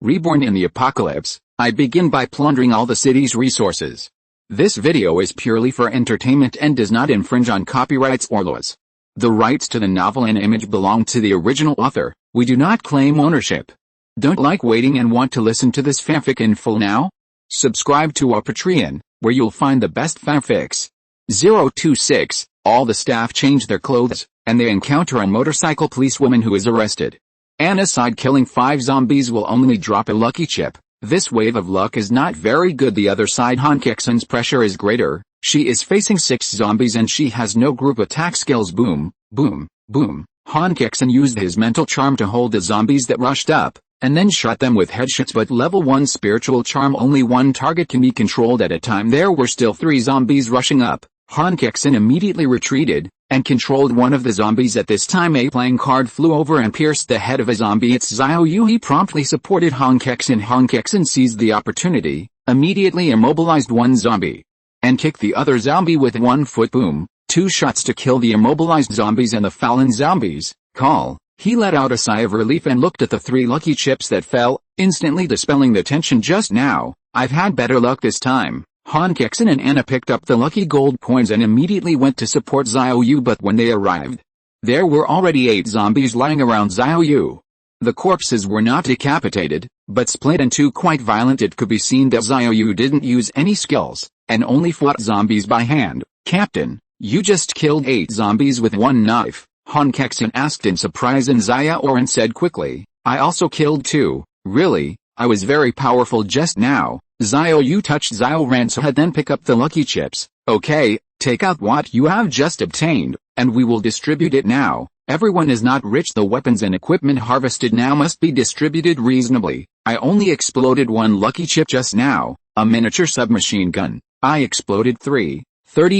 Reborn in the apocalypse, I begin by plundering all the city's resources. This video is purely for entertainment and does not infringe on copyrights or laws. The rights to the novel and image belong to the original author. We do not claim ownership. Don't like waiting and want to listen to this fanfic in full now? Subscribe to our Patreon, where you'll find the best fanfics. 026, all the staff change their clothes, and they encounter a motorcycle policewoman who is arrested. An aside killing 5 zombies will only drop a lucky chip. This wave of luck is not very good. The other side, Han Kexin's pressure is greater. She is facing 6 zombies and she has no group attack skills. Boom, boom, boom. Han Kexin used his mental charm to hold the zombies that rushed up, and then shot them with headshots, but level 1 spiritual charm, only one target can be controlled at a time. There were still 3 zombies rushing up. Han Kexin immediately retreated, and controlled one of the zombies. At this time a playing card flew over and pierced the head of a zombie. It's Xiao Yu. He promptly supported Han Kexin. Han Kexin seized the opportunity, immediately immobilized one zombie, and kicked the other zombie with 1 foot. Boom, 2 shots to kill the immobilized zombies and the fallen zombies. Call. He let out a sigh of relief and looked at the 3 lucky chips that fell, instantly dispelling the tension. Just now, I've had better luck this time. Han Kexin and Anna picked up the lucky gold coins and immediately went to support Xiao Yu, but when they arrived, there were already 8 zombies lying around Xiao Yu. The corpses were not decapitated, but split in 2, quite violent. It could be seen that Xiao Yu didn't use any skills, and only fought zombies by hand. Captain, you just killed 8 zombies with 1 knife, Han Kexin asked in surprise, and Xiaoran said quickly, I also killed 2, really, I was very powerful just now. Xiao Yu touched Xiaoran's head, then pick up the lucky chips. Okay, take out what you have just obtained, and we will distribute it now. Everyone is not rich. The weapons and equipment harvested now must be distributed reasonably. I only exploded 1 lucky chip just now, a miniature submachine gun. I exploded 30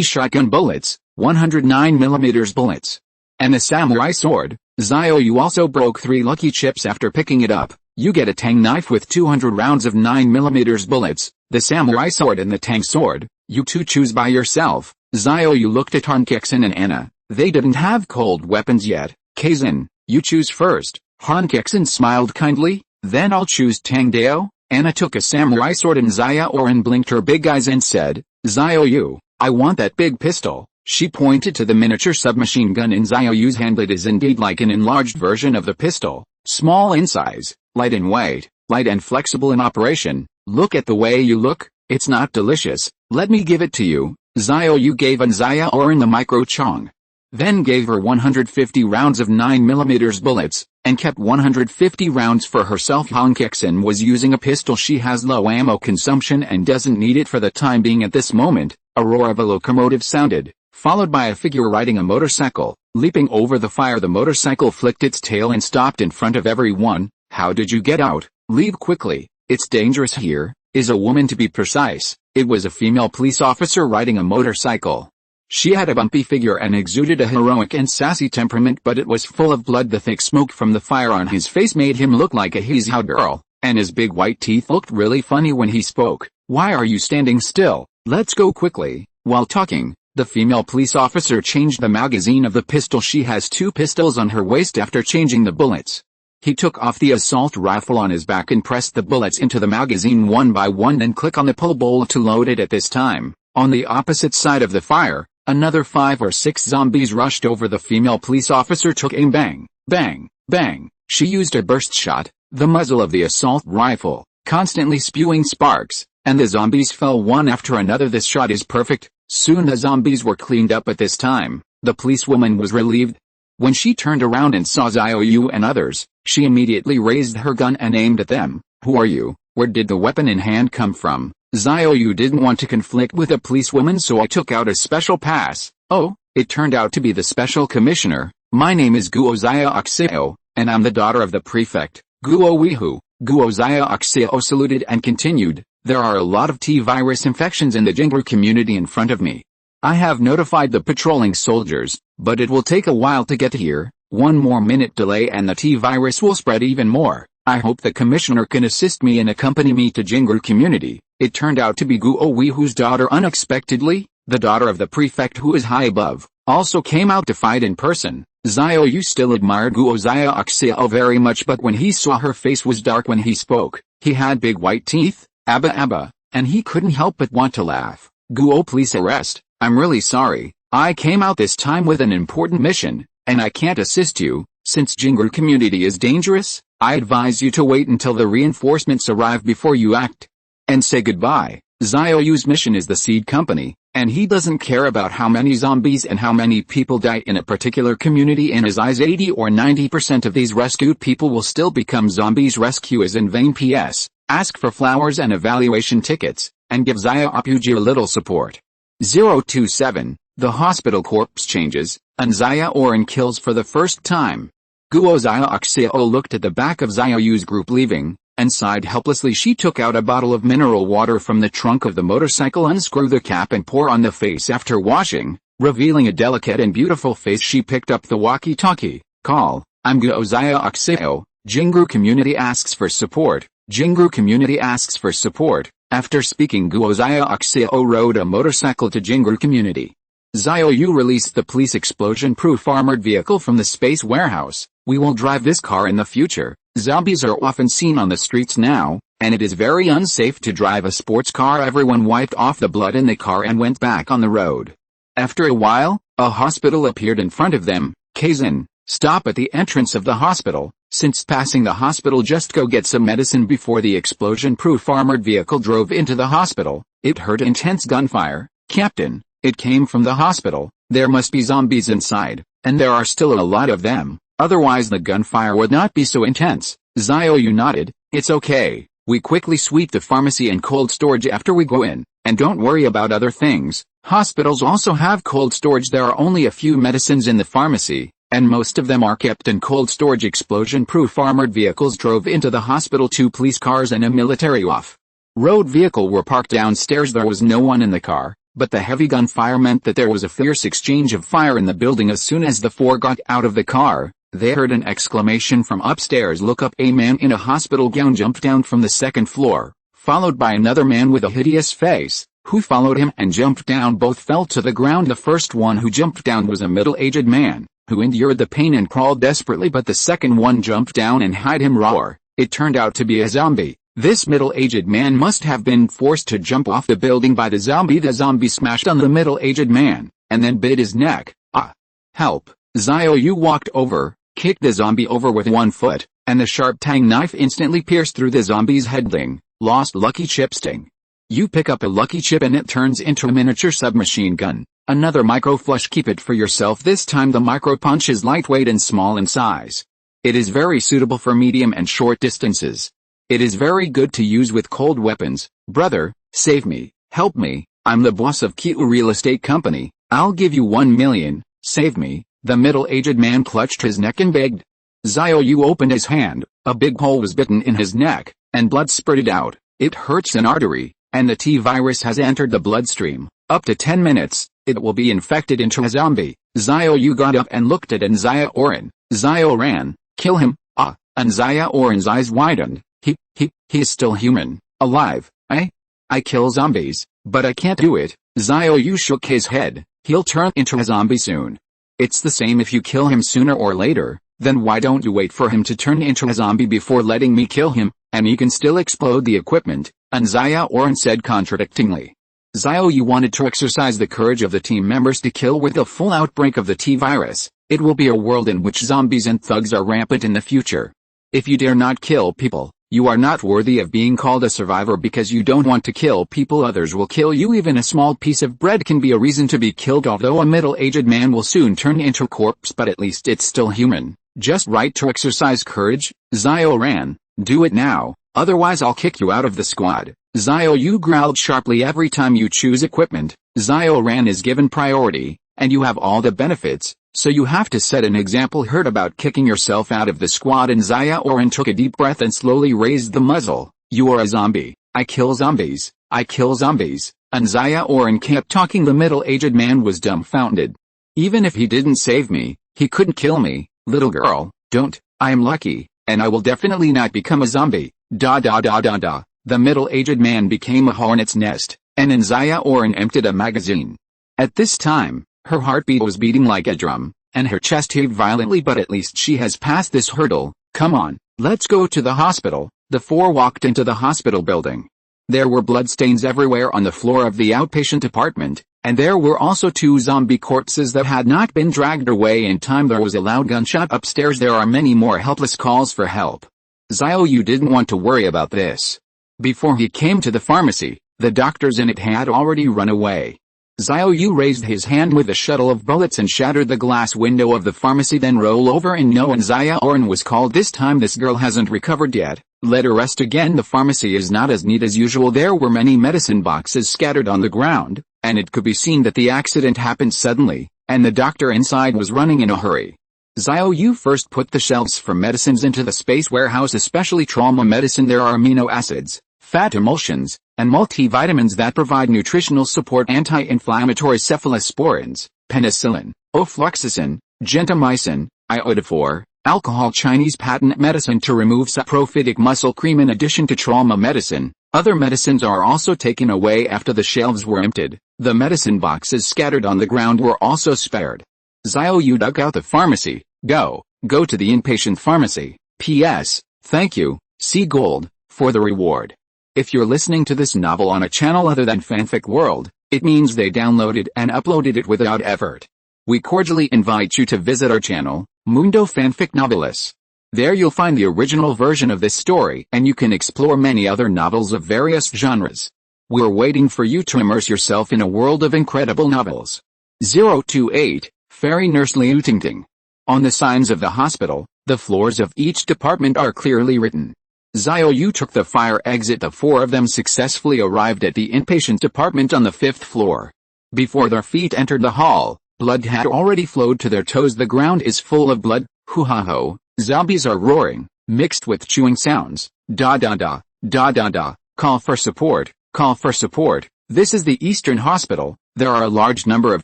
shotgun bullets, 109mm bullets, and a samurai sword. Xiao Yu also broke 3 lucky chips after picking it up. You get a tang knife with 200 rounds of 9mm bullets, the samurai sword and the tang sword. You 2 choose by yourself. Xiao Yu looked at Han Kexin and Anna. They didn't have cold weapons yet. Kexin, you choose first. Han Kexin smiled kindly. Then I'll choose tang dao. Anna took a samurai sword and Xiaoran blinked her big eyes and said, Xiao Yu, I want that big pistol. She pointed to the miniature submachine gun in Xiao Yu's hand. It is indeed like an enlarged version of the pistol. Small in size, light in weight, light and flexible in operation. Look at the way you look. It's not delicious. Let me give it to you. Xiao Yu gave An Xiaoran the micro chong, then gave her 150 rounds of 9mm bullets, and kept 150 rounds for herself. Han Kexin was using a pistol. She has low ammo consumption and doesn't need it for the time being. At this moment, a roar of a locomotive sounded, followed by a figure riding a motorcycle. Leaping over the fire, the motorcycle flicked its tail and stopped in front of everyone. How did you get out? Leave quickly. It's dangerous here. Is a woman, to be precise. It was a female police officer riding a motorcycle. She had a bumpy figure and exuded a heroic and sassy temperament, but it was full of blood. The thick smoke from the fire on his face made him look like a Xiao girl, and his big white teeth looked really funny when he spoke. Why are you standing still? Let's go quickly. While talking, the female police officer changed the magazine of the pistol. She has 2 pistols on her waist. After changing the bullets, he took off the assault rifle on his back and pressed the bullets into the magazine one by one, then click on the pull bowl to load it. At this time, on the opposite side of the fire, another 5 or 6 zombies rushed over. The female police officer took aim. Bang, bang, bang. She used a burst shot, the muzzle of the assault rifle, constantly spewing sparks, and the zombies fell one after another. This shot is perfect. Soon the zombies were cleaned up. At this time, the policewoman was relieved. When she turned around and saw Xiao Yu and others, she immediately raised her gun and aimed at them. Who are you? Where did the weapon in hand come from? Xiao Yu didn't want to conflict with a policewoman, so I took out a special pass. Oh, it turned out to be the special commissioner. My name is Guo Xiao, and I'm the daughter of the prefect, Guo Weihu. Guo Xiao saluted and continued, there are a lot of T-virus infections in the Jingru community in front of me. I have notified the patrolling soldiers, but it will take a while to get here. 1 more minute delay and the T-virus will spread even more. I hope the commissioner can assist me and accompany me to Jingru community. It turned out to be Guo Weihu's daughter. Unexpectedly, the daughter of the prefect, who is high above, also came out to fight in person. Xiao Yu still admired Guo Xiao very much, but when he saw her face was dark when he spoke, He had big white teeth, abba, and he couldn't help but want to laugh. Guo, police arrest. I'm really sorry. I came out this time with an important mission, and I can't assist you. Since Jingru community is dangerous, I advise you to wait until the reinforcements arrive before you act. And say goodbye. Xiao Yu's mission is the seed company, and he doesn't care about how many zombies and how many people die in a particular community. In his eyes, 80 or 90% of these rescued people will still become zombies. Rescue is in vain. PS. Ask for flowers and evaluation tickets, and give Xiao Yu a little support. 027. The hospital corpse changes. An Xiaoran kills for the first time. Guo Xiao looked at the back of Xiao Yu's group leaving, and sighed helplessly. She took out a bottle of mineral water from the trunk of the motorcycle, unscrew the cap and pour on the face after washing, revealing a delicate and beautiful face. She picked up the walkie-talkie. Call, I'm Guo Xiao. Jingru community asks for support. Jingru community asks for support. After speaking, Guo Xiao rode a motorcycle to Jingru community. Xiao Yu released the police explosion-proof armored vehicle from the space warehouse. We will drive this car in the future. Zombies are often seen on the streets now, and it is very unsafe to drive a sports car. Everyone wiped off the blood in the car and went back on the road. After a while, a hospital appeared in front of them. Kexin, stop at the entrance of the hospital. Since passing the hospital, just go get some medicine. Before the explosion-proof armored vehicle drove into the hospital, it heard intense gunfire. Captain, it came from the hospital. There must be zombies inside, and there are still a lot of them. Otherwise the gunfire would not be so intense. Xiao Yu nodded. It's okay. We quickly sweep the pharmacy and cold storage after we go in, and don't worry about other things. Hospitals also have cold storage. There are only a few medicines in the pharmacy, and most of them are kept in cold storage. Explosion-proof armored vehicles drove into the hospital. 2 police cars and a military off-road vehicle were parked downstairs. There was no one in the car, but the heavy gunfire meant that there was a fierce exchange of fire in the building. As soon as the 4 got out of the car, they heard an exclamation from upstairs. Look up. A man in a hospital gown jumped down from the 2nd floor, followed by another man with a hideous face, who followed him and jumped down. Both fell to the ground. The first one who jumped down was a middle-aged man, who endured the pain and crawled desperately, but the second one jumped down and hid him. Roar. It turned out to be a zombie. This middle-aged man must have been forced to jump off the building by the zombie. The zombie smashed on the middle-aged man, and then bit his neck. Ah! Help! Xiao Yu walked over, kicked the zombie over with 1 foot, and the sharp tang knife instantly pierced through the zombie's head. Lost lucky chip. Sting. You pick up a lucky chip and it turns into a miniature submachine gun. Another micro flush. Keep it for yourself. This time the micro punch is lightweight and small in size. It is very suitable for medium and short distances. It is very good to use with cold weapons. Brother, save me, help me, I'm the boss of Qiu Real Estate Company. I'll give you 1 million, save me. The middle-aged man clutched his neck and begged. Xiao Yu opened his hand. A big hole was bitten in his neck, and blood spurted out. It hurts an artery, and the T-virus has entered the bloodstream. Up to 10 minutes, it will be infected into a zombie. Xiao Yu got up and looked at An Xiaoran. Xiaoran, kill him. Ah! An Xiaoran's eyes widened. He is still human, alive. I kill zombies, but I can't do it. Xiao Yu shook his head. He'll turn into a zombie soon. It's the same if you kill him sooner or later. Then why don't you wait for him to turn into a zombie before letting me kill him, and you can still explode the equipment, An Xiaoran said contradictingly. Xiao Yu wanted to exercise the courage of the team members to kill with a full outbreak of the T-virus. It will be a world in which zombies and thugs are rampant in the future. If you dare not kill people, you are not worthy of being called a survivor. Because you don't want to kill people, others will kill you. Even a small piece of bread can be a reason to be killed. Although a middle-aged man will soon turn into a corpse, but at least it's still human. Just right to exercise courage. Xiaoran, do it now, otherwise I'll kick you out of the squad. Xiao Yu growled sharply. Every time you choose equipment, Xiaoran is given priority, and you have all the benefits, so you have to set an example. Heard about kicking yourself out of the squad? And Xiaoran took a deep breath and slowly raised the muzzle. You are a zombie. I kill zombies. I kill zombies. And Xiaoran kept talking. The middle-aged man was dumbfounded. Even if he didn't save me, he couldn't kill me. Little girl, don't. I am lucky, and I will definitely not become a zombie. Da. The middle-aged man became a hornet's nest, and An Xiaoran emptied a magazine. At this time, her heartbeat was beating like a drum, and her chest heaved violently. But at least she has passed this hurdle. Come on, let's go to the hospital. The four walked into the hospital building. There were bloodstains everywhere on the floor of the outpatient department, and there were also two zombie corpses that had not been dragged away in time. There was a loud gunshot upstairs. There are many more helpless calls for help. Xiao Yu didn't want to worry about this. Before he came to the pharmacy, the doctors in it had already run away. Xiao Yu raised his hand with a shuttle of bullets and shattered the glass window of the pharmacy, then roll over and no. An Xiaoran was called. This time this girl hasn't recovered yet. Let her rest again. The pharmacy is not as neat as usual. There were many medicine boxes scattered on the ground, and it could be seen that the accident happened suddenly, and the doctor inside was running in a hurry. Xiao Yu first put the shelves for medicines into the space warehouse, especially trauma medicine. There are amino acids, fat emulsions, and multivitamins that provide nutritional support, anti-inflammatory cephalosporins, penicillin, ofloxacin, gentamicin, iodophor, alcohol. Chinese patent medicine to remove saprophytic muscle cream. In addition to trauma medicine, other medicines are also taken away after the shelves were emptied. The medicine boxes scattered on the ground were also spared. Xiao Yu dug out the pharmacy. Go to the inpatient pharmacy. P.S. Thank you, C Gold, for the reward. If you're listening to this novel on a channel other than Fanfic World, it means they downloaded and uploaded it without effort. We cordially invite you to visit our channel, Mundo Fanfic Novelis. There you'll find the original version of this story, and you can explore many other novels of various genres. We're waiting for you to immerse yourself in a world of incredible novels. 028, Fairy Nurse Liu Tingting. On the signs of the hospital, the floors of each department are clearly written. Xiao Yu took the fire exit. The four of them successfully arrived at the inpatient department on the 5th floor. Before their feet entered the hall, blood had already flowed to their toes. The ground is full of blood. Hoo-ha-ho. Zombies are roaring, mixed with chewing sounds. Da-da-da, da-da-da. Call for support, call for support. This is the Eastern Hospital. There are a large number of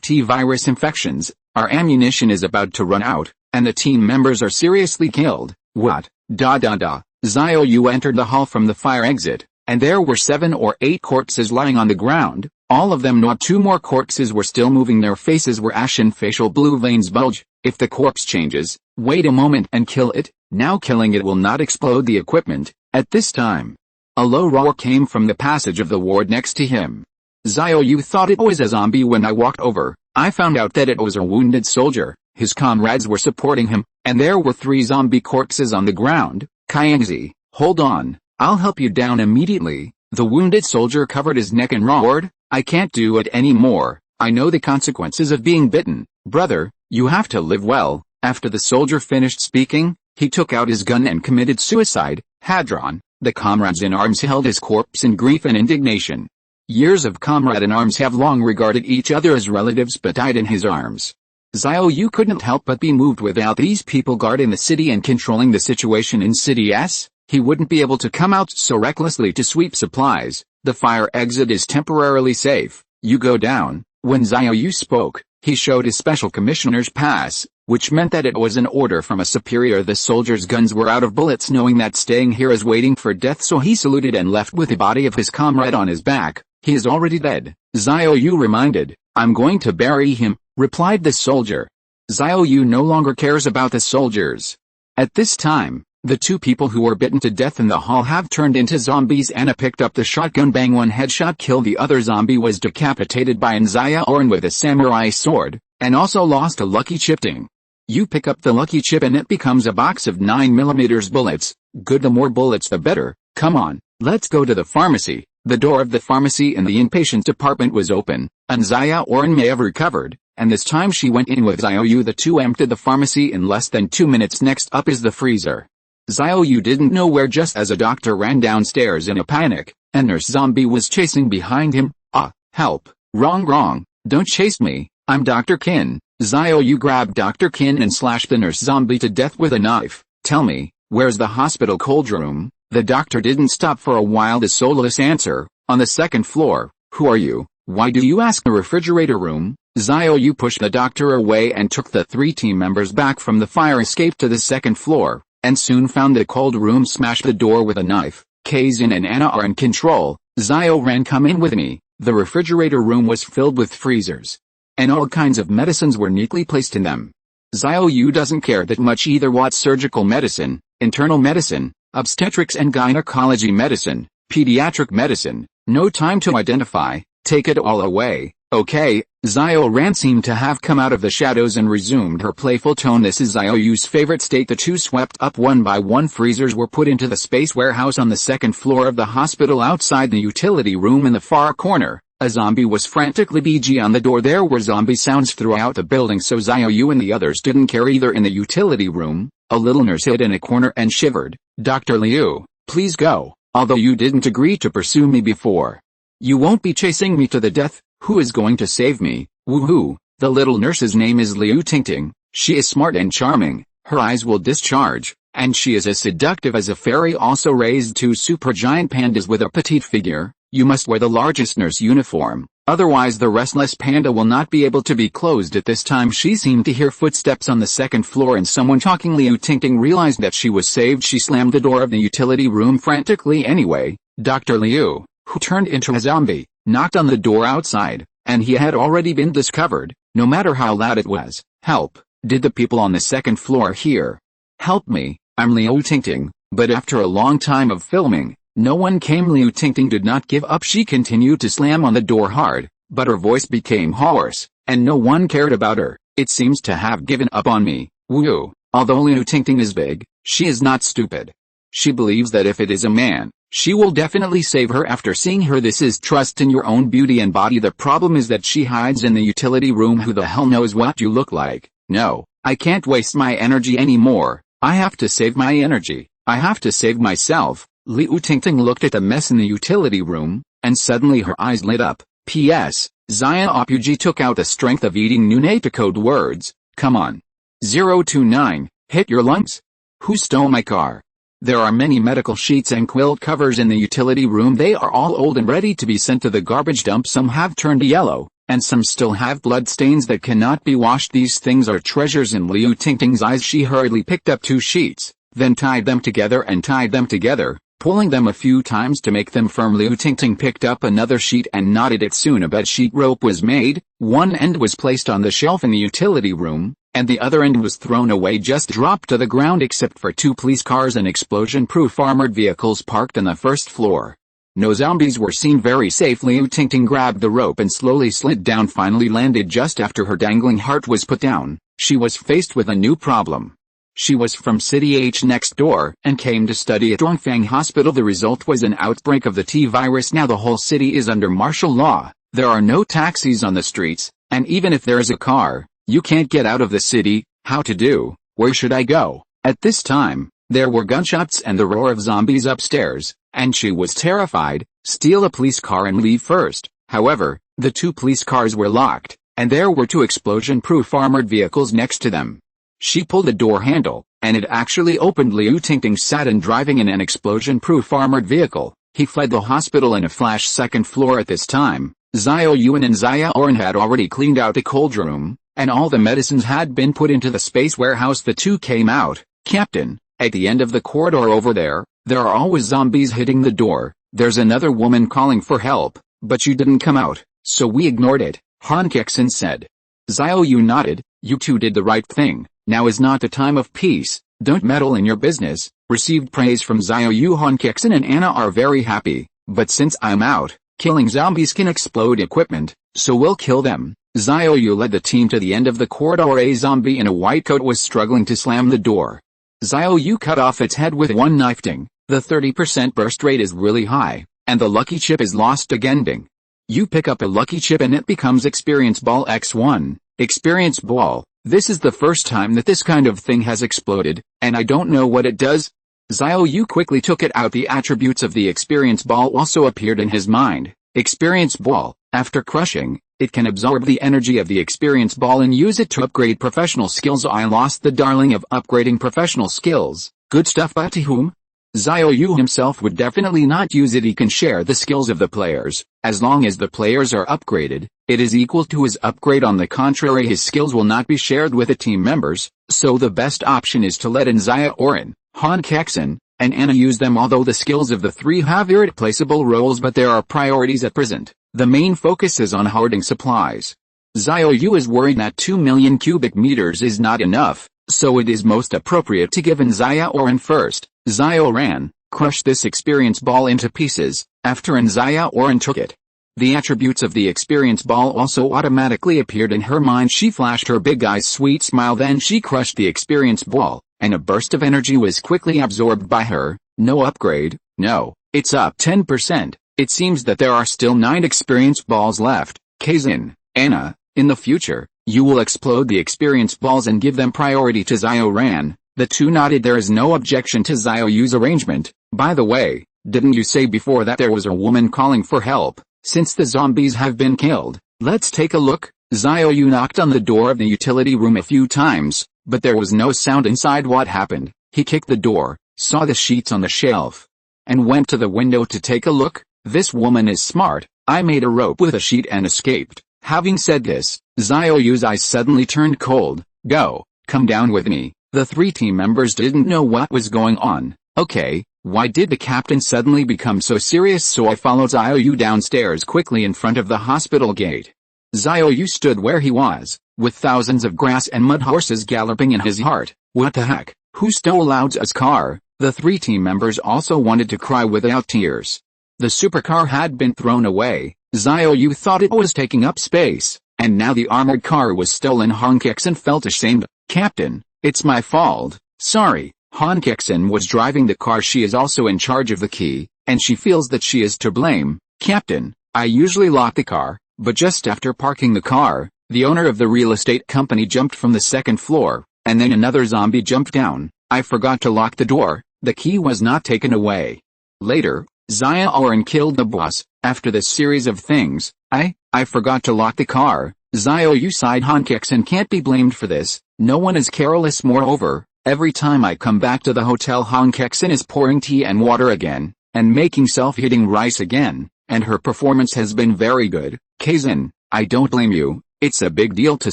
T-virus infections. Our ammunition is about to run out, and the team members are seriously killed. What? Da-da-da. Xiao Yu entered the hall from the fire exit, and there were 7 or 8 corpses lying on the ground. All of them not. 2 more corpses were still moving. Their faces were ashen, facial blue veins bulge. If the corpse changes, wait a moment and kill it. Now killing it will not explode the equipment. At this time, a low roar came from the passage of the ward next to him. Xiao Yu thought it was a zombie. When I walked over, I found out that it was a wounded soldier. His comrades were supporting him, and there were 3 zombie corpses on the ground. Kaiangzi, hold on, I'll help you down immediately. The wounded soldier covered his neck and roared, I can't do it anymore. I know the consequences of being bitten. Brother, you have to live well. After the soldier finished speaking, he took out his gun and committed suicide. Hadron, the comrades in arms held his corpse in grief and indignation. Years of comrade in arms have long regarded each other as relatives but died in his arms. Xiao Yu couldn't help but be moved. Without these people guarding the city and controlling the situation in City S, he wouldn't be able to come out so recklessly to sweep supplies. The fire exit is temporarily safe. You go down. When Xiao Yu spoke, he showed his special commissioner's pass, which meant that it was an order from a superior. The soldiers' guns were out of bullets, knowing that staying here is waiting for death, so he saluted and left with the body of his comrade on his back. He is already dead. Xiao Yu reminded. I'm going to bury him, replied the soldier. Xiao Yu no longer cares about the soldiers. At this time, the 2 people who were bitten to death in the hall have turned into zombies. Anna picked up the shotgun. Bang, 1 headshot kill. The other zombie was decapitated by An Xiaoran with a samurai sword, and also lost a lucky chip. Ding. You pick up the lucky chip and it becomes a box of 9mm bullets. Good, the more bullets the better. Come on, let's go to the pharmacy. The door of the pharmacy in the inpatient department was open. An Xiaoran may have recovered, and this time she went in with Xiao Yu. The 2 emptied the pharmacy in less than 2 minutes. Next up is the freezer. Xiao Yu didn't know where just as a doctor ran downstairs in a panic. A nurse zombie was chasing behind him. Ah, help. Wrong, don't chase me. I'm Dr. Qin. Xiao Yu grabbed Dr. Qin and slashed the nurse zombie to death with a knife. Tell me, where's the hospital cold room? The doctor didn't stop for a while to soulless answer. On the 2nd floor. Who are you? Why do you ask? The refrigerator room? Xiao Yu pushed the doctor away and took the 3 team members back from the fire escape to the 2nd floor, and soon found the cold room. Smashed the door with a knife. Kexin and Anna are in control. Xiaoran, come in with me. The refrigerator room was filled with freezers, and all kinds of medicines were neatly placed in them. Xiao Yu doesn't care that much either. What surgical medicine, internal medicine, Obstetrics and gynecology medicine, pediatric medicine, no time to identify, take it all away. Okay, Xiaoran seemed to have come out of the shadows and resumed her playful tone. This is Xiao Yu's favorite state. The two swept up one by one. Freezers were put into the space warehouse on the second floor of the hospital. Outside the utility room in the far corner, a zombie was frantically banging on the door. There were zombie sounds throughout the building, so Xiao Yu and the others didn't care either. In the utility room, a little nurse hid in a corner and shivered. Dr. Liu, please go, although you didn't agree to pursue me before. You won't be chasing me to the death. Who is going to save me? Woohoo! The little nurse's name is Liu Tingting. She is smart and charming, her eyes will discharge, and she is as seductive as a fairy. Also raised two supergiant pandas with a petite figure. You must wear the largest nurse uniform, otherwise the restless panda will not be able to be closed. At this time she seemed to hear footsteps on the second floor and someone talking. Liu Tingting realized that she was saved. She slammed the door of the utility room frantically. Anyway, Dr. Liu, who turned into a zombie, knocked on the door outside, and he had already been discovered, no matter how loud it was. Help! Did the people on the second floor hear? Help me, I'm Liu Tingting. But after a long time of filming, no one came. Liu Tingting did not give up. She continued to slam on the door hard, but her voice became hoarse, and no one cared about her. It seems to have given up on me. Woo! Although Liu Tingting is big, she is not stupid. She believes that if it is a man, she will definitely save her. After seeing her, this is trust in your own beauty and body. The problem is that she hides in the utility room. Who the hell knows what you look like? No, I can't waste my energy anymore. I have to save my energy. I have to save myself. Liu Tingting looked at the mess in the utility room, and suddenly her eyes lit up. P.S. Xia Opuji took out the strength of eating Nune to code words. Come on. 029, hit your lungs? Who stole my car? There are many medical sheets and quilt covers in the utility room. They are all old and ready to be sent to the garbage dump. Some have turned yellow, and some still have blood stains that cannot be washed. These things are treasures in Liu Tingting's eyes. She hurriedly picked up two sheets, then tied them together, pulling them a few times to make them firm. Liu Tingting picked up another sheet and knotted it. Soon a bed sheet rope was made. One end was placed on the shelf in the utility room, and the other end was thrown away, just dropped to the ground, except for two police cars and explosion-proof armored vehicles parked on the first floor. No zombies were seen. Very safe. Liu Tingting grabbed the rope and slowly slid down, finally landed just after her dangling heart was put down. She was faced with a new problem. She was from City H next door, and came to study at Dongfang Hospital. The result was an outbreak of the T-virus. Now the whole city is under martial law. There are no taxis on the streets, and even if there is a car, you can't get out of the city. How to do? Where should I go? At this time, there were gunshots and the roar of zombies upstairs, and she was terrified. Steal a police car and leave first. However, the two police cars were locked, and there were two explosion-proof armored vehicles next to them. She pulled the door handle, and it actually opened. Liu Tingting sat in driving in an explosion-proof armored vehicle. He fled the hospital in a flash. Second floor. At this time, Xiao Yu and Xiaoran had already cleaned out the cold room, and all the medicines had been put into the space warehouse. The two came out. Captain, at the end of the corridor over there are always zombies hitting the door. There's another woman calling for help, but you didn't come out, so we ignored it, Han Kexin said. Xiao Yu nodded. You two did the right thing. Now is not the time of peace. Don't meddle in your business. Received praise from Xiao Yu. Han Kexin and Anna are very happy, but since I'm out, killing zombies can explode equipment, so we'll kill them. Xiao Yu led the team to the end of the corridor. A zombie in a white coat was struggling to slam the door. Xiao Yu cut off its head with one knife. Ding. The 30% burst rate is really high, and the lucky chip is lost again. Ding. You pick up a lucky chip and it becomes Experience Ball X1. Experience Ball. This is the first time that this kind of thing has exploded, and I don't know what it does. Xiao Yu quickly took it out. The attributes of the Experience Ball also appeared in his mind. Experience Ball. After crushing, it can absorb the energy of the Experience Ball and use it to upgrade professional skills. I lost the darling of upgrading professional skills. Good stuff, but to whom? Xiao Yu himself would definitely not use it. He can share the skills of the players. As long as the players are upgraded, it is equal to his upgrade. On the contrary, his skills will not be shared with the team members, so the best option is to let An Xiaoran, Han Kexin, and Anna use them. Although the skills of the three have irreplaceable roles, but there are priorities at present. The main focus is on hoarding supplies. Xiao Yu is worried that 2 million cubic meters is not enough, so it is most appropriate to give An Xiaoran first. Xiaoran, crush this experience ball into pieces, after An Xiaoran took it. The attributes of the experience ball also automatically appeared in her mind. She flashed her big eyes sweet smile, then she crushed the experience ball, and a burst of energy was quickly absorbed by her. No upgrade, no, it's up 10%. It seems that there are still 9 experience balls left. Kexin, Anna, in the future, you will explode the experience balls and give them priority to Xiaoran. The two nodded. There is no objection to Xiao Yu's arrangement. By the way, didn't you say before that there was a woman calling for help? Since the zombies have been killed, let's take a look. Xiao Yu knocked on the door of the utility room a few times, but there was no sound inside. What happened? He kicked the door, saw the sheets on the shelf, and went to the window to take a look. This woman is smart. I made a rope with a sheet and escaped. Having said this, Xiao Yu's eyes suddenly turned cold. Go, come down with me. The 3 team members didn't know what was going on. Okay, why did the captain suddenly become so serious? So I followed Xiao Yu downstairs quickly in front of the hospital gate. Xiao Yu stood where he was, with thousands of grass and mud horses galloping in his heart. What the heck? Who stole Lao's car? The 3 team members also wanted to cry without tears. The supercar had been thrown away. Xiao Yu thought it was taking up space, and now the armored car was stolen. Han Kexin felt ashamed. Captain, it's my fault. Sorry. Han Kexin was driving the car. She is also in charge of the key, and she feels that she is to blame. Captain, I usually lock the car, but just after parking the car, the owner of the real estate company jumped from the 2nd floor, and then another zombie jumped down. I forgot to lock the door. The key was not taken away. Later, Xiaoran killed the boss. After this series of things, I forgot to lock the car. Xiao Yu sighed. Han Kexin can't be blamed for this. No one is careless. Moreover, every time I come back to the hotel, Han Kexin is pouring tea and water again, and making self-heating rice again, and her performance has been very good. Kexin, I don't blame you. It's a big deal to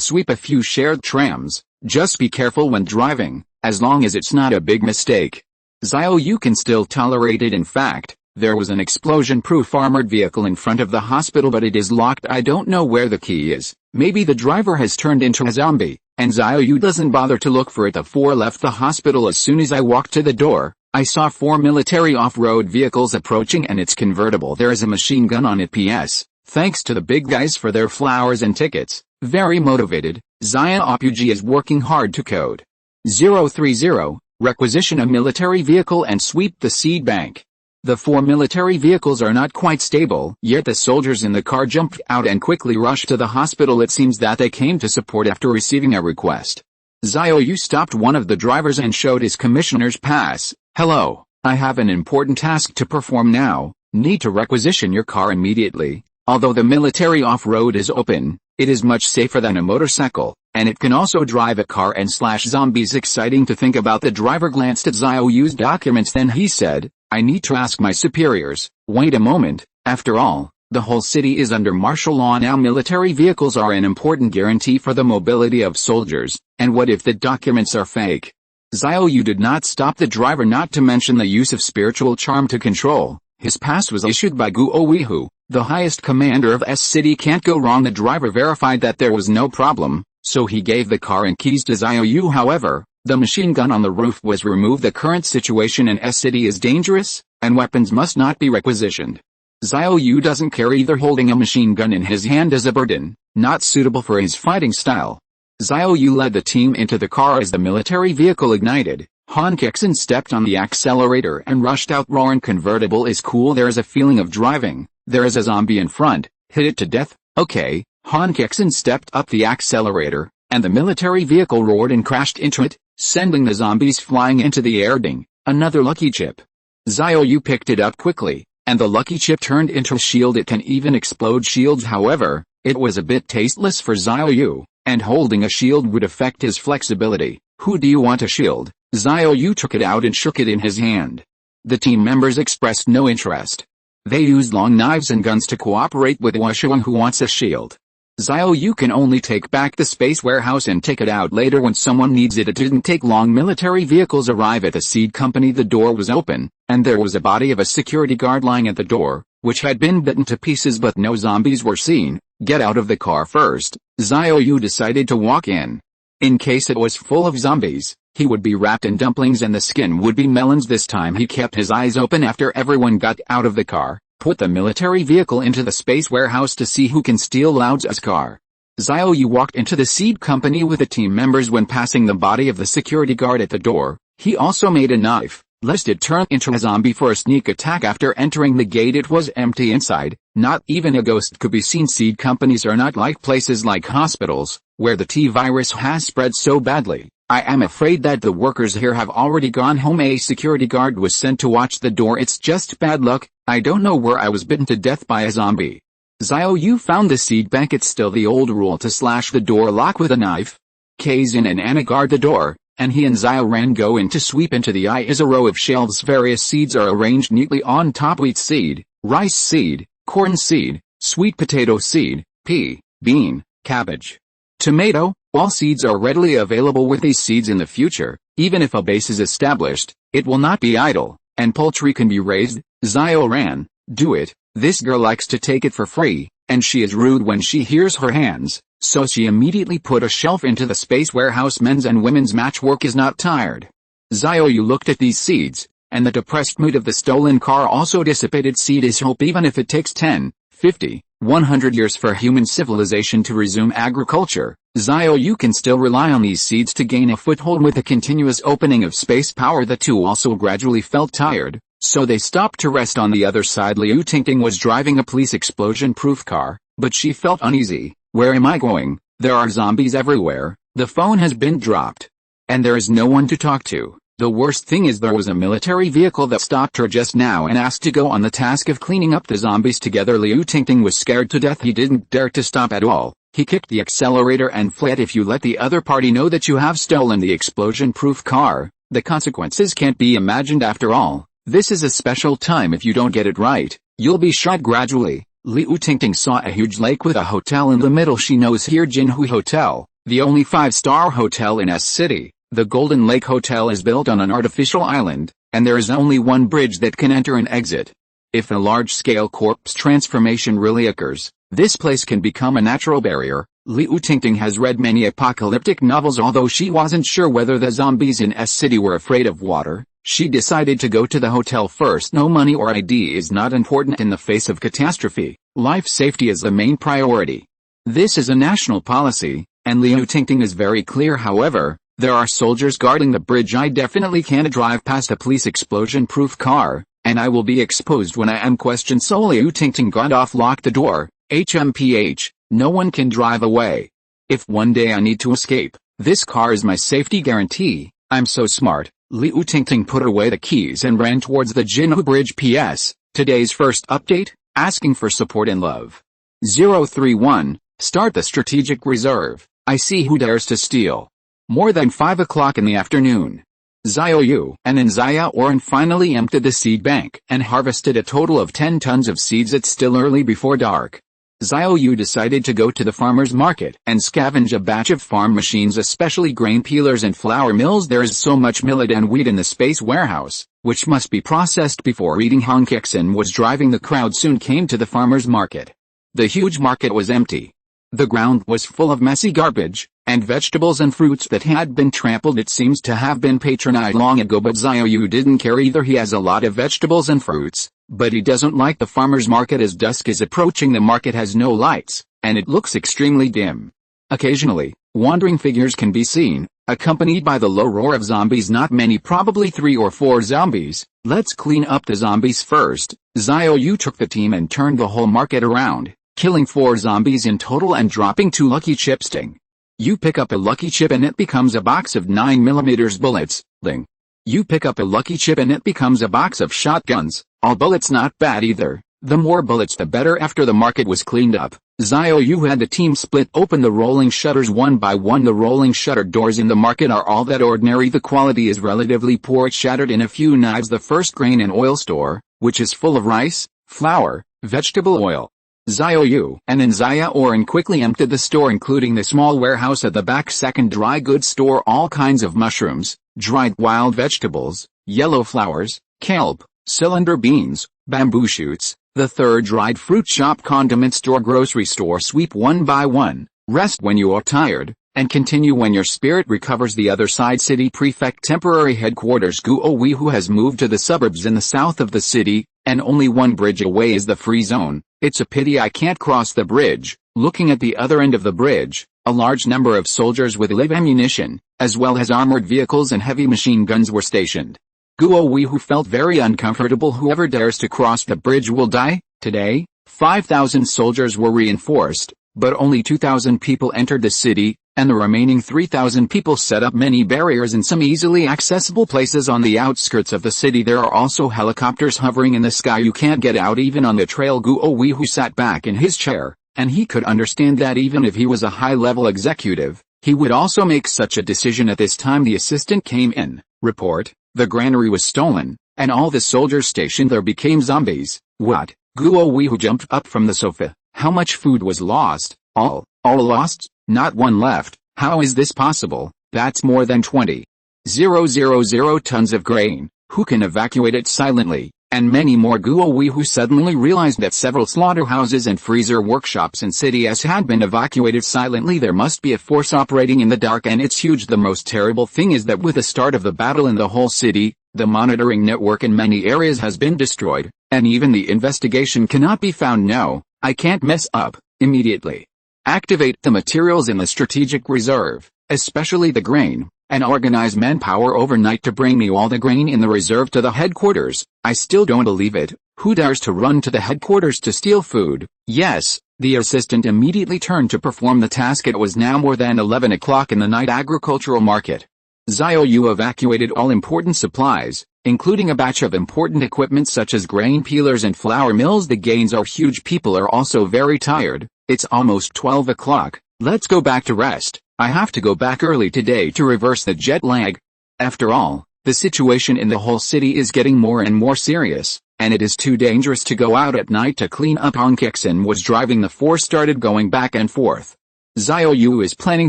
sweep a few shared trams. Just be careful when driving, as long as it's not a big mistake. Xiao Yu can still tolerate it. In fact, there was an explosion-proof armored vehicle in front of the hospital, but it is locked. I don't know where the key is. Maybe the driver has turned into a zombie, and Xiao Yu doesn't bother to look for it. The 4 left the hospital. As soon as I walked to the door, I saw 4 military off-road vehicles approaching, and it's convertible. There is a machine gun on it. PS. Thanks to the big guys for their flowers and tickets. Very motivated. Xiaopuji is working hard to code 030, requisition a military vehicle and sweep the seed bank. The 4 military vehicles are not quite stable, yet the soldiers in the car jumped out and quickly rushed to the hospital. It seems that they came to support after receiving a request. Xiao Yu stopped one of the drivers and showed his commissioner's pass. Hello, I have an important task to perform now. Need to requisition your car immediately. Although the military off-road is open, it is much safer than a motorcycle, and it can also drive a car and slash zombies. Exciting to think about. The driver glanced at Xiao Yu's documents, then he said, I need to ask my superiors. Wait a moment, after all, the whole city is under martial law now. Military vehicles are an important guarantee for the mobility of soldiers, and what if the documents are fake? Xiao Yu did not stop the driver, not to mention the use of spiritual charm to control. His pass was issued by Guo Weihu, the highest commander of S City. Can't go wrong. The driver verified that there was no problem, so he gave the car and keys to Xiao Yu. However, the machine gun on the roof was removed. The current situation in S City is dangerous, and weapons must not be requisitioned. Xiao Yu doesn't care either. Holding a machine gun in his hand is a burden, not suitable for his fighting style. Xiao Yu led the team into the car as the military vehicle ignited. Han Kexin stepped on the accelerator and rushed out. Roaring convertible is cool. There is a feeling of driving. There is a zombie in front. Hit it to death. Okay. Han Kexin stepped up the accelerator, and the military vehicle roared and crashed into it, sending the zombies flying into the air. Ding. Another lucky chip. Xiao Yu picked it up quickly, and the lucky chip turned into a shield. It can even explode shields. However, it was a bit tasteless for Xiao Yu, and holding a shield would affect his flexibility. Who do you want a shield? Xiao Yu took it out and shook it in his hand. The team members expressed no interest. They used long knives and guns to cooperate with Washuang, who wants a shield. Xiao Yu can only take back the space warehouse and take it out later when someone needs it. It didn't take long. Military vehicles arrive at the seed company. The door was open, and there was a body of a security guard lying at the door, which had been bitten to pieces, but no zombies were seen. Get out of the car first. Xiao Yu decided to walk in. In case it was full of zombies, he would be wrapped in dumplings and the skin would be melons. This time he kept his eyes open after everyone got out of the car, put the military vehicle into the space warehouse to see who can steal Lao Tzu's car. Xiao Yu walked into the seed company with the team members. When passing the body of the security guard at the door, he also made a knife, lest it turn into a zombie for a sneak attack. After entering the gate, it was empty inside, not even a ghost could be seen. Seed companies are not like places like hospitals, where the T-virus has spread so badly. I am afraid that the workers here have already gone home. A security guard was sent to watch the door. It's just bad luck, I don't know where I was bitten to death by a zombie. Xiao Yu found the seed bank. It's still the old rule to slash the door lock with a knife. Kexin and Anna guard the door, and he and Xiaoran go in to sweep. Into the eye is a row of shelves. Various seeds are arranged neatly on top: wheat seed, rice seed, corn seed, sweet potato seed, pea, bean, cabbage, tomato. All seeds are readily available. With these seeds in the future, even if a base is established, it will not be idle, and poultry can be raised. Xiaoran, do it. This girl likes to take it for free, and she is rude when she hears her hands, so she immediately put a shelf into the space warehouse. Men's and women's matchwork is not tired. Xiao Yu looked at these seeds, and the depressed mood of the stolen car also dissipated. Seed is hope. Even if it takes 10, 50, 100 years for human civilization to resume agriculture, Xiao Yu can still rely on these seeds to gain a foothold. With the continuous opening of space power, the two also gradually felt tired, so they stopped to rest. On the other side, Liu Tingting was driving a police explosion-proof car, but she felt uneasy. Where am I going? There are zombies everywhere, the phone has been dropped, and there is no one to talk to. The worst thing is there was a military vehicle that stopped her just now and asked to go on the task of cleaning up the zombies together. Liu Tingting was scared to death. He didn't dare to stop at all. He kicked the accelerator and fled. If you let the other party know that you have stolen the explosion-proof car, the consequences can't be imagined. After all, this is a special time. If you don't get it right, you'll be shot gradually. Liu Tingting saw a huge lake with a hotel in the middle. She knows here Jinhui Hotel, the only 5-star hotel in S City. The Golden Lake Hotel is built on an artificial island, and there is only one bridge that can enter and exit. If a large-scale corpse transformation really occurs, this place can become a natural barrier. Liu Tingting has read many apocalyptic novels. Although she wasn't sure whether the zombies in S City were afraid of water, she decided to go to the hotel first. No money or ID is not important in the face of catastrophe. Life safety is the main priority. This is a national policy, and Liu Tingting is very clear. However, there are soldiers guarding the bridge. I definitely can't drive past a police explosion-proof car, and I will be exposed when I am questioned. So Liu Tingting got off, locked the door. HMPH, no one can drive away. If one day I need to escape, this car is my safety guarantee. I'm so smart. Liu Tingting put away the keys and ran towards the Jinhu Bridge. PS, today's first update, asking for support and love. 031, start the strategic reserve. I see who dares to steal. More than 5 o'clock in the afternoon. Xiao Yu and An Xiaoran finally emptied the seed bank and harvested a total of 10 tons of seeds. It's still early before dark. Xiao Yu decided to go to the farmer's market and scavenge a batch of farm machines, especially grain peelers and flour mills. There is so much millet and wheat in the space warehouse, which must be processed before eating. Han Kexin was driving the crowd, soon came to the farmer's market. The huge market was empty. The ground was full of messy garbage, and vegetables and fruits that had been trampled. It seems to have been patronized long ago, but Xiao Yu didn't care either. He has a lot of vegetables and fruits, but he doesn't like the farmer's market as dusk is approaching. The market has no lights, and it looks extremely dim. Occasionally, wandering figures can be seen, accompanied by the low roar of zombies. Not many, probably 3 or 4 zombies. Let's clean up the zombies first. Xiao Yu took the team and turned the whole market around, killing 4 zombies in total and dropping 2 lucky chips. Ding. You pick up a lucky chip and it becomes a box of 9mm bullets. Ling. You pick up a lucky chip and it becomes a box of shotguns. All bullets not bad either. The more bullets the better. After the market was cleaned up, Xiao Yu had the team split open the rolling shutters one by one. The rolling shutter doors in the market are all that ordinary. The quality is relatively poor. It shattered in a few knives. The first grain and oil store, which is full of rice, flour, vegetable oil. Xiao Yu and An Xiaoran quickly emptied the store, including the small warehouse at the back. Second dry goods store, all kinds of mushrooms, dried wild vegetables, yellow flowers, kelp, cylinder beans, bamboo shoots. The third dried fruit shop, condiment store, grocery store. Sweep one by one, rest when you are tired. and continue when your spirit recovers. The other side. City Prefect Temporary Headquarters. Guo Wei, who has moved to the suburbs in the south of the city, and only one bridge away is the free zone. It's a pity I can't cross the bridge. Looking at the other end of the bridge, a large number of soldiers with live ammunition, as well as armored vehicles and heavy machine guns were stationed. Guo Wei, who felt very uncomfortable. Whoever dares to cross the bridge will die. Today, 5,000 soldiers were reinforced, but only 2,000 people entered the city, and the remaining 3,000 people set up many barriers in some easily accessible places on the outskirts of the city. There are also helicopters hovering in the sky. You can't get out even on the trail. Guo Wei, who sat back in his chair, and he could understand that even if he was a high-level executive, he would also make such a decision at this time. The assistant came in. Report: the granary was stolen, and all the soldiers stationed there became zombies. What? Guo Wei, who jumped up from the sofa. How much food was lost? All lost? Not one left. How is this possible? That's more than 20,000 tons of grain. Who can evacuate it silently? And many more. Guo Wei, who suddenly realized that several slaughterhouses and freezer workshops in City S had been evacuated silently. There must be a force operating in the dark, and it's huge. The most terrible thing is that with the start of the battle in the whole city, the monitoring network in many areas has been destroyed, and even the investigation cannot be found. No, I can't mess up. Immediately activate the materials in the strategic reserve, especially the grain, and organize manpower overnight to bring me all the grain in the reserve to the headquarters. I still don't believe it. Who dares to run to the headquarters to steal food? Yes. The assistant immediately turned to perform the task. It was now more than 11 o'clock in the night. Agricultural market. Xiao Yu evacuated all important supplies, including a batch of important equipment such as grain peelers and flour mills. The gains are huge. People are also very tired. It's almost 12 o'clock. Let's go back to rest. I have to go back early today to reverse the jet lag. After all, the situation in the whole city is getting more and more serious, and it is too dangerous to go out at night to clean up. Han Kexin was driving the force, started going back and forth. Xiao Yu is planning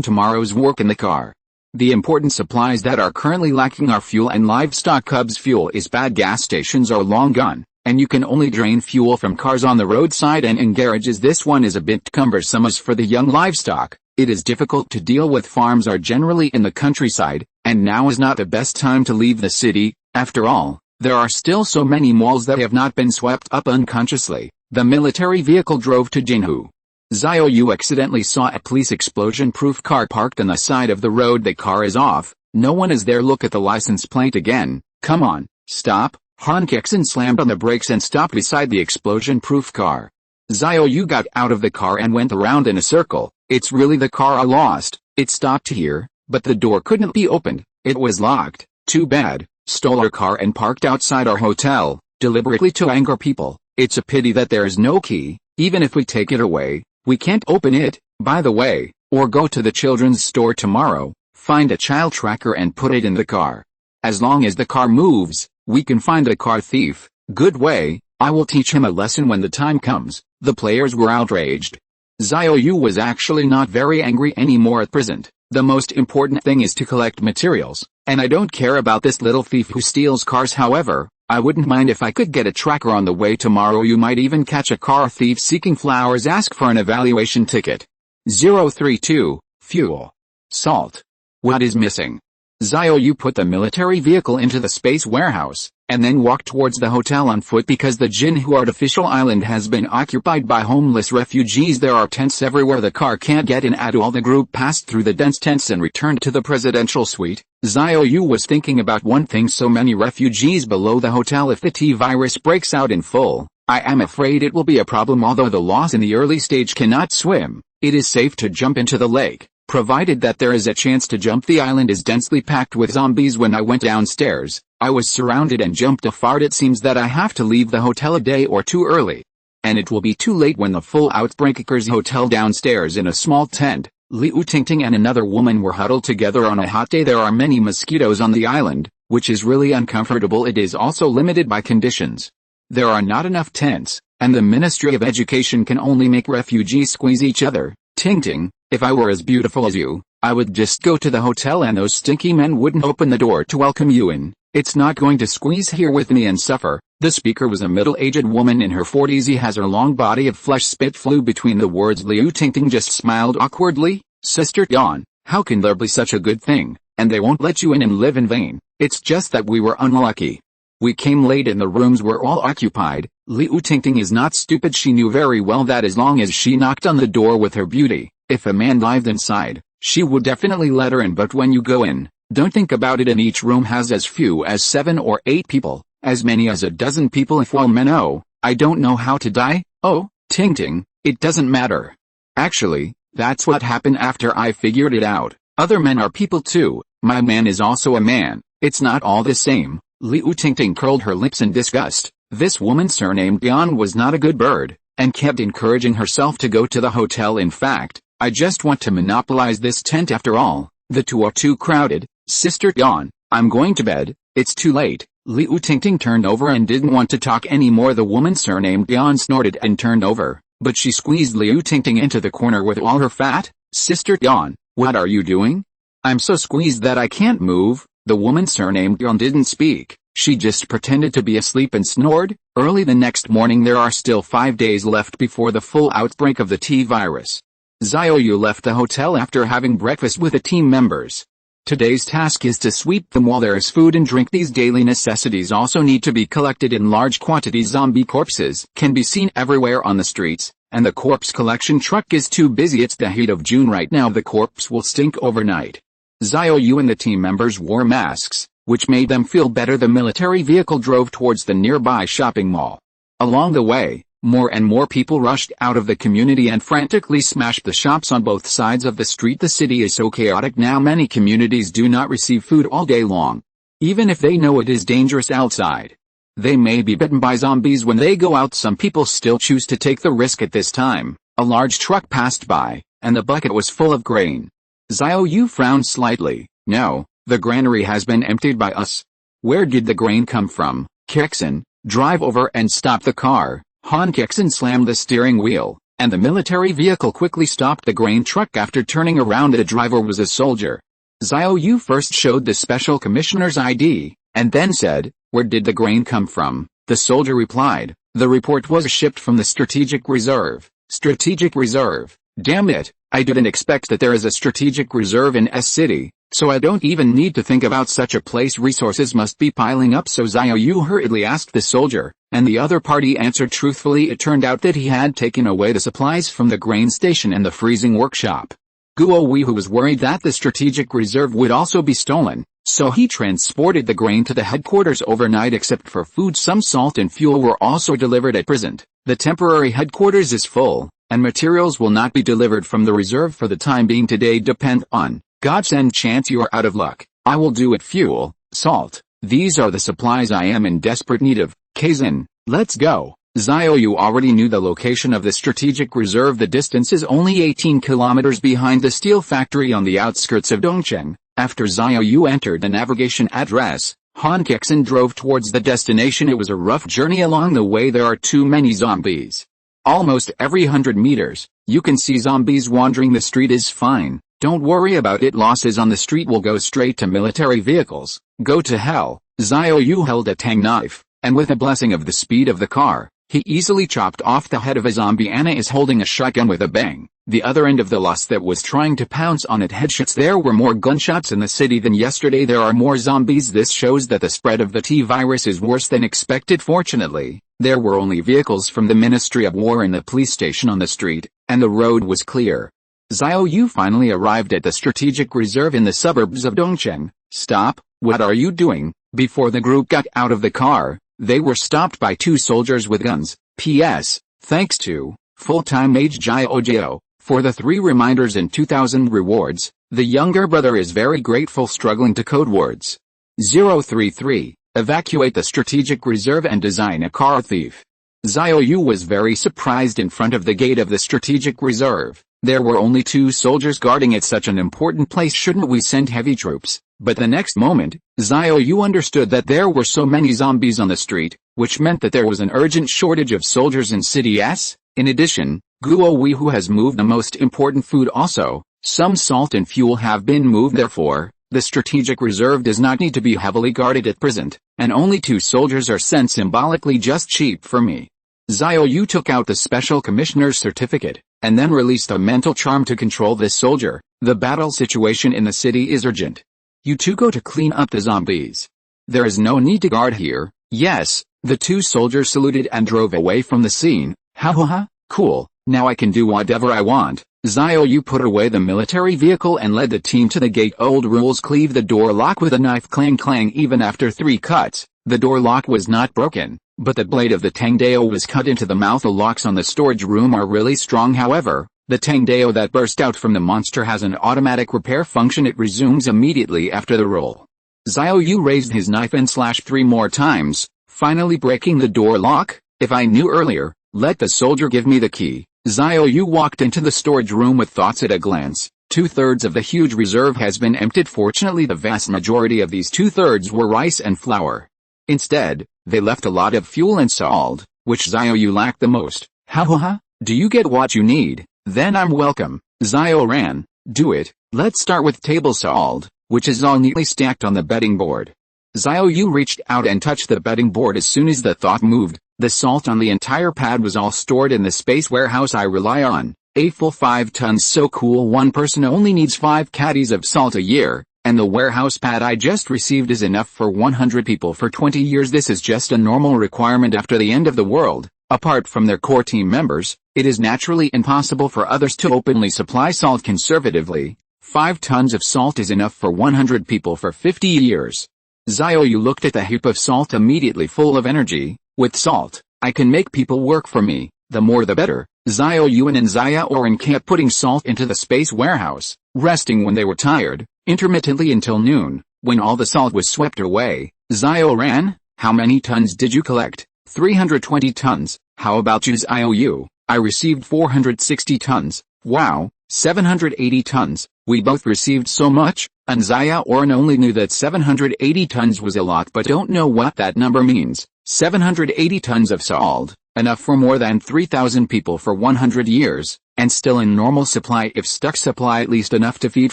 tomorrow's work in the car. The important supplies that are currently lacking are fuel and livestock. Cubs fuel is bad. Gas stations are long gone, and you can only drain fuel from cars on the roadside and in garages. This one is a bit cumbersome. As for the young livestock, it is difficult to deal with. Farms are generally in the countryside, and now is not the best time to leave the city. After all, there are still so many malls that have not been swept up unconsciously. The military vehicle drove to Jinhu. Xiao Yu accidentally saw a police explosion-proof car parked on the side of the road. The car is off. No one is there. Look at the license plate again. Come on, stop. Han Kexin slammed on the brakes and stopped beside the explosion-proof car. Xiao Yu got out of the car and went around in a circle. It's really the car I lost. It stopped here, but the door couldn't be opened. It was locked. Too bad. Stole our car and parked outside our hotel, deliberately to anger people. It's a pity that there is no key. Even if we take it away, we can't open it. By the way, or go to the children's store tomorrow, find a child tracker and put it in the car. As long as the car moves, we can find the car thief. Good way. I will teach him a lesson when the time comes. The players were outraged. Xiao Yu was actually not very angry anymore at present. The most important thing is to collect materials, and I don't care about this little thief who steals cars. However, I wouldn't mind if I could get a tracker on the way tomorrow. You might even catch a car thief seeking flowers. Ask for an evaluation ticket. 032, fuel. Salt. What is missing? Xiao Yu put the military vehicle into the space warehouse, and then walked towards the hotel on foot because the Jinhu artificial island has been occupied by homeless refugees. There are tents everywhere. The car can't get in at all. The group passed through the dense tents and returned to the presidential suite. Xiao Yu was thinking about one thing: so many refugees below the hotel. If the T-virus breaks out in full, I am afraid it will be a problem. Although the loss in the early stage cannot swim, it is safe to jump into the lake, provided that there is a chance to jump. The island is densely packed with zombies. When I went downstairs, I was surrounded and jumped afar. It seems that I have to leave the hotel a day or two early, and it will be too late when the full outbreak occurs. Hotel downstairs in a small tent, Liu Tingting and another woman were huddled together on a hot day. There are many mosquitoes on the island, which is really uncomfortable. It is also limited by conditions. There are not enough tents, and the Ministry of Education can only make refugees squeeze each other. Tingting, if I were as beautiful as you, I would just go to the hotel and those stinky men wouldn't open the door to welcome you in. It's not going to squeeze here with me and suffer. The speaker was a middle-aged woman in her 40s. He has her long body of flesh. Spit flew between the words. Liu Tingting just smiled awkwardly. Sister Yan, How can there be such a good thing, and they won't let you in and live in vain? It's just that we were unlucky. We came late and the rooms were all occupied. Liu Tingting is not stupid. She knew very well that as long as she knocked on the door with her beauty, if a man lived inside, she would definitely let her in. But when you go in, don't think about it, and each room has as few as 7 or 8 people, as many as a dozen people if all men. Oh, I don't know how to die. Oh, Tingting, it doesn't matter. Actually, that's what happened after I figured it out. Other men are people too. My man is also a man. It's not all the same. Liu Tingting curled her lips in disgust. This woman surnamed Yan was not a good bird, and kept encouraging herself to go to the hotel. In fact, I just want to monopolize this tent after all. The two are too crowded. Sister Yan, I'm going to bed. It's too late. Liu Tingting turned over and didn't want to talk anymore. The woman surnamed Yan snorted and turned over, but she squeezed Liu Tingting into the corner with all her fat. Sister Yan, what are you doing? I'm so squeezed that I can't move. The woman surnamed Yan didn't speak. She just pretended to be asleep and snored. Early the next morning, there are still 5 days left before the full outbreak of the T virus. Xiao Yu left the hotel after having breakfast with the team members. Today's task is to sweep them while there is food and drink. These daily necessities also need to be collected in large quantities. Zombie corpses can be seen everywhere on the streets, and the corpse collection truck is too busy. It's the heat of June right now. The corpse will stink overnight. Xiao Yu and the team members wore masks, which made them feel better. The military vehicle drove towards the nearby shopping mall. Along the way, more and more people rushed out of the community and frantically smashed the shops on both sides of the street. The city is so chaotic now, many communities do not receive food all day long. Even if they know it is dangerous outside, they may be bitten by zombies when they go out. Some people still choose to take the risk at this time. A large truck passed by, and the bucket was full of grain. Xiao Yu frowned slightly. No, the granary has been emptied by us. Where did the grain come from? Kexin, drive over and stop the car. Han Kexin slammed the steering wheel, and the military vehicle quickly stopped the grain truck. After turning around, the driver was a soldier. Xiao Yu first showed the special commissioner's ID, and then said, "Where did the grain come from?" The soldier replied, "The report was shipped from the strategic reserve." Strategic reserve? Damn it, I didn't expect that there is a strategic reserve in S City, so I don't even need to think about such a place. Resources must be piling up. So Xiao Yu hurriedly asked the soldier, and the other party answered truthfully. It turned out that he had taken away the supplies from the grain station and the freezing workshop. Guo Wei, who was worried that the strategic reserve would also be stolen, so he transported the grain to the headquarters overnight. Except for food, some salt and fuel were also delivered at present. The temporary headquarters is full, and materials will not be delivered from the reserve for the time being. Today depend on godsend. Chance you are out of luck. I will do it. Fuel, salt, these are the supplies I am in desperate need of. Kexin, let's go. Xiao Yu already knew the location of the strategic reserve. The distance is only 18 kilometers behind the steel factory on the outskirts of Dongcheng. After Xiao Yu entered the navigation address, Han Kexin drove towards the destination. It was a rough journey. Along the way there are too many zombies. Almost every 100 meters, you can see zombies wandering. The street is fine. Don't worry about it. Losses on the street will go straight to military vehicles. Go to hell. Xiao Yu held a tang knife, and with a blessing of the speed of the car, he easily chopped off the head of a zombie. Anna is holding a shotgun with a bang. The other end of the loss that was trying to pounce on it headshots. There were more gunshots in the city than yesterday. There are more zombies. This shows that the spread of the T virus is worse than expected. Fortunately, there were only vehicles from the Ministry of War and the police station on the street, and the road was clear. Xiao Yu finally arrived at the strategic reserve in the suburbs of Dongcheng. Stop, what are you doing? Before the group got out of the car, they were stopped by 2 soldiers with guns. P.S. Thanks to full-time mage Jiao for the 3 reminders and 2,000 rewards. The younger brother is very grateful. Struggling to code words. 033. Evacuate the strategic reserve and design a car thief. Xiao Yu was very surprised. In front of the gate of the strategic reserve, there were only 2 soldiers guarding it. Such an important place, shouldn't we send heavy troops? But the next moment, Xiao Yu understood that there were so many zombies on the street, which meant that there was an urgent shortage of soldiers in City S. In addition, Guo Wei, who has moved the most important food also, some salt and fuel have been moved. Therefore, the strategic reserve does not need to be heavily guarded at present, and only 2 soldiers are sent symbolically. Just cheap for me. Xiao Yu took out the special commissioner's certificate, and then released a mental charm to control this soldier. The battle situation in the city is urgent. You two go to clean up the zombies. There is no need to guard here. Yes, the two soldiers saluted and drove away from the scene. Ha ha ha, cool, now I can do whatever I want. Xiao Yu put away the military vehicle and led the team to the gate. Old rules: cleave the door lock with a knife. Clang clang. Even after 3 cuts, the door lock was not broken, but the blade of the Tangdao was cut into the mouth. The locks on the storage room are really strong. However, the Tangdao that burst out from the monster has an automatic repair function. It resumes immediately after the roll. Xiao Yu raised his knife and slashed 3 more times, finally breaking the door lock. If I knew earlier, let the soldier give me the key. Xiao Yu walked into the storage room with thoughts. At a glance, 2/3 of the huge reserve has been emptied. Fortunately, the vast majority of these 2/3 were rice and flour. Instead, they left a lot of fuel and salt, which Xiao Yu lacked the most. Ha ha ha, do you get what you need? Then I'm welcome. Xiaoran, do it. Let's start with table salt, which is all neatly stacked on the betting board. Xiao Yu reached out and touched the betting board. As soon as the thought moved, the salt on the entire pad was all stored in the space warehouse I rely on. A full 5 tons. So cool. One person only needs 5 caddies of salt a year, and the warehouse pad I just received is enough for 100 people for 20 years. This is just a normal requirement after the end of the world. Apart from their core team members, it is naturally impossible for others to openly supply salt conservatively. 5 tons of salt is enough for 100 people for 50 years. Xiao Yu looked at the heap of salt, immediately full of energy. With salt, I can make people work for me, the more the better. Xiao Yu and An Xiaoran kept putting salt into the space warehouse, resting when they were tired, intermittently until noon, when all the salt was swept away. Xiaoran, how many tons did you collect? 320 tons. How about you, Xiao Yu? I received 460 tons. Wow, 780 tons. We both received so much. An Xiaoran only knew that 780 tons was a lot, but don't know what that number means. 780 tons of salt, enough for more than 3,000 people for 100 years, and still in normal supply. If stuck supply, at least enough to feed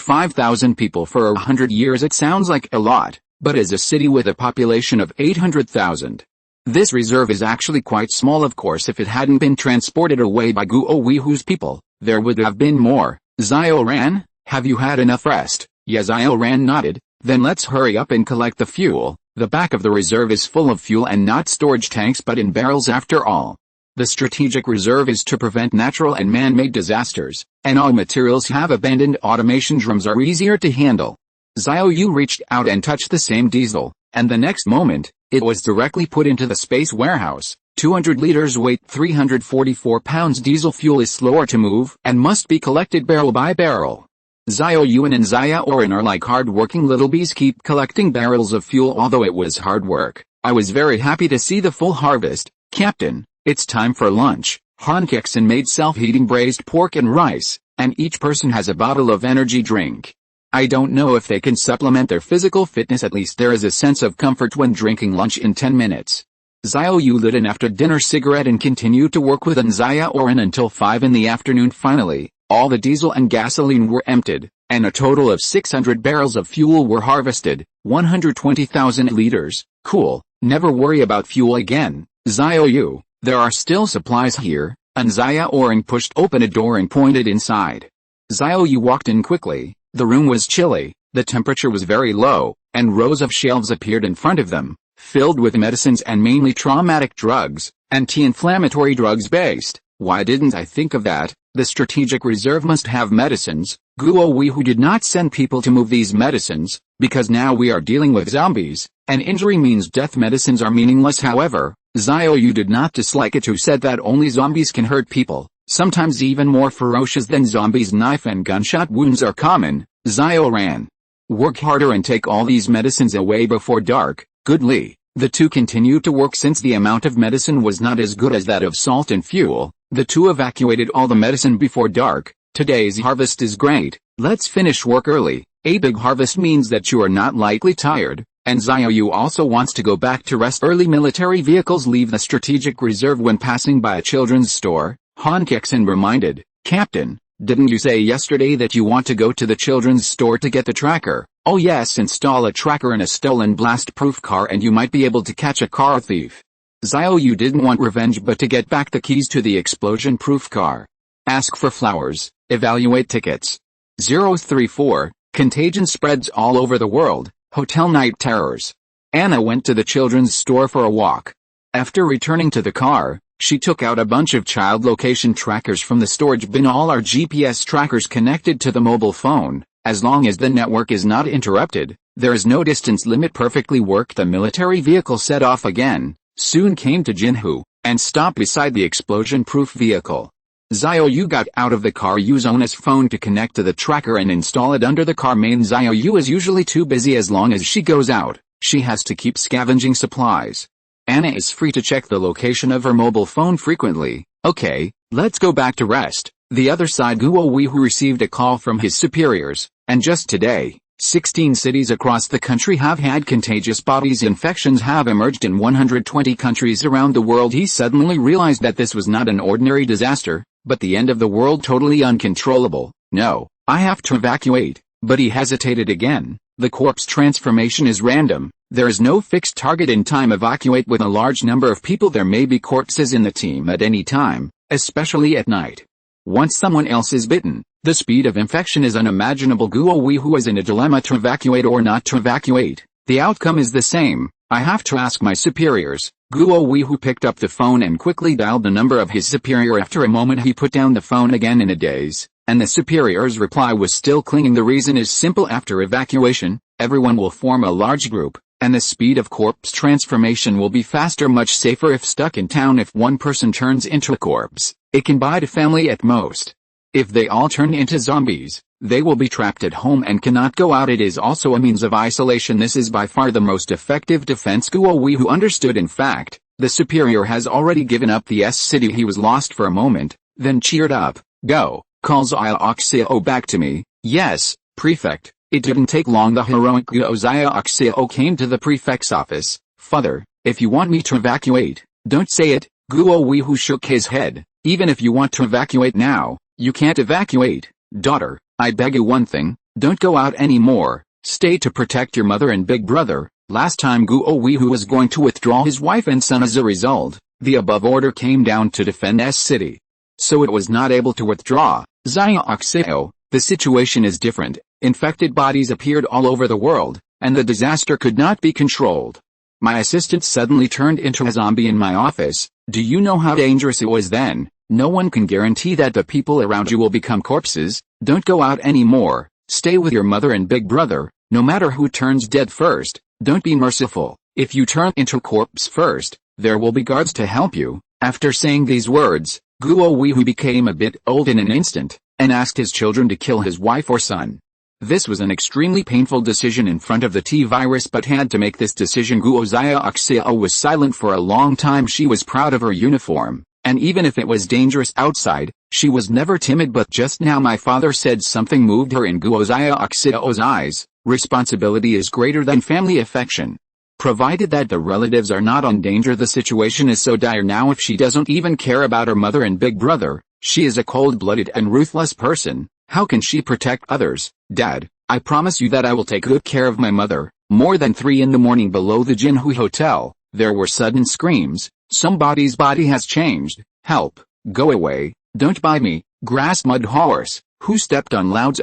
5,000 people for 100 years. It sounds like a lot, but as a city with a population of 800,000, this reserve is actually quite small. Of course, if it hadn't been transported away by Guo Weihu's people, there would have been more. Xiaoran, have you had enough rest? Yes, Xiaoran nodded. Then let's hurry up and collect the fuel. The back of the reserve is full of fuel, and not storage tanks but in barrels after all. The strategic reserve is to prevent natural and man-made disasters, and all materials have abandoned automation. Drums are easier to handle. Xiao Yu reached out and touched the same diesel, and the next moment, it was directly put into the space warehouse. 200 liters weight, 344 pounds. Diesel fuel is slower to move and must be collected barrel by barrel. Xiao Yu and An Xiaoran are like hard-working little bees, keep collecting barrels of fuel. Although it was hard work, I was very happy to see the full harvest. Captain, it's time for lunch. Han Kexin made self-heating braised pork and rice, and each person has a bottle of energy drink. I don't know if they can supplement their physical fitness, at least there is a sense of comfort when drinking lunch in 10 minutes. Xiao Yu lit an after-dinner cigarette and continued to work with An Xiaoran until 5 in the afternoon. Finally, all the diesel and gasoline were emptied, and a total of 600 barrels of fuel were harvested, 120,000 liters. Cool, never worry about fuel again. Xiao Yu, there are still supplies here. An Xiaoran pushed open a door and pointed inside. Xiao Yu walked in quickly. The room was chilly, the temperature was very low, and rows of shelves appeared in front of them, filled with medicines and mainly traumatic drugs, anti-inflammatory drugs based. Why didn't I think of that? The strategic reserve must have medicines. Guo Weihu did not send people to move these medicines, because now we are dealing with zombies, and injury means death. Medicines are meaningless. However, Xiao Yu did not dislike it, who said that only zombies can hurt people, sometimes even more ferocious than zombies. Knife and gunshot wounds are common. Xiaoran, work harder and take all these medicines away before dark. Goodly. The two continued to work. Since the amount of medicine was not as good as that of salt and fuel, the two evacuated all the medicine before dark. Today's harvest is great. Let's finish work early. A big harvest means that you are not likely tired, and Xiao Yu also wants to go back to rest early. Military vehicles leave the strategic reserve when passing by a children's store. Han Kexin reminded, Captain, didn't you say yesterday that you want to go to the children's store to get the tracker? Oh yes, install a tracker in a stolen blast-proof car and you might be able to catch a car thief. Xiao Yu didn't want revenge but to get back the keys to the explosion-proof car. Ask for flowers, evaluate tickets. 034, contagion spreads all over the world, hotel night terrors. Anna went to the children's store for a walk. After returning to the car, she took out a bunch of child location trackers from the storage bin. All are GPS trackers connected to the mobile phone. As long as the network is not interrupted, there is no distance limit. Perfectly worked. The military vehicle set off again, soon came to Jinhu, and stopped beside the explosion-proof vehicle. Xiao Yu got out of the car, used Ona's phone to connect to the tracker and install it under the car main. Xiao Yu is usually too busy. As long as she goes out, she has to keep scavenging supplies. Anna is free to check the location of her mobile phone frequently. Okay, let's go back to rest. The other side, Guo Wei, who received a call from his superiors, and just today, 16 cities across the country have had contagious bodies. Infections have emerged in 120 countries around the world. He suddenly realized that this was not an ordinary disaster, but the end of the world, totally uncontrollable. No, I have to evacuate. But he hesitated again. The corpse transformation is random. There is no fixed target in time. Evacuate with a large number of people. There may be corpses in the team at any time, especially at night. Once someone else is bitten, the speed of infection is unimaginable. Guo Wei, who is in a dilemma to evacuate or not to evacuate. The outcome is the same. I have to ask my superiors. Guo Wei, who picked up the phone and quickly dialed the number of his superior. After a moment he put down the phone again in a daze, and the superior's reply was still clinging. The reason is simple. After evacuation, everyone will form a large group, and the speed of corpse transformation will be faster, much safer. If stuck in town, if one person turns into a corpse, it can bite a family at most. If they all turn into zombies, they will be trapped at home and cannot go out. It is also a means of isolation. This is by far the most effective defense. Guo Wei, who understood, in fact, the superior has already given up the city. He was lost for a moment, then cheered up. Go, call Xiao Xiao back to me. Yes, prefect. It didn't take long. The heroic Guo Xiao Xiao came to the prefect's office. Father, if you want me to evacuate, don't say it. Guo Wei, who shook his head. Even if you want to evacuate now, you can't evacuate. Daughter, I beg you one thing, don't go out anymore. Stay to protect your mother and big brother. Last time Guo Wei, who was going to withdraw his wife and son. As a result, the above order came down to defend city. So it was not able to withdraw. Xiao Xiao, the situation is different. Infected bodies appeared all over the world, and the disaster could not be controlled. My assistant suddenly turned into a zombie in my office. Do you know how dangerous it was then? No one can guarantee that the people around you will become corpses. Don't go out anymore. Stay with your mother and big brother, no matter who turns dead first. Don't be merciful. If you turn into a corpse first, there will be guards to help you. After saying these words, Guo Wei, who became a bit old in an instant, and asked his children to kill his wife or son. This was an extremely painful decision in front of the T-virus, but had to make this decision. Guo Xiao Xiao was silent for a long time. She was proud of her uniform, and even if it was dangerous outside, she was never timid. But just now my father said something moved her. In Guo Xiao Xiao's eyes, responsibility is greater than family affection. Provided that the relatives are not in danger, the situation is so dire now. If she doesn't even care about her mother and big brother, she is a cold-blooded and ruthless person. How can she protect others? Dad, I promise you that I will take good care of my mother. More than 3 in the morning below the Jinhu Hotel, there were sudden screams. Somebody's body has changed. Help, go away, don't bite me. Grass mud horse, who stepped on Loud's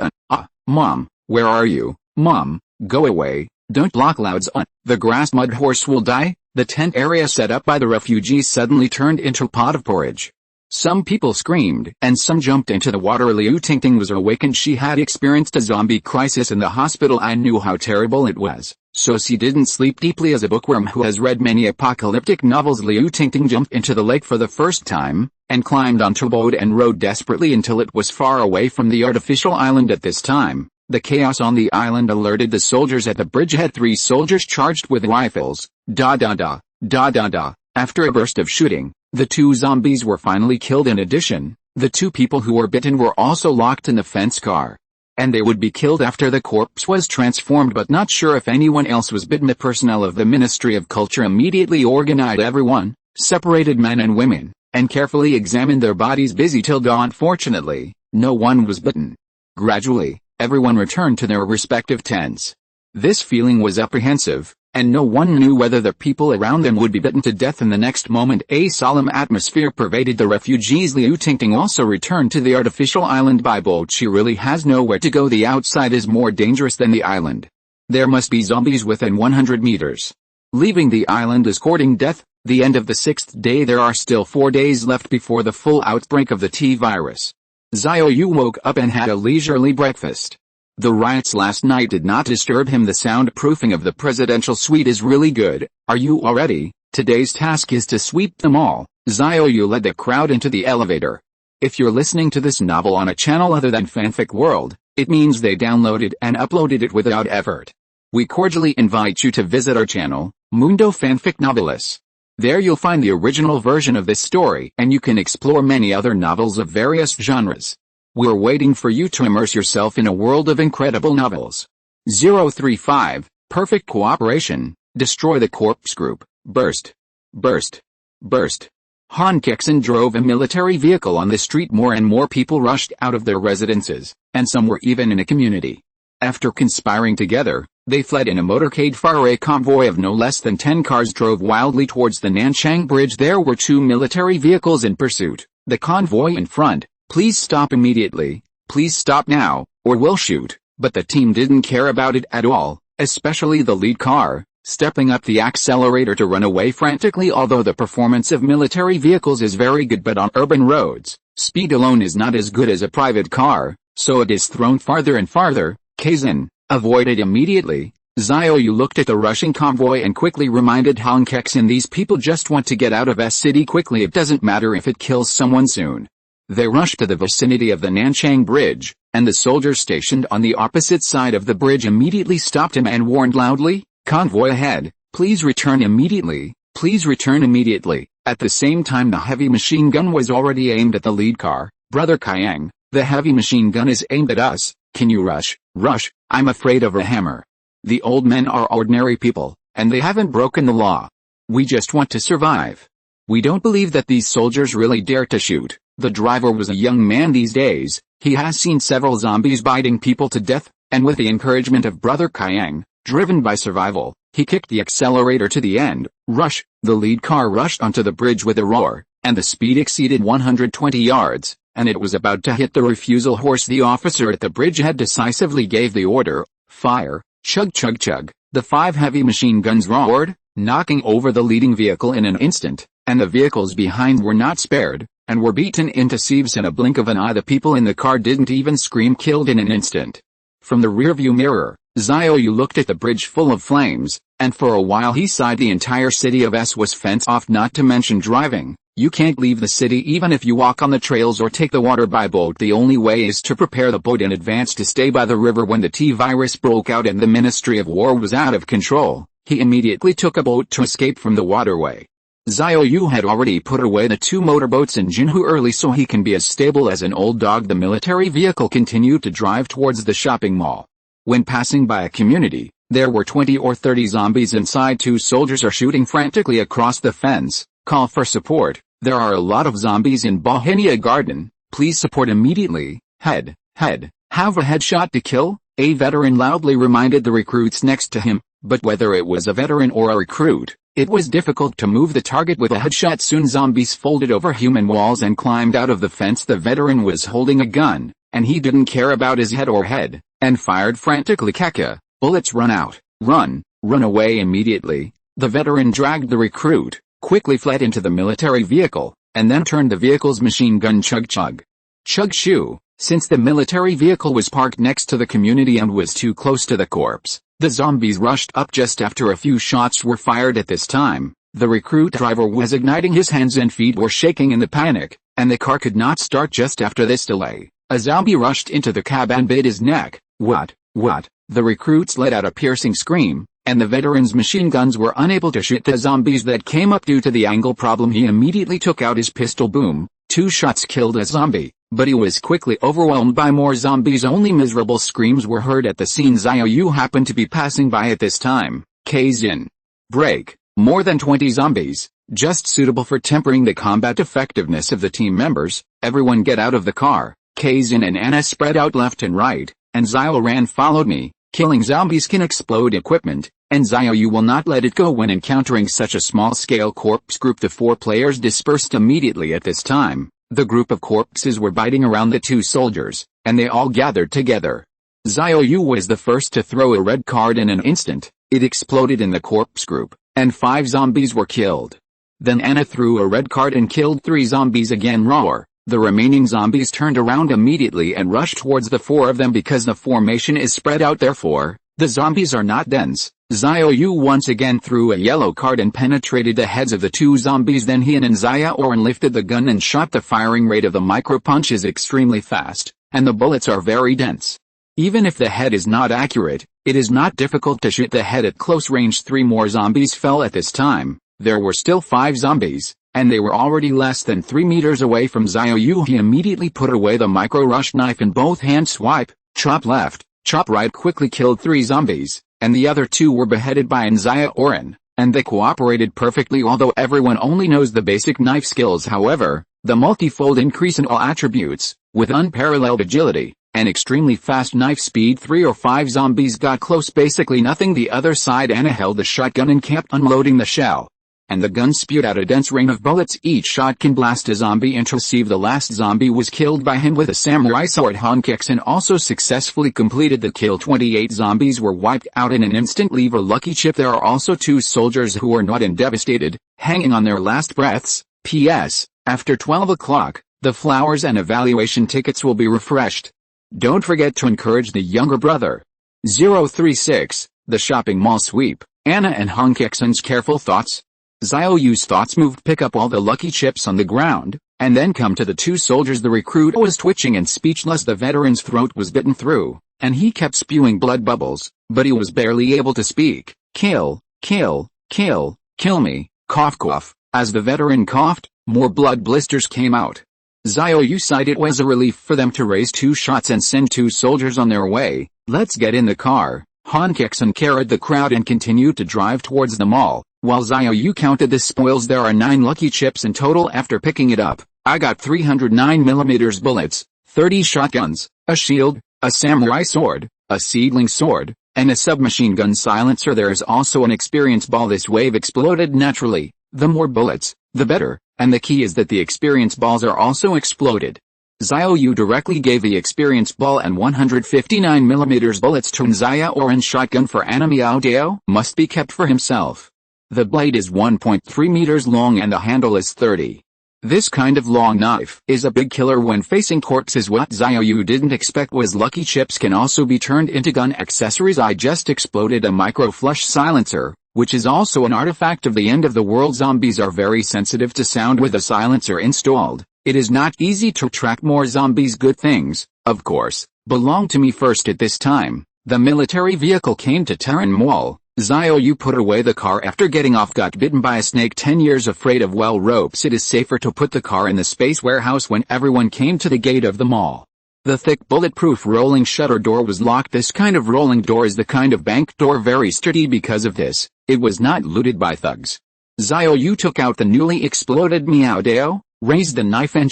Mom, where are you? Mom, go away, don't block Loud's The grass mud horse will die. The tent area set up by the refugees suddenly turned into a pot of porridge. Some people screamed, and some jumped into the water. Liu Tingting was awakened. She had experienced a zombie crisis in the hospital. I knew how terrible it was, so she didn't sleep deeply. As a bookworm who has read many apocalyptic novels, Liu Tingting jumped into the lake for the first time, and climbed onto a boat and rowed desperately until it was far away from the artificial island. At this time, the chaos on the island alerted the soldiers at the bridgehead. 3 soldiers charged with rifles. After a burst of shooting, the 2 zombies were finally killed. In addition, the 2 people who were bitten were also locked in the fence car. And they would be killed after the corpse was transformed, but not sure if anyone else was bitten. The personnel of the Ministry of Culture immediately organized everyone, separated men and women, and carefully examined their bodies. Busy till dawn. Fortunately, no one was bitten. Gradually, everyone returned to their respective tents. This feeling was apprehensive, and no one knew whether the people around them would be bitten to death in the next moment. A solemn atmosphere pervaded the refugees. Liu Tingting also returned to the artificial island by boat. She really has nowhere to go. The outside is more dangerous than the island. There must be zombies within 100 meters. Leaving the island is courting death. The end of the 6th day. There are still 4 days left before the full outbreak of the T-virus. Xiao Yu woke up and had a leisurely breakfast. The riots last night did not disturb him. The soundproofing of the presidential suite is really good. Are you all ready? Today's task is to sweep them all. Xiao Yu led the crowd into the elevator. If you're listening to this novel on a channel other than Fanfic World, it means they downloaded and uploaded it without effort. We cordially invite you to visit our channel, Mundo Fanfic Novelis. There you'll find the original version of this story, and you can explore many other novels of various genres. We're waiting for you to immerse yourself in a world of incredible novels. 035, Perfect Cooperation, Destroy the Corpse Group, Burst. Burst. Burst. Han Kexin drove a military vehicle on the street. More and more people rushed out of their residences, and some were even in a community. After conspiring together, they fled in a motorcade. A convoy of no less than 10 cars drove wildly towards the Nanchang Bridge. There were 2 military vehicles in pursuit. The convoy in front, "Please stop immediately, please stop now, or we'll shoot," but the team didn't care about it at all, especially the lead car, stepping up the accelerator to run away frantically. Although the performance of military vehicles is very good, but on urban roads, speed alone is not as good as a private car, so it is thrown farther and farther. Kexin, avoid it immediately. Xiao Yu looked at the rushing convoy and quickly reminded Han Kexin, these people just want to get out of S city quickly. It doesn't matter if it kills someone soon. They rushed to the vicinity of the Nanchang Bridge, and the soldiers stationed on the opposite side of the bridge immediately stopped him and warned loudly, "Convoy ahead, please return immediately, please return immediately." At the same time, the heavy machine gun was already aimed at the lead car. "Brother Kayang, the heavy machine gun is aimed at us. Can you rush? Rush, I'm afraid of a hammer. The old men are ordinary people, and they haven't broken the law. We just want to survive. We don't believe that these soldiers really dare to shoot." The driver was a young man these days. He has seen several zombies biting people to death, and with the encouragement of Brother Kayang, driven by survival, he kicked the accelerator to the end. Rush! The lead car rushed onto the bridge with a roar, and the speed exceeded 120 yards, and it was about to hit the refusal horse. The officer at the bridgehead decisively gave the order, "Fire!" Chug chug chug. The 5 heavy machine guns roared, knocking over the leading vehicle in an instant, and the vehicles behind were not spared, and were beaten into sieves in a blink of an eye. The people in the car didn't even scream, killed in an instant. From the rearview mirror, Xiao Yu looked at the bridge full of flames, and for a while he sighed. The entire city of S was fenced off, not to mention driving. You can't leave the city even if you walk on the trails or take the water by boat. The only way is to prepare the boat in advance to stay by the river. When the T-virus broke out and the Ministry of War was out of control, he immediately took a boat to escape from the waterway. Xiao Yu had already put away the 2 motorboats in Jinhu early so he can be as stable as an old dog. The military vehicle continued to drive towards the shopping mall. When passing by a community, there were 20 or 30 zombies inside. 2 soldiers are shooting frantically across the fence. "Call for support. There are a lot of zombies in Bohemia Garden. Please support immediately. Head. Have a headshot to kill," a veteran loudly reminded the recruits next to him, but whether it was a veteran or a recruit, it was difficult to move the target with a headshot. Soon zombies folded over human walls and climbed out of the fence. The veteran was holding a gun, and he didn't care about his head or head, and fired frantically. "Kaka, bullets run out. Run away immediately." The veteran dragged the recruit, quickly fled into the military vehicle, and then turned the vehicle's machine gun. Chug chug. Chug shoo. Since the military vehicle was parked next to the community and was too close to the corpse, the zombies rushed up just after a few shots were fired. At this time, the recruit driver was igniting. His hands and feet were shaking in the panic, and the car could not start. Just after this delay, a zombie rushed into the cab and bit his neck. What? The recruits let out a piercing scream, and the veteran's machine guns were unable to shoot the zombies that came up due to the angle problem. He immediately took out his pistol. Boom. 2 shots killed a zombie, but he was quickly overwhelmed by more zombies. Only miserable screams were heard at the scene. Xiao Yu happened to be passing by at this time. Kexin. Break. More than 20 zombies, just suitable for tempering the combat effectiveness of the team members. Everyone get out of the car. Kexin and Anna spread out left and right, and Xiaoran followed me. Killing zombies can explode equipment. and Xiao Yu will not let it go when encountering such a small-scale corpse group. The 4 players dispersed immediately at this time. The group of corpses were biting around the 2 soldiers, and they all gathered together. Xiao Yu was the first to throw a red card in an instant. It exploded in the corpse group, and 5 zombies were killed. Then Anna threw a red card and killed 3 zombies again. Roar. The remaining zombies turned around immediately and rushed towards the 4 of them because the formation is spread out, therefore, the zombies are not dense. Xiao Yu once again threw a yellow card and penetrated the heads of the 2 zombies. Then he and An Xiaoran lifted the gun and shot. The firing rate of the micro-punch is extremely fast, and the bullets are very dense. Even if the head is not accurate, it is not difficult to shoot the head at close range. 3 more zombies fell at this time. There were still 5 zombies, and they were already less than 3 meters away from Xiao Yu. He immediately put away the micro-rush knife in both hands. Swipe, chop left, chop right. Quickly killed 3 zombies, and the other 2 were beheaded by An Xiaoran, and they cooperated perfectly. Although everyone only knows the basic knife skills, however, the multifold increase in all attributes, with unparalleled agility, and extremely fast knife speed. 3 or 5 zombies got close, basically nothing. The other side, Anna held the shotgun and kept unloading the shell, and the gun spewed out a dense rain of bullets. Each shot can blast a zombie into receive. The last zombie was killed by him with a samurai sword. Han Kexin also successfully completed the kill. 28 zombies were wiped out in an instant. Leave a lucky chip. There are also 2 soldiers who are not devastated, hanging on their last breaths. P.S. After 12 o'clock, the flowers and evaluation tickets will be refreshed. Don't forget to encourage the younger brother. 036, the shopping mall sweep. Anna and Han Kexin's careful thoughts. Xiao Yu's thoughts moved. Pick up all the lucky chips on the ground, and then come to the 2 soldiers. The recruit was twitching and speechless. The veteran's throat was bitten through, and he kept spewing blood bubbles, but he was barely able to speak. Kill, kill, kill, kill me, cough cough. As the veteran coughed, more blood blisters came out. Xiao Yu sighed. It was a relief for them to raise 2 shots and send 2 soldiers on their way. Let's get in the car. Han Kexin carried the crowd and continued to drive towards the mall, while Xiao Yu counted the spoils. There are 9 lucky chips in total. After picking it up, I got 309mm bullets, 30 shotguns, a shield, a samurai sword, a seedling sword, and a submachine gun silencer. There is also an experience ball. This wave exploded naturally. The more bullets, the better, and the key is that the experience balls are also exploded. Xiao Yu directly gave the experience ball and 159mm bullets to An Xiaoran's shotgun. For An Xiaoran must be kept for himself. The blade is 1.3 meters long and the handle is 30. This kind of long knife is a big killer when facing corpses. What Xiao Yu didn't expect was lucky chips can also be turned into gun accessories. I just exploded a micro-flush silencer, which is also an artifact of the end of the world. Zombies are very sensitive to sound with a silencer installed. It is not easy to track more zombies. Good things, of course, belong to me first. At this time, the military vehicle came to Terran Mall. Xiao Yu put away the car after getting off. Got bitten by a snake. 10 years afraid of well ropes. It is safer to put the car in the space warehouse. When everyone came to the gate of the mall, the thick bulletproof rolling shutter door was locked. This kind of rolling door is the kind of bank door, very sturdy. Because of this, it was not looted by thugs. Xiao Yu took out the newly exploded Miao Dao, raised the knife and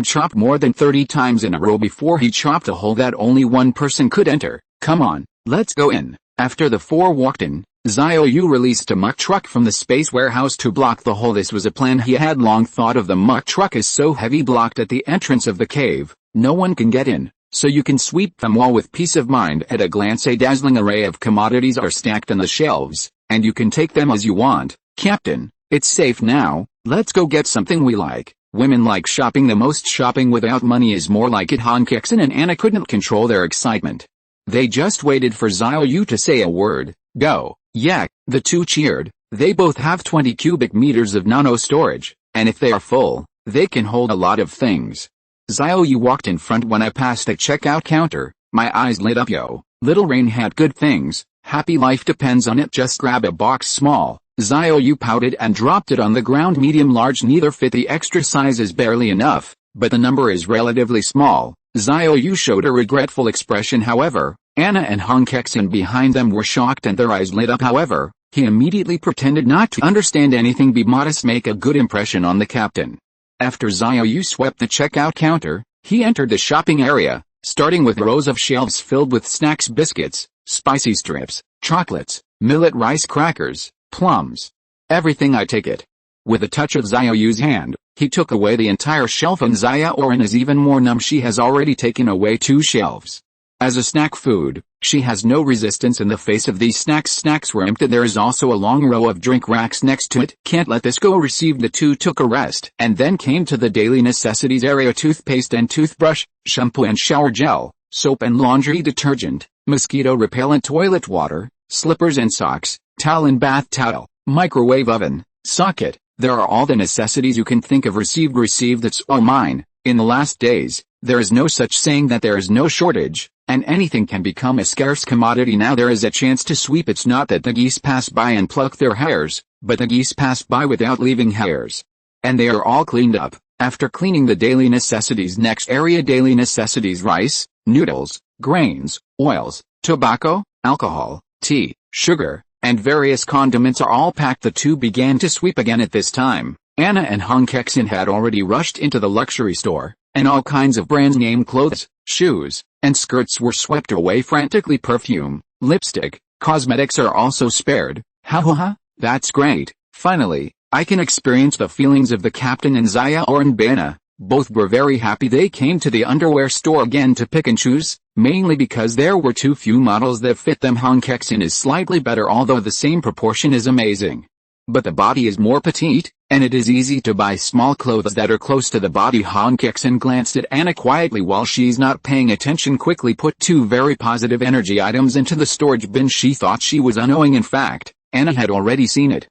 chopped more than 30 times in a row before he chopped a hole that only one person could enter. Come on, let's go in. After the 4 walked in, Xiao Yu released a muck truck from the space warehouse to block the hole. This was a plan he had long thought of. The muck truck is so heavy, blocked at the entrance of the cave, no one can get in, so you can sweep them all with peace of mind. At a glance, a dazzling array of commodities are stacked on the shelves, and you can take them as you want. Captain, it's safe now, let's go get something we like. Women like shopping the most. Shopping without money is more like it. Han Kexin and Anna couldn't control their excitement. They just waited for Xiao Yu to say a word. Go. Yeah, the 2 cheered. They both have 20 cubic meters of nano storage, and if they are full, they can hold a lot of things. Xiao Yu walked in front. When I passed the checkout counter, my eyes lit up. Yo, little rain had good things. Happy life depends on it. Just grab a box small. Xiao Yu pouted and dropped it on the ground. Medium large neither fit. The extra size is barely enough, but the number is relatively small. Xiao Yu showed a regretful expression. However, Anna and Han Kexin behind them were shocked and their eyes lit up. However, he immediately pretended not to understand anything. Be modest, make a good impression on the captain. After Xiao Yu swept the checkout counter, he entered the shopping area, starting with rows of shelves filled with snacks, biscuits, spicy strips, chocolates, millet rice crackers, plums. Everything, I take it. With a touch of Xiao Yu's hand, he took away the entire shelf, and Xiaoran is even more numb. She has already taken away 2 shelves. As a snack food, she has no resistance in the face of these snacks. Snacks were empty. There is also a long row of drink racks next to it. Can't let this go. Received. The 2 took a rest, and then came to the daily necessities area. Toothpaste and toothbrush, shampoo and shower gel, soap and laundry detergent, mosquito repellent, toilet water, slippers and socks, towel and bath towel, microwave oven, socket. There are all the necessities you can think of. Received. That's all mine. In the last days, there is no such saying that there is no shortage, and anything can become a scarce commodity. Now there is a chance to sweep. It's not that the geese pass by and pluck their hairs, but the geese pass by without leaving hairs. And they are all cleaned up. After cleaning the daily necessities, next area, daily necessities: rice, noodles, grains, oils, tobacco, alcohol, tea, sugar, and various condiments are all packed. The 2 began to sweep again. At this time, Anna and Han Kexin had already rushed into the luxury store, and all kinds of brand name clothes, shoes, and skirts were swept away frantically. Perfume, lipstick, cosmetics are also spared. Ha, that's great. Finally, I can experience the feelings of the captain and Xiaoran. Bana. Both were very happy. They came to the underwear store again to pick and choose, mainly because there were too few models that fit them. Han Kexin is slightly better, although the same proportion is amazing. But the body is more petite, and it is easy to buy small clothes that are close to the body. Han Kexin glanced at Anna quietly while she's not paying attention. Quickly put 2 very positive energy items into the storage bin. She thought she was unknowing. In fact, Anna had already seen it.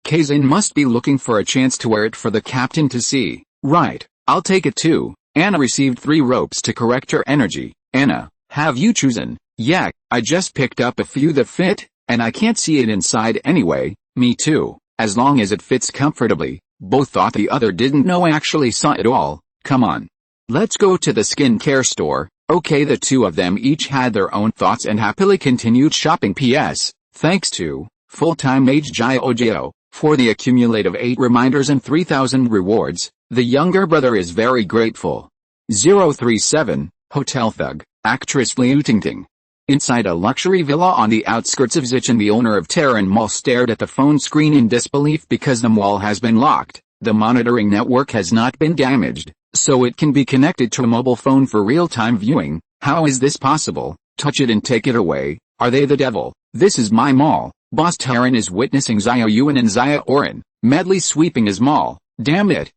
Kexin must be looking for a chance to wear it for the captain to see. Right, I'll take it too. Anna received 3 ropes to correct her energy. Anna, have you chosen? Yeah, I just picked up a few that fit, and I can't see it inside anyway. Me too, as long as it fits comfortably. Both thought the other didn't know. I actually saw it all. Come on. Let's go to the skincare store. Okay, the 2 of them each had their own thoughts and happily continued shopping. P.S. Thanks to full-time mage Xiao for the accumulative 8 reminders and 3,000 rewards. The younger brother is very grateful. 037, Hotel Thug, actress Liu Tingting. Inside a luxury villa on the outskirts of Xichen, the owner of Terran Mall stared at the phone screen in disbelief because the mall has been locked. The monitoring network has not been damaged, so it can be connected to a mobile phone for real-time viewing. How is this possible? Touch it and take it away. Are they the devil? This is my mall. Boss Terran is witnessing Xiao Yu and Xiaoran madly sweeping his mall. Damn it,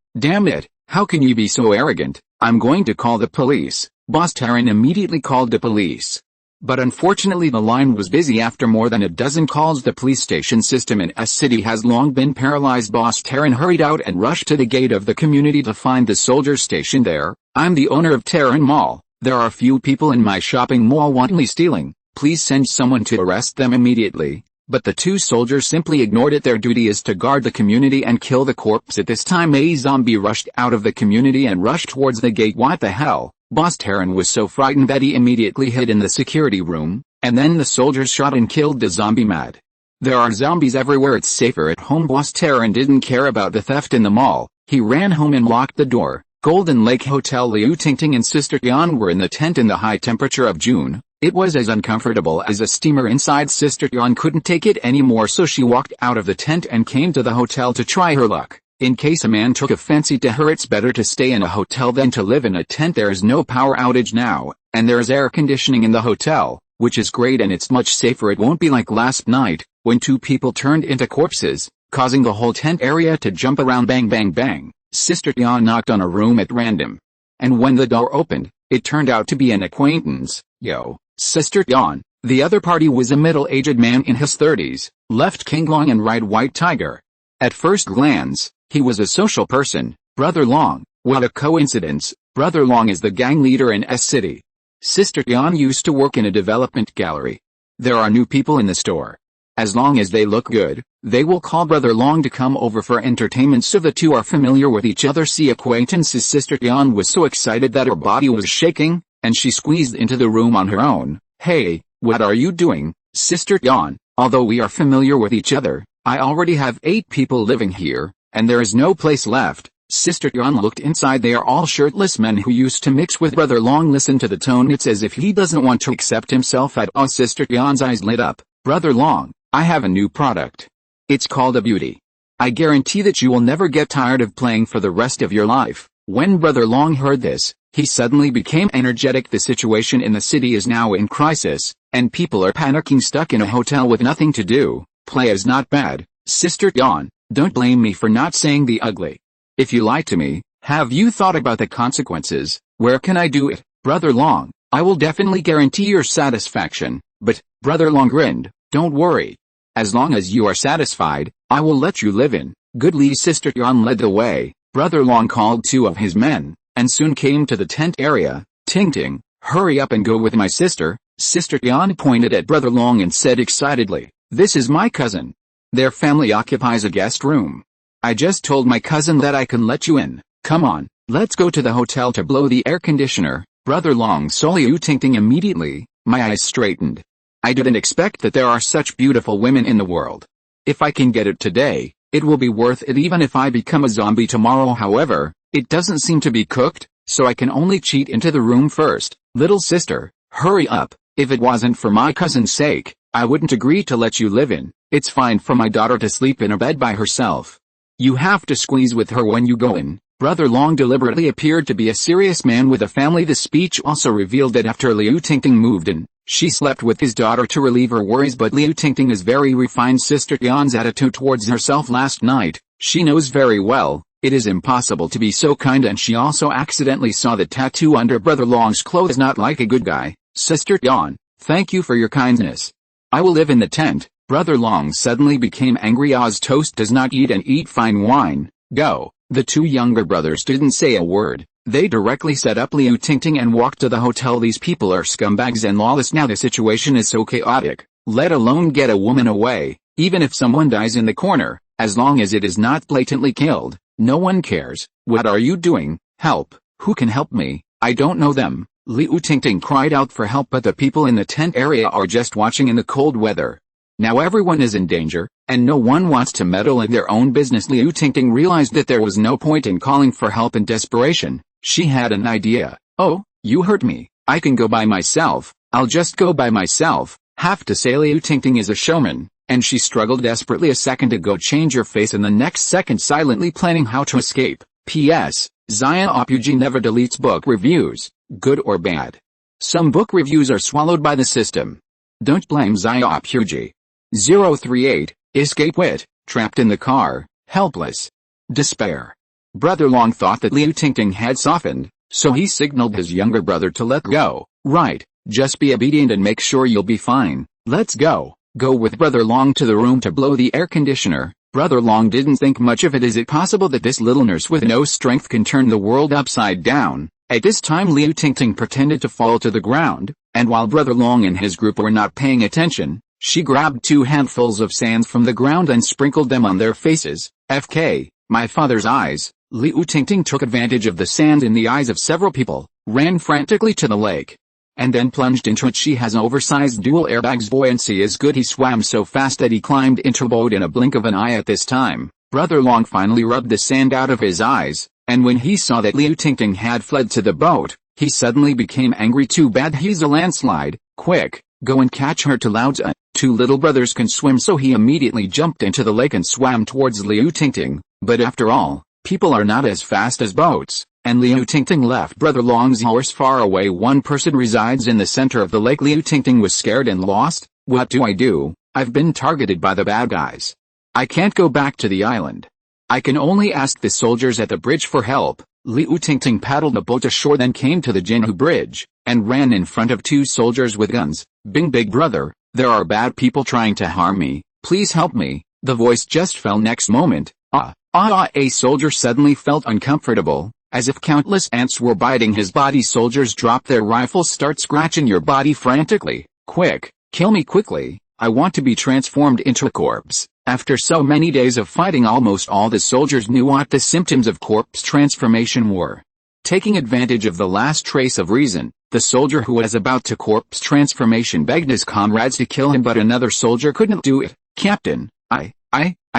how can you be so arrogant? I'm going to call the police. Boss Terran immediately called the police. But unfortunately the line was busy. After more than a dozen calls, the police station system in S City has long been paralyzed. Boss Terran hurried out and rushed to the gate of the community to find the soldiers stationed there. I'm the owner of Terran Mall. There are few people in my shopping mall wantonly stealing. Please send someone to arrest them immediately. But the 2 soldiers simply ignored it. Their duty is to guard the community and kill the corpse. At this time a zombie rushed out of the community and rushed towards the gate. What the hell? Boss Terran was so frightened that he immediately hid in the security room, and then the soldiers shot and killed the zombie. Mad. There are zombies everywhere. It's safer at home. Boss Terran didn't care about the theft in the mall. He ran home and locked the door. Golden Lake Hotel. Liu Tingting and Sister Yan were in the tent in the high temperature of June. It was as uncomfortable as a steamer inside. Sister Yan couldn't take it anymore, so she walked out of the tent and came to the hotel to try her luck. In case a man took a fancy to her, it's better to stay in a hotel than to live in a tent. There is no power outage now, and there is air conditioning in the hotel, which is great, and it's much safer. It won't be like last night, when 2 people turned into corpses, causing the whole tent area to jump around. Bang bang bang. Sister Yan knocked on a room at random. And when the door opened, it turned out to be an acquaintance. Yo, Sister Yan. The other party was a middle-aged man in his 30s, left King Long and right White Tiger. At first glance, he was a social person. Brother Long. What a coincidence. Brother Long is the gang leader in S City. Sister Yan used to work in a development gallery. There are new people in the store. As long as they look good, they will call Brother Long to come over for entertainment, so the 2 are familiar with each other. See acquaintances. Sister Yan was so excited that her body was shaking, and she squeezed into the room on her own. Hey, what are you doing, Sister Yan? Although we are familiar with each other, I already have 8 people living here, and there is no place left. Sister Yan looked inside. They are all shirtless men who used to mix with Brother Long. Listen to the tone. It's as if he doesn't want to accept himself at all. Sister Yan's eyes lit up. Brother Long, I have a new product. It's called a beauty. I guarantee that you will never get tired of playing for the rest of your life." When Brother Long heard this, he suddenly became energetic. The situation in the city is now in crisis, and people are panicking, stuck in a hotel with nothing to do. Play is not bad, Sister Yan. Don't blame me for not saying the ugly. If you lie to me, have you thought about the consequences? Where can I do it? Brother Long, I will definitely guarantee your satisfaction. But, Brother Long grinned, don't worry. As long as you are satisfied, I will let you live in. Goodly. Sister Yan led the way. Brother Long called 2 of his men, and soon came to the tent area. Ting Ting, hurry up and go with my sister. Sister Yan pointed at Brother Long and said excitedly, this is my cousin. Their family occupies a guest room. I just told my cousin that I can let you in. Come on, let's go to the hotel to blow the air conditioner. Brother Long saw Liu Tingting immediately. My eyes straightened. I didn't expect that there are such beautiful women in the world. If I can get it today, it will be worth it even if I become a zombie tomorrow. However, it doesn't seem to be cooked, so I can only cheat into the room first. Little sister, hurry up. If it wasn't for my cousin's sake, I wouldn't agree to let you live in. It's fine for my daughter to sleep in a bed by herself. You have to squeeze with her when you go in. Brother Long deliberately appeared to be a serious man with a family. The speech also revealed that after Liu Tingting moved in, she slept with his daughter to relieve her worries. But Liu Tingting is very refined. Sister Yan's attitude towards herself last night, she knows very well, it is impossible to be so kind, and she also accidentally saw the tattoo under Brother Long's clothes. Not like a good guy. Sister Yan, thank you for your kindness. I will live in the tent. Brother Long suddenly became angry. Oz toast does not eat and eat fine wine. Go. The 2 younger brothers didn't say a word. They directly set up Liu Tingting and walked to the hotel. These people are scumbags and lawless. Now the situation is so chaotic, let alone get a woman away. Even if someone dies in the corner, as long as it is not blatantly killed, no one cares. What are you doing? Help. Who can help me? I don't know them. Liu Tingting cried out for help, but the people in the tent area are just watching in the cold weather. Now everyone is in danger, and no one wants to meddle in their own business. Liu Tingting realized that there was no point in calling for help in desperation. She had an idea. Oh, you hurt me. I can go by myself. I'll just go by myself. Have to say Liu Tingting is a showman, and she struggled desperately a second to go change her face and the next second silently planning how to escape. P.S. Xiao never deletes book reviews, good or bad. Some book reviews are swallowed by the system. Don't blame Xiao. 038, escape wit, trapped in the car, helpless. Despair. Brother Long thought that Liu Tingting had softened, so he signaled his younger brother to let go. Right, just be obedient and make sure you'll be fine. Let's go. Go with Brother Long to the room to blow the air conditioner. Brother Long didn't think much of it. Is it possible that this little nurse with no strength can turn the world upside down? At this time Liu Tingting pretended to fall to the ground, and while Brother Long and his group were not paying attention, she grabbed 2 handfuls of sand from the ground and sprinkled them on their faces. FK, my father's eyes. Liu Tingting took advantage of the sand in the eyes of several people, ran frantically to the lake, and then plunged into it. She has oversized dual airbags. Buoyancy is good. He swam so fast that he climbed into a boat in a blink of an eye. At this time, Brother Long finally rubbed the sand out of his eyes, and when he saw that Liu Tingting had fled to the boat, he suddenly became angry. Too bad he's a landslide. Quick, go and catch her to Laozi. 2 little brothers can swim, so he immediately jumped into the lake and swam towards Liu Tingting. But after all, people are not as fast as boats, and Liu Tingting left Brother Long's horse far away. 1 person resides in the center of the lake. Liu Tingting was scared and lost. What do I do? I've been targeted by the bad guys. I can't go back to the island. I can only ask the soldiers at the bridge for help. Liu Tingting paddled a boat ashore, then came to the Jinhu bridge, and ran in front of 2 soldiers with guns. Bing, big brother, there are bad people trying to harm me. Please help me. The voice just fell. Next moment, a soldier suddenly felt uncomfortable, as if countless ants were biting his body. Soldiers drop their rifles, start scratching your body frantically. Quick, kill me quickly. I want to be transformed into a corpse. After so many days of fighting, almost all the soldiers knew what the symptoms of corpse transformation were. Taking advantage of the last trace of reason, the soldier who was about to corpse transformation begged his comrades to kill him, but another soldier couldn't do it. Captain, I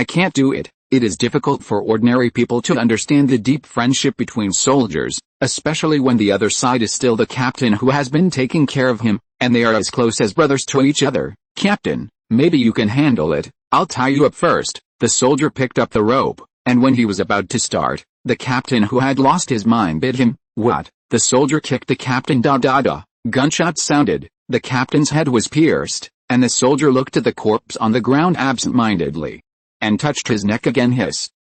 can't do it. It is difficult for ordinary people to understand the deep friendship between soldiers, especially when the other side is still the captain who has been taking care of him, and they are as close as brothers to each other. Captain, Maybe you can handle it. I'll tie you up first." The soldier picked up the rope, and when he was about to start, the captain who had lost his mind bit him. "What?" The soldier kicked the captain. Gunshots sounded, the captain's head was pierced, and the soldier looked at the corpse on the ground absent-mindedly. And touched his neck again.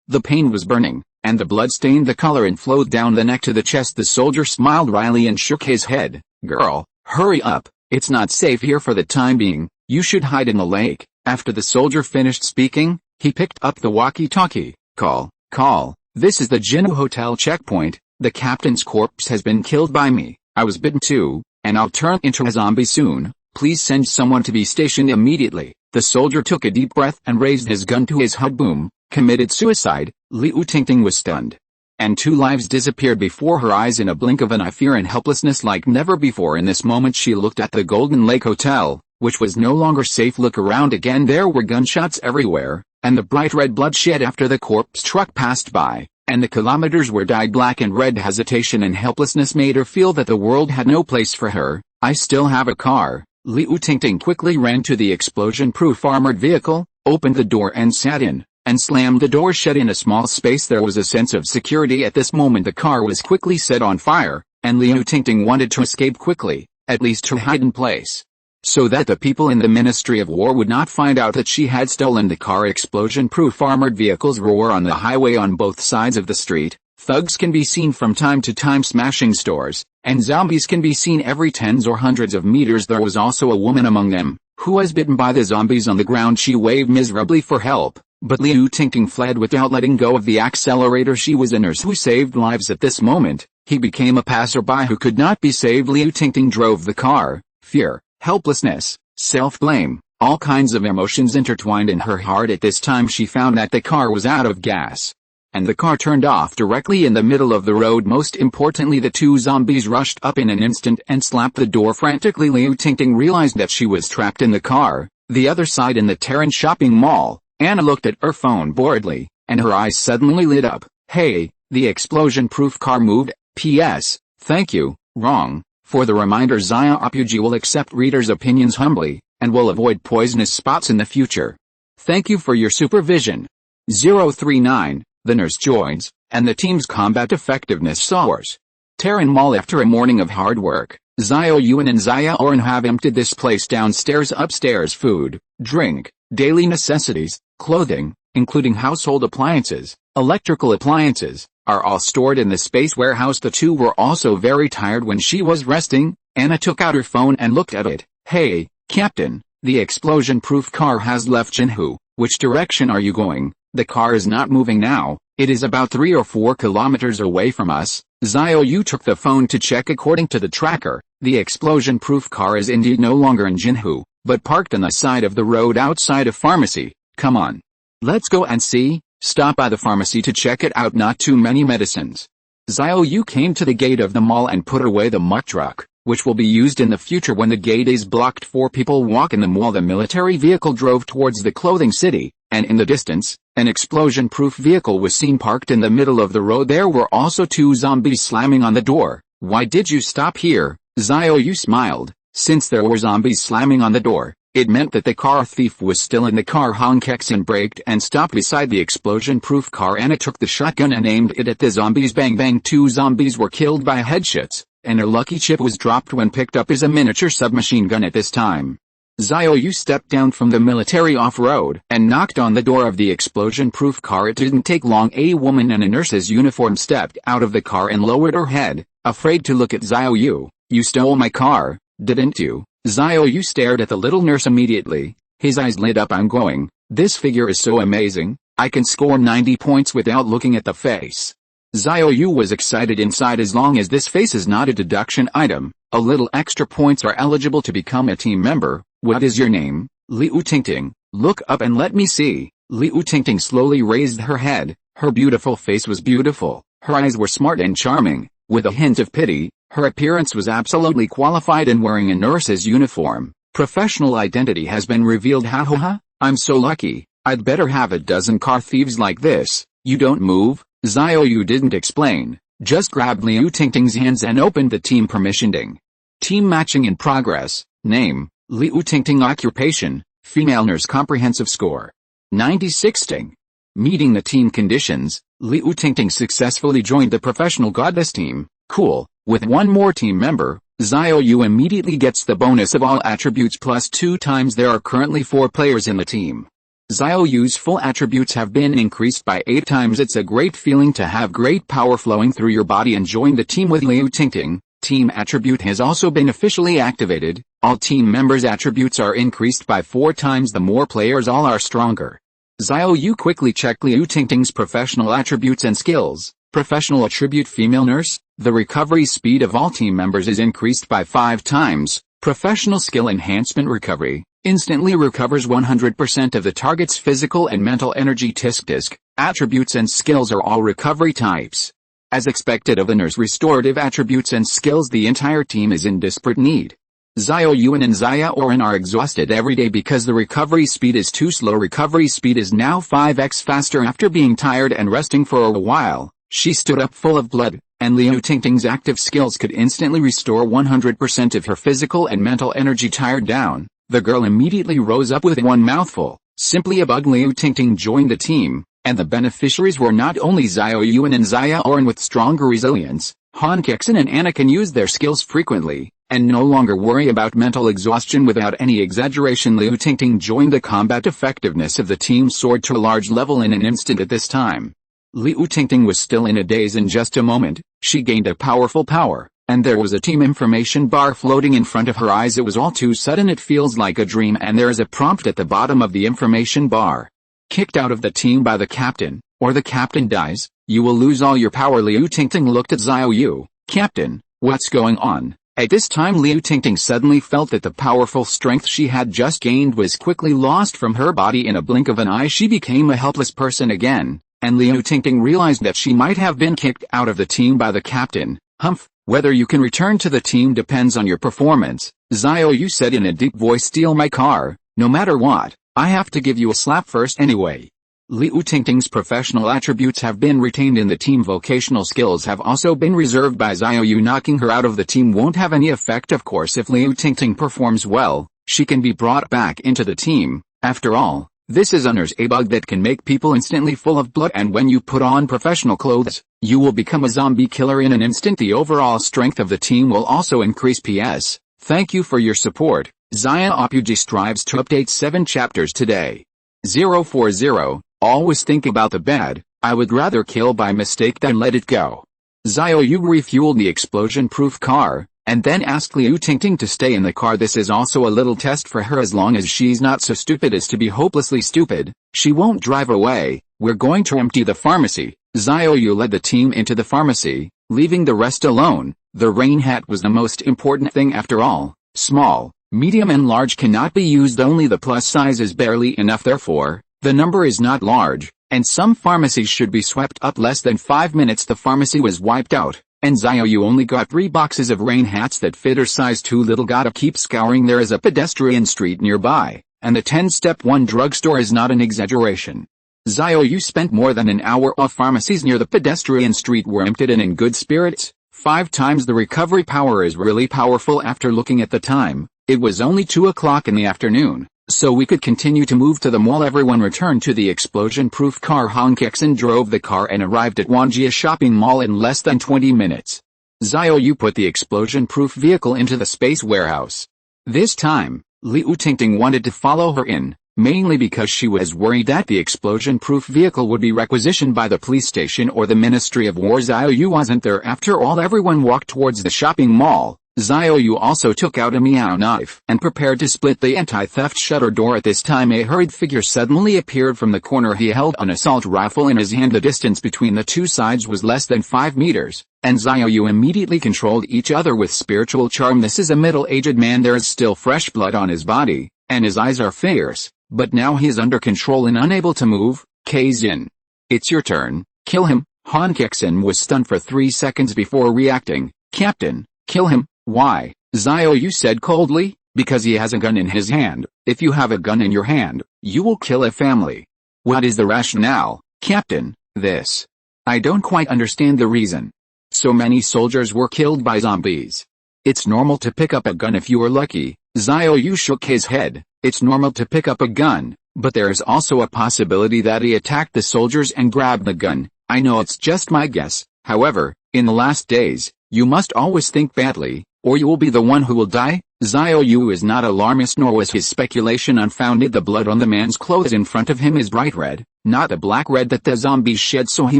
The pain was burning, and the blood stained the color and flowed down the neck to the chest. The soldier smiled wryly and shook his head. "Girl, hurry up, it's not safe here for the time being, you should hide in the lake." After the soldier finished speaking, he picked up the walkie-talkie. Call, this is the Jinhu Hotel checkpoint. The captain's corpse has been killed by me. I was bitten too, and I'll turn into a zombie soon. Please send someone to be stationed immediately." The soldier took a deep breath and raised his gun to his head. Boom. Committed suicide. Liu Tingting was stunned. And 2 lives disappeared before her eyes in a blink of an eye. Fear and helplessness like never before. In this moment she looked at the Golden Lake Hotel, which was no longer safe. Look around again. There were gunshots everywhere, and the bright red blood shed after the corpse truck passed by, and the kilometers were dyed black and red. Hesitation and helplessness made her feel that the world had no place for her. "I still have a car." Liu Tingting quickly ran to the explosion-proof armored vehicle, opened the door and sat in, and slammed the door shut. In a small space there was a sense of security. At this moment the car was quickly set on fire, and Liu Tingting wanted to escape quickly, at least to hide in place, so that the people in the Ministry of War would not find out that she had stolen the car. Explosion-proof armored vehicles roar on the highway on both sides of the street. Thugs can be seen from time to time smashing stores, and zombies can be seen every tens or hundreds of meters. There was also a woman among them, who was bitten by the zombies. On the ground she waved miserably for help, but Liu Tingting fled without letting go of the accelerator. She was a nurse who saved lives. At this moment, he became a passerby who could not be saved. Liu Tingting drove the car. Fear, helplessness, self-blame, all kinds of emotions intertwined in her heart. At this time she found that the car was out of gas, and the car turned off directly in the middle of the road. Most importantly, the 2 zombies rushed up in an instant and slapped the door frantically. Liu Tingting realized that she was trapped in the car, the other side in the Terran shopping mall. Anna looked at her phone boredly, and her eyes suddenly lit up. "Hey, the explosion-proof car moved. P.S. Thank you, wrong, for the reminder. Xiao Yu will accept readers' opinions humbly, and will avoid poisonous spots in the future. Thank you for your supervision." 039. The nurse joins, and the team's combat effectiveness soars. Terran Mall. After a morning of hard work, Xiao Yu and An Xiaoran have emptied this place downstairs. Upstairs food, drink, daily necessities, clothing, including household appliances, electrical appliances, are all stored in the space warehouse. The 2 were also very tired. When she was resting, Anna took out her phone and looked at it. "Hey, Captain, the explosion-proof car has left Jinhu. Which direction are you going?" "The car is not moving now. It is about 3 or 4 kilometers away from us." Xiao Yu took the phone to check. According to the tracker, the explosion-proof car is indeed no longer in Jinhu, but parked on the side of the road outside a pharmacy. "Come on. Let's go and see." "Stop by the pharmacy to check it out. Not too many medicines." Xiao Yu came to the gate of the mall and put away the muck truck, which will be used in the future when the gate is blocked. 4 people walk in the mall. The military vehicle drove towards the clothing city, and in the distance, an explosion-proof vehicle was seen parked in the middle of the road. There were also 2 zombies slamming on the door. "Why did you stop here?" Xiao Yu smiled. Since there were zombies slamming on the door, it meant that the car thief was still in the car. Han Kexin braked and stopped beside the explosion-proof car. Anna took the shotgun and aimed it at the zombies. Bang bang. 2 zombies were killed by headshots, and a lucky chip was dropped when picked up as a miniature submachine gun. At this time, Xiao Yu stepped down from the military off-road and knocked on the door of the explosion-proof car. It didn't take long. A woman in a nurse's uniform stepped out of the car and lowered her head, afraid to look at Xiao Yu. "You stole my car, didn't you?" Xiao Yu stared at the little nurse immediately. His eyes lit up. "I'm going. This figure is so amazing. I can score 90 points without looking at the face." Xiao Yu was excited inside. As long as this face is not a deduction item, a little extra points are eligible to become a team member. "What is your name?" "Liu Tingting." "Look up and let me see." Liu Tingting slowly raised her head. Her beautiful face was beautiful. Her eyes were smart and charming, with a hint of pity. Her appearance was absolutely qualified and wearing a nurse's uniform. Professional identity has been revealed. Ha ha ha, I'm so lucky. I'd better have a dozen car thieves like this. "You don't move." Xiao Yu didn't explain, just grabbed Liu Tingting's hands and opened the team permissioning. Team matching in progress. Name, Liu Tingting. Occupation, Female nurse comprehensive score. 96 sting. Meeting the team conditions, Liu Tingting successfully joined the professional goddess team. Cool. With one more team member, Xiao Yu immediately gets the bonus of all attributes plus 2 times. There are currently 4 players in the team. Xiao Yu's full attributes have been increased by 8 times. It's a great feeling to have great power flowing through your body and join the team with Liu Tingting. Team attribute has also been officially activated. All team members' attributes are increased by 4 times. The more players, all are stronger. Xiao Yu quickly checked Liu Tingting's professional attributes and skills. Professional attribute female nurse. The recovery speed of all team members is increased by 5 times. Professional skill enhancement recovery. Instantly recovers 100% of the target's physical and mental energy. Tisk. Attributes and skills are all recovery types. As expected of the nurse restorative attributes and skills, the entire team is in desperate need. Xiao Yu and An Xiaoran are exhausted every day because the recovery speed is too slow. Recovery speed is now 5x faster. After being tired and resting for a while, she stood up full of blood, and Liu Tingting's active skills could instantly restore 100% of her physical and mental energy. Tired down, the girl immediately rose up with one mouthful. Simply a bug. Liu Tingting joined the team, and the beneficiaries were not only Xiao Yu and An Xiaoran with stronger resilience. Han Kexin and Anna can use their skills frequently, and no longer worry about mental exhaustion. Without any exaggeration, Liu Tingting joined the combat effectiveness of the team soared to a large level in an instant. At this time, Liu Tingting was still in a daze. In just a moment, she gained a powerful power, and there was a team information bar floating in front of her eyes. It was all too sudden. It feels like a dream, and there is a prompt at the bottom of the information bar. Kicked out of the team by the captain, or the captain dies, you will lose all your power. Liu Tingting looked at Xiao Yu. Captain, what's going on? At this time, Liu Tingting suddenly felt that the powerful strength she had just gained was quickly lost from her body. In a blink of an eye, she became a helpless person again, and Liu Tingting realized that she might have been kicked out of the team by the captain. Humph, whether you can return to the team depends on your performance, Xiao Yu said in a deep voice. Steal my car, no matter what. I have to give you a slap first anyway. Liu Tingting's professional attributes have been retained in the team. Vocational skills have also been reserved by Xiao Yu. Knocking her out of the team won't have any effect. Of course, if Liu Tingting performs well, she can be brought back into the team. After all, this is a nurse, a bug that can make people instantly full of blood, and when you put on professional clothes, you will become a zombie killer in an instant. The overall strength of the team will also increase. PS. Thank you for your support. Xiaopuji strives to update 7 chapters today. 040, always think about the bad. I would rather kill by mistake than let it go. Xiao Yu refueled the explosion-proof car, and then asked Liu Tingting to stay in the car. This is also a little test for her. As long as she's not so stupid as to be hopelessly stupid, she won't drive away. We're going to empty the pharmacy. Xiao Yu led the team into the pharmacy, leaving the rest alone. The rain hat was the most important thing after all. Small, medium and large cannot be used. Only the plus size is barely enough. Therefore, the number is not large, and some pharmacies should be swept up. Less than 5 minutes the pharmacy was wiped out, and Xiao Yu only got 3 boxes of rain hats that fit her size too little. Gotta keep scouring. There is a pedestrian street nearby, and the 10-step one drugstore is not an exaggeration. Xiao Yu spent more than an hour off. Pharmacies near the pedestrian street were emptied and in good spirits. 5 times the recovery power is really powerful. After looking at the time, it was only 2 o'clock in the afternoon, so we could continue to move to the mall. Everyone returned to the explosion-proof car. Han Kexin drove the car and arrived at Wanjia shopping mall in less than 20 minutes. Xiao Yu put the explosion-proof vehicle into the space warehouse. This time, Liu Tingting wanted to follow her in, mainly because she was worried that the explosion-proof vehicle would be requisitioned by the police station or the Ministry of War. Xiao Yu wasn't there. After all, everyone walked towards the shopping mall. Xiao Yu also took out a meow knife and prepared to split the anti-theft shutter door. At this time, a hurried figure suddenly appeared from the corner. He held an assault rifle in his hand. The distance between the two sides was less than 5 meters, and Xiao Yu immediately controlled each other with spiritual charm. This is a middle-aged man. There is still fresh blood on his body, and his eyes are fierce, but now he is under control and unable to move. Kexin, it's your turn. Kill him. Han Kexin was stunned for 3 seconds before reacting. Captain, kill him. Why? Xiao Yu said coldly. Because he has a gun in his hand. If you have a gun in your hand, you will kill a family. What is the rationale, Captain? This. I don't quite understand the reason. So many soldiers were killed by zombies. It's normal to pick up a gun if you are lucky. Xiao Yu shook his head. It's normal to pick up a gun, but there is also a possibility that he attacked the soldiers and grabbed the gun. I know it's just my guess, however, in the last days, you must always think badly, or you will be the one who will die. Xiao Yu is not alarmist, nor was his speculation unfounded. The blood on the man's clothes in front of him is bright red, not the black red that the zombies shed, so he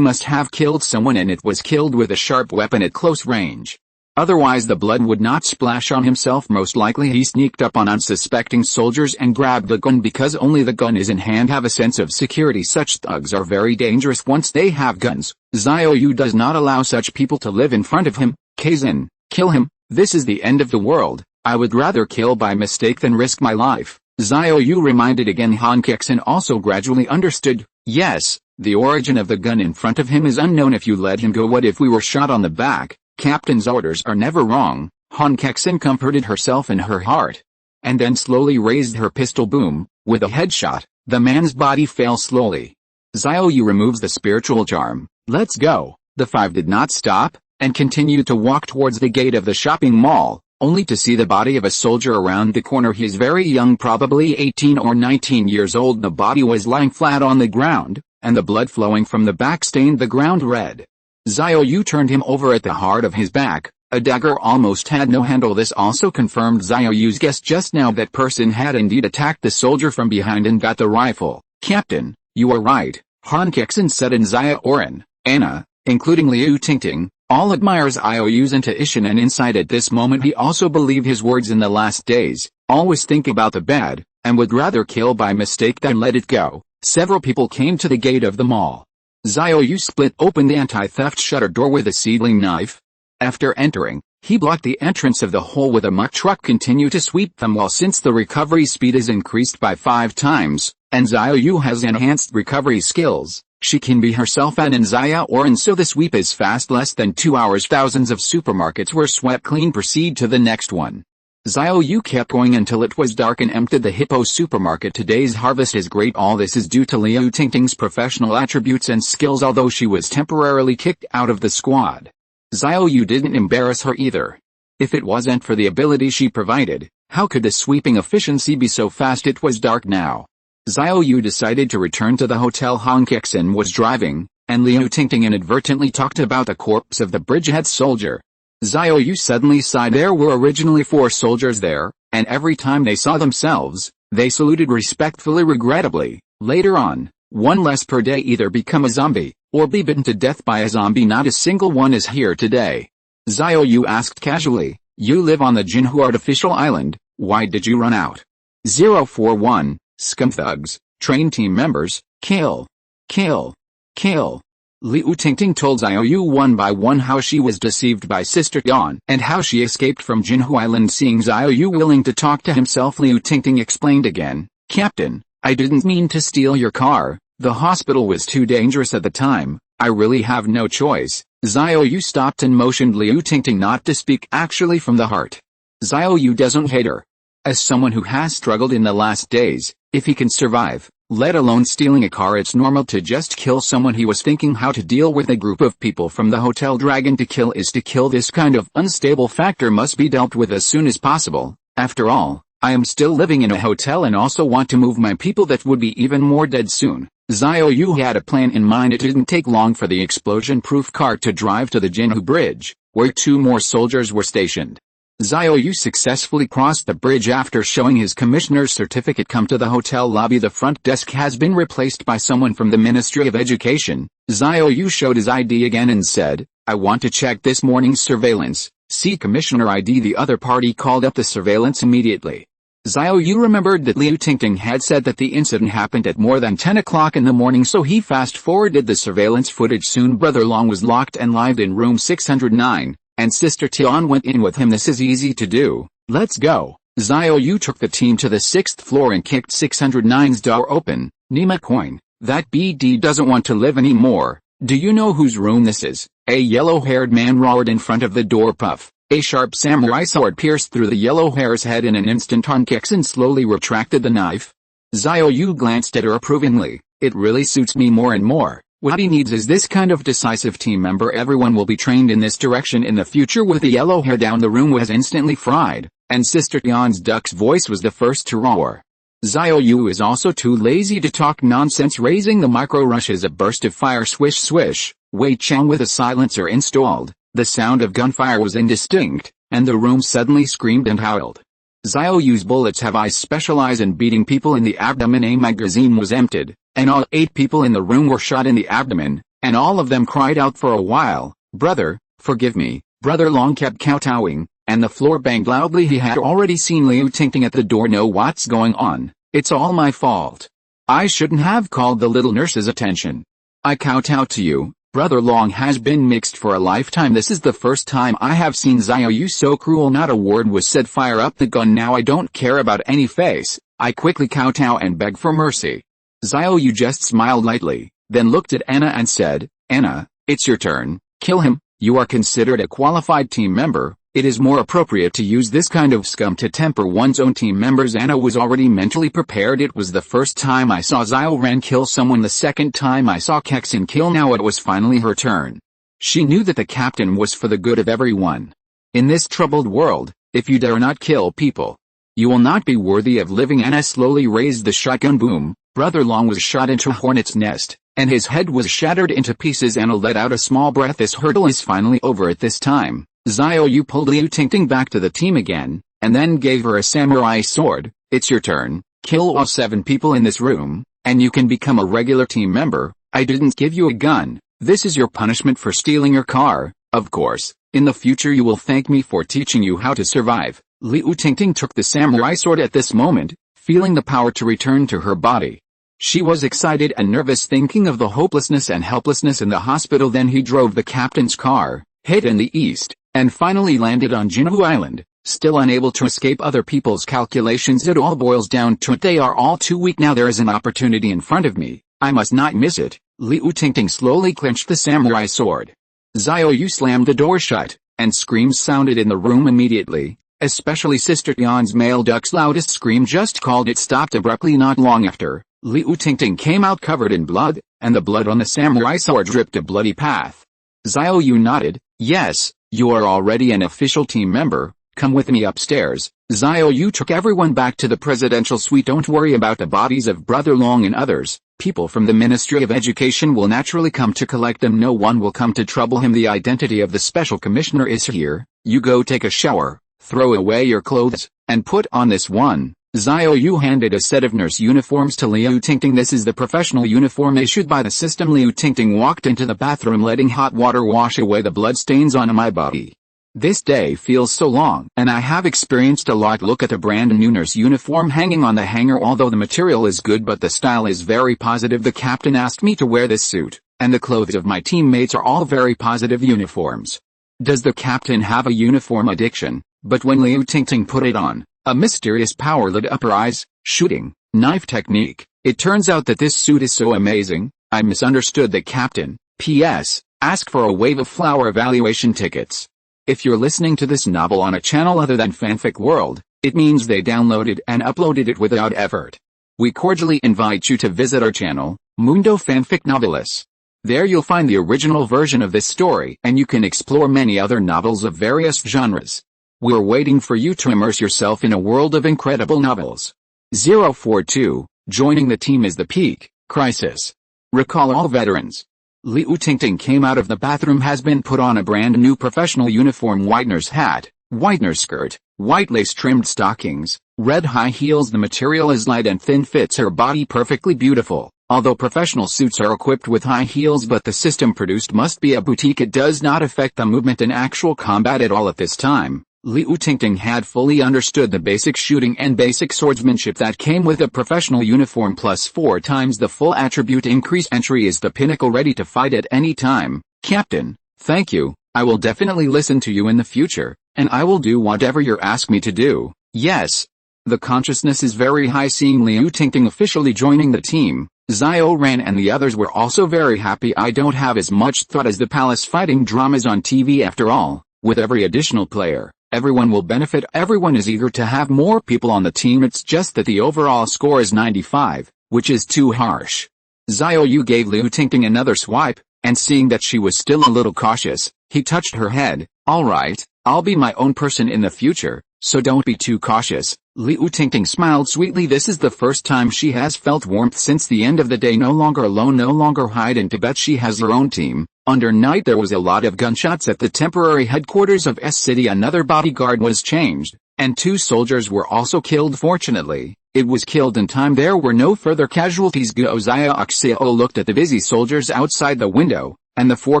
must have killed someone, and it was killed with a sharp weapon at close range. Otherwise the blood would not splash on himself. Most likely he sneaked up on unsuspecting soldiers and grabbed the gun because only the gun is in hand. Have a sense of security. Such thugs are very dangerous once they have guns. Xiao Yu does not allow such people to live in front of him. Kexin, kill him. This is the end of the world. I would rather kill by mistake than risk my life. Xiao Yu reminded again. Han Kexin also gradually understood. Yes, the origin of the gun in front of him is unknown. If you let him go, what if we were shot on the back? Captain's orders are never wrong. Han Kexin comforted herself in her heart, and then slowly raised her pistol. Boom, with a headshot, the man's body fell slowly. Xiao Yu removes the spiritual charm. Let's go. The five did not stop, and continued to walk towards the gate of the shopping mall, only to see the body of a soldier around the corner. He is very young, probably 18 or 19 years old. The body was lying flat on the ground, and the blood flowing from the back stained the ground red. Xiao Yu turned him over. At the heart of his back, a dagger almost had no handle. This also confirmed Xiao Yu's guess just now. That person had indeed attacked the soldier from behind and got the rifle. Captain, you are right, Han Kexin said in Xiaoran. Anna, including Liu Tingting, all admires Xiao Yu's intuition and insight at this moment. He also believed his words in the last days. Always think about the bad, and would rather kill by mistake than let it go. Several people came to the gate of the mall. Xiao Yu split open the anti-theft shutter door with a seedling knife. After entering, he blocked the entrance of the hole with a muck truck. Continue to sweep them while, since the recovery speed is increased by 5 times, and Xiao Yu has enhanced recovery skills, she can be herself An Xiaoran, so the sweep is fast. Less than 2 hours. Thousands of supermarkets were swept clean. Proceed to the next one. Xiao Yu kept going until it was dark and emptied the Hippo supermarket. Today's harvest is great. All this is due to Liu Tingting's professional attributes and skills, although she was temporarily kicked out of the squad. Xiao Yu didn't embarrass her either. If it wasn't for the ability she provided, how could the sweeping efficiency be so fast? It was dark now. Xiao Yu decided to return to the hotel. Han Kexin was driving, and Liu Tingting inadvertently talked about the corpse of the bridgehead soldier. Xiao Yu suddenly sighed. There were originally 4 soldiers there, and every time they saw themselves, they saluted respectfully. Regrettably, later on, 1 less per day, either become a zombie, or be bitten to death by a zombie. Not a single one is here today. Xiao Yu asked casually, you live on the Jinhu artificial island, why did you run out? 041, scum thugs, train team members, kill. Kill. Kill. Liu Tingting told Xiao Yu one by one how she was deceived by Sister Yan, and how she escaped from Jinhu Island. Seeing Xiao Yu willing to talk to himself, Liu Tingting explained again, Captain, I didn't mean to steal your car, the hospital was too dangerous at the time, I really have no choice. Xiao Yu stopped and motioned Liu Tingting not to speak, actually from the heart. Xiao Yu doesn't hate her. As someone who has struggled in the last days, if he can survive, let alone stealing a car, it's normal to just kill someone. He was thinking how to deal with a group of people from the Hotel Dragon. To kill is to kill. This kind of unstable factor must be dealt with as soon as possible. After all, I am still living in a hotel and also want to move my people that would be even more dead soon. Xiao Yu had a plan in mind. It didn't take long for the explosion-proof car to drive to the Jinhu Bridge, where 2 more soldiers were stationed. Xiao Yu successfully crossed the bridge after showing his commissioner's certificate. Come to the hotel lobby. The front desk has been replaced by someone from the Ministry of Education. Xiao Yu showed his ID again and said, I want to check this morning's surveillance. See Commissioner ID. The other party called up the surveillance immediately. Xiao Yu remembered that Liu Tingting had said that the incident happened at more than 10 o'clock in the morning, so he fast-forwarded the surveillance footage. Soon Brother Long was locked and lived in room 609. And Sister Tian went in with him. This is easy to do. Let's go. Xiao Yu took the team to the 6th floor and kicked 609's door open. Nima coin. That BD doesn't want to live anymore. Do you know whose room this is? A yellow-haired man roared in front of the door. Puff. A sharp samurai sword pierced through the yellow hair's head in an instant. Han Kexin slowly retracted the knife. Xiao Yu glanced at her approvingly. It really suits me more and more. What he needs is this kind of decisive team member. Everyone will be trained in this direction in the future. With the yellow hair down, the room was instantly fried, and Sister Tian's duck's voice was the first to roar. Xiao Yu is also too lazy to talk nonsense, raising the micro rush as a burst of fire swish swish. Wei Chang with a silencer installed, the sound of gunfire was indistinct, and the room suddenly screamed and howled. Xiao Yu's bullets have eyes specialize in beating people in the abdomen. A magazine was emptied, and all 8 people in the room were shot in the abdomen, and all of them cried out for a while, "Brother, forgive me." Brother Long kept kowtowing, and the floor banged loudly. He had already seen Liu Tingting at the door. "Know what's going on? It's all my fault. I shouldn't have called the little nurse's attention. I kowtow to you." Brother Long has been mixed for a lifetime. "This is the first time I have seen Xiao Yu so cruel." Not a word was said. "Fire up the gun now. I don't care about any face." I quickly kowtow and beg for mercy. Xiao Yu just smiled lightly, then looked at Anna and said, "Anna, it's your turn. Kill him. You are considered a qualified team member. It is more appropriate to use this kind of scum to temper one's own team members." Anna was already mentally prepared. It was the first time I saw Xiaoran kill someone, the second time I saw Kexin kill. Now it was finally her turn. She knew that the captain was for the good of everyone. In this troubled world, if you dare not kill people, you will not be worthy of living. Anna slowly raised the shotgun. Boom. Brother Long was shot into a hornet's nest, and his head was shattered into pieces. Anna let out a small breath. This hurdle is finally over. At this time, Xiao Yu pulled Liu Tingting back to the team again, and then gave her a samurai sword. "It's your turn. Kill all 7 people in this room, and you can become a regular team member. I didn't give you a gun. This is your punishment for stealing your car. Of course, in the future you will thank me for teaching you how to survive." Liu Tingting took the samurai sword at this moment, feeling the power to return to her body. She was excited and nervous, thinking of the hopelessness and helplessness in the hospital. Then he drove the captain's car, hid in the east, and finally landed on Jinhu Island, still unable to escape other people's calculations. It all boils down to it. They are all too weak. Now there is an opportunity in front of me. I must not miss it. Liu Tingting slowly clenched the samurai sword. Xiao Yu slammed the door shut, and screams sounded in the room immediately, especially Sister Tian's male duck's loudest scream just called. It stopped abruptly. Not long after, Liu Tingting came out covered in blood, and the blood on the samurai sword dripped a bloody path. Xiao Yu nodded. "Yes, you are already an official team member. Come with me upstairs." Xiao Yu took everyone back to the presidential suite. "Don't worry about the bodies of Brother Long and others. People from the Ministry of Education will naturally come to collect them. No one will come to trouble him. The identity of the special commissioner is here. You go take a shower, throw away your clothes, and put on this one." Xiao Yu handed a set of nurse uniforms to Liu Tingting. "This is the professional uniform issued by the system." Liu Tingting walked into the bathroom, letting hot water wash away the blood stains on my body. "This day feels so long, and I have experienced a lot. Look at the brand new nurse uniform hanging on the hanger. Although the material is good but the style is very positive. The captain asked me to wear this suit, and the clothes of my teammates are all very positive uniforms. Does the captain have a uniform addiction?" But when Liu Tingting put it on, a mysterious power lit up her eyes. "Shooting knife technique. It turns out that this suit is so amazing. I misunderstood the captain. P.S. Ask for a wave of flower evaluation tickets." If you're listening to this novel on a channel other than Fanfic World, it means they downloaded and uploaded it without effort. We cordially invite you to visit our channel, Mundo Fanfic Novelis. There you'll find the original version of this story, and you can explore many other novels of various genres. We're waiting for you to immerse yourself in a world of incredible novels. 042, joining the team is the peak crisis. Recall all veterans. Liu Tingting came out of the bathroom, has been put on a brand new professional uniform, white nurse hat, white nurse skirt, white lace trimmed stockings, red high heels. The material is light and thin, fits her body perfectly, beautiful. Although professional suits are equipped with high heels, but the system produced must be a boutique. It does not affect the movement in actual combat at all. At this time, Liu Tingting had fully understood the basic shooting and basic swordsmanship that came with a professional uniform, plus 4 times the full attribute increase. Entry is the pinnacle, ready to fight at any time. "Captain, thank you. I will definitely listen to you in the future, and I will do whatever you ask me to do." "Yes." The consciousness is very high. Seeing Liu Tingting officially joining the team, Xiaoran and the others were also very happy. I don't have as much thought as the palace fighting dramas on TV. After all, with every additional player, everyone will benefit. Everyone is eager to have more people on the team. It's just that the overall score is 95, which is too harsh. Xiao Yu gave Liu Tingting another swipe, and seeing that she was still a little cautious, he touched her head. "All right, I'll be my own person in the future. so don't be too cautious." Liu Tingting smiled sweetly. This is the first time she has felt warmth since the end of the day. No longer alone, no longer hide in Tibet. She has her own team. Under night there was a lot of gunshots at the temporary headquarters of S City. Another bodyguard was changed, and 2 soldiers were also killed. Fortunately, it was killed in time. There were no further casualties. Guo Xiao looked at the busy soldiers outside the window, and the 4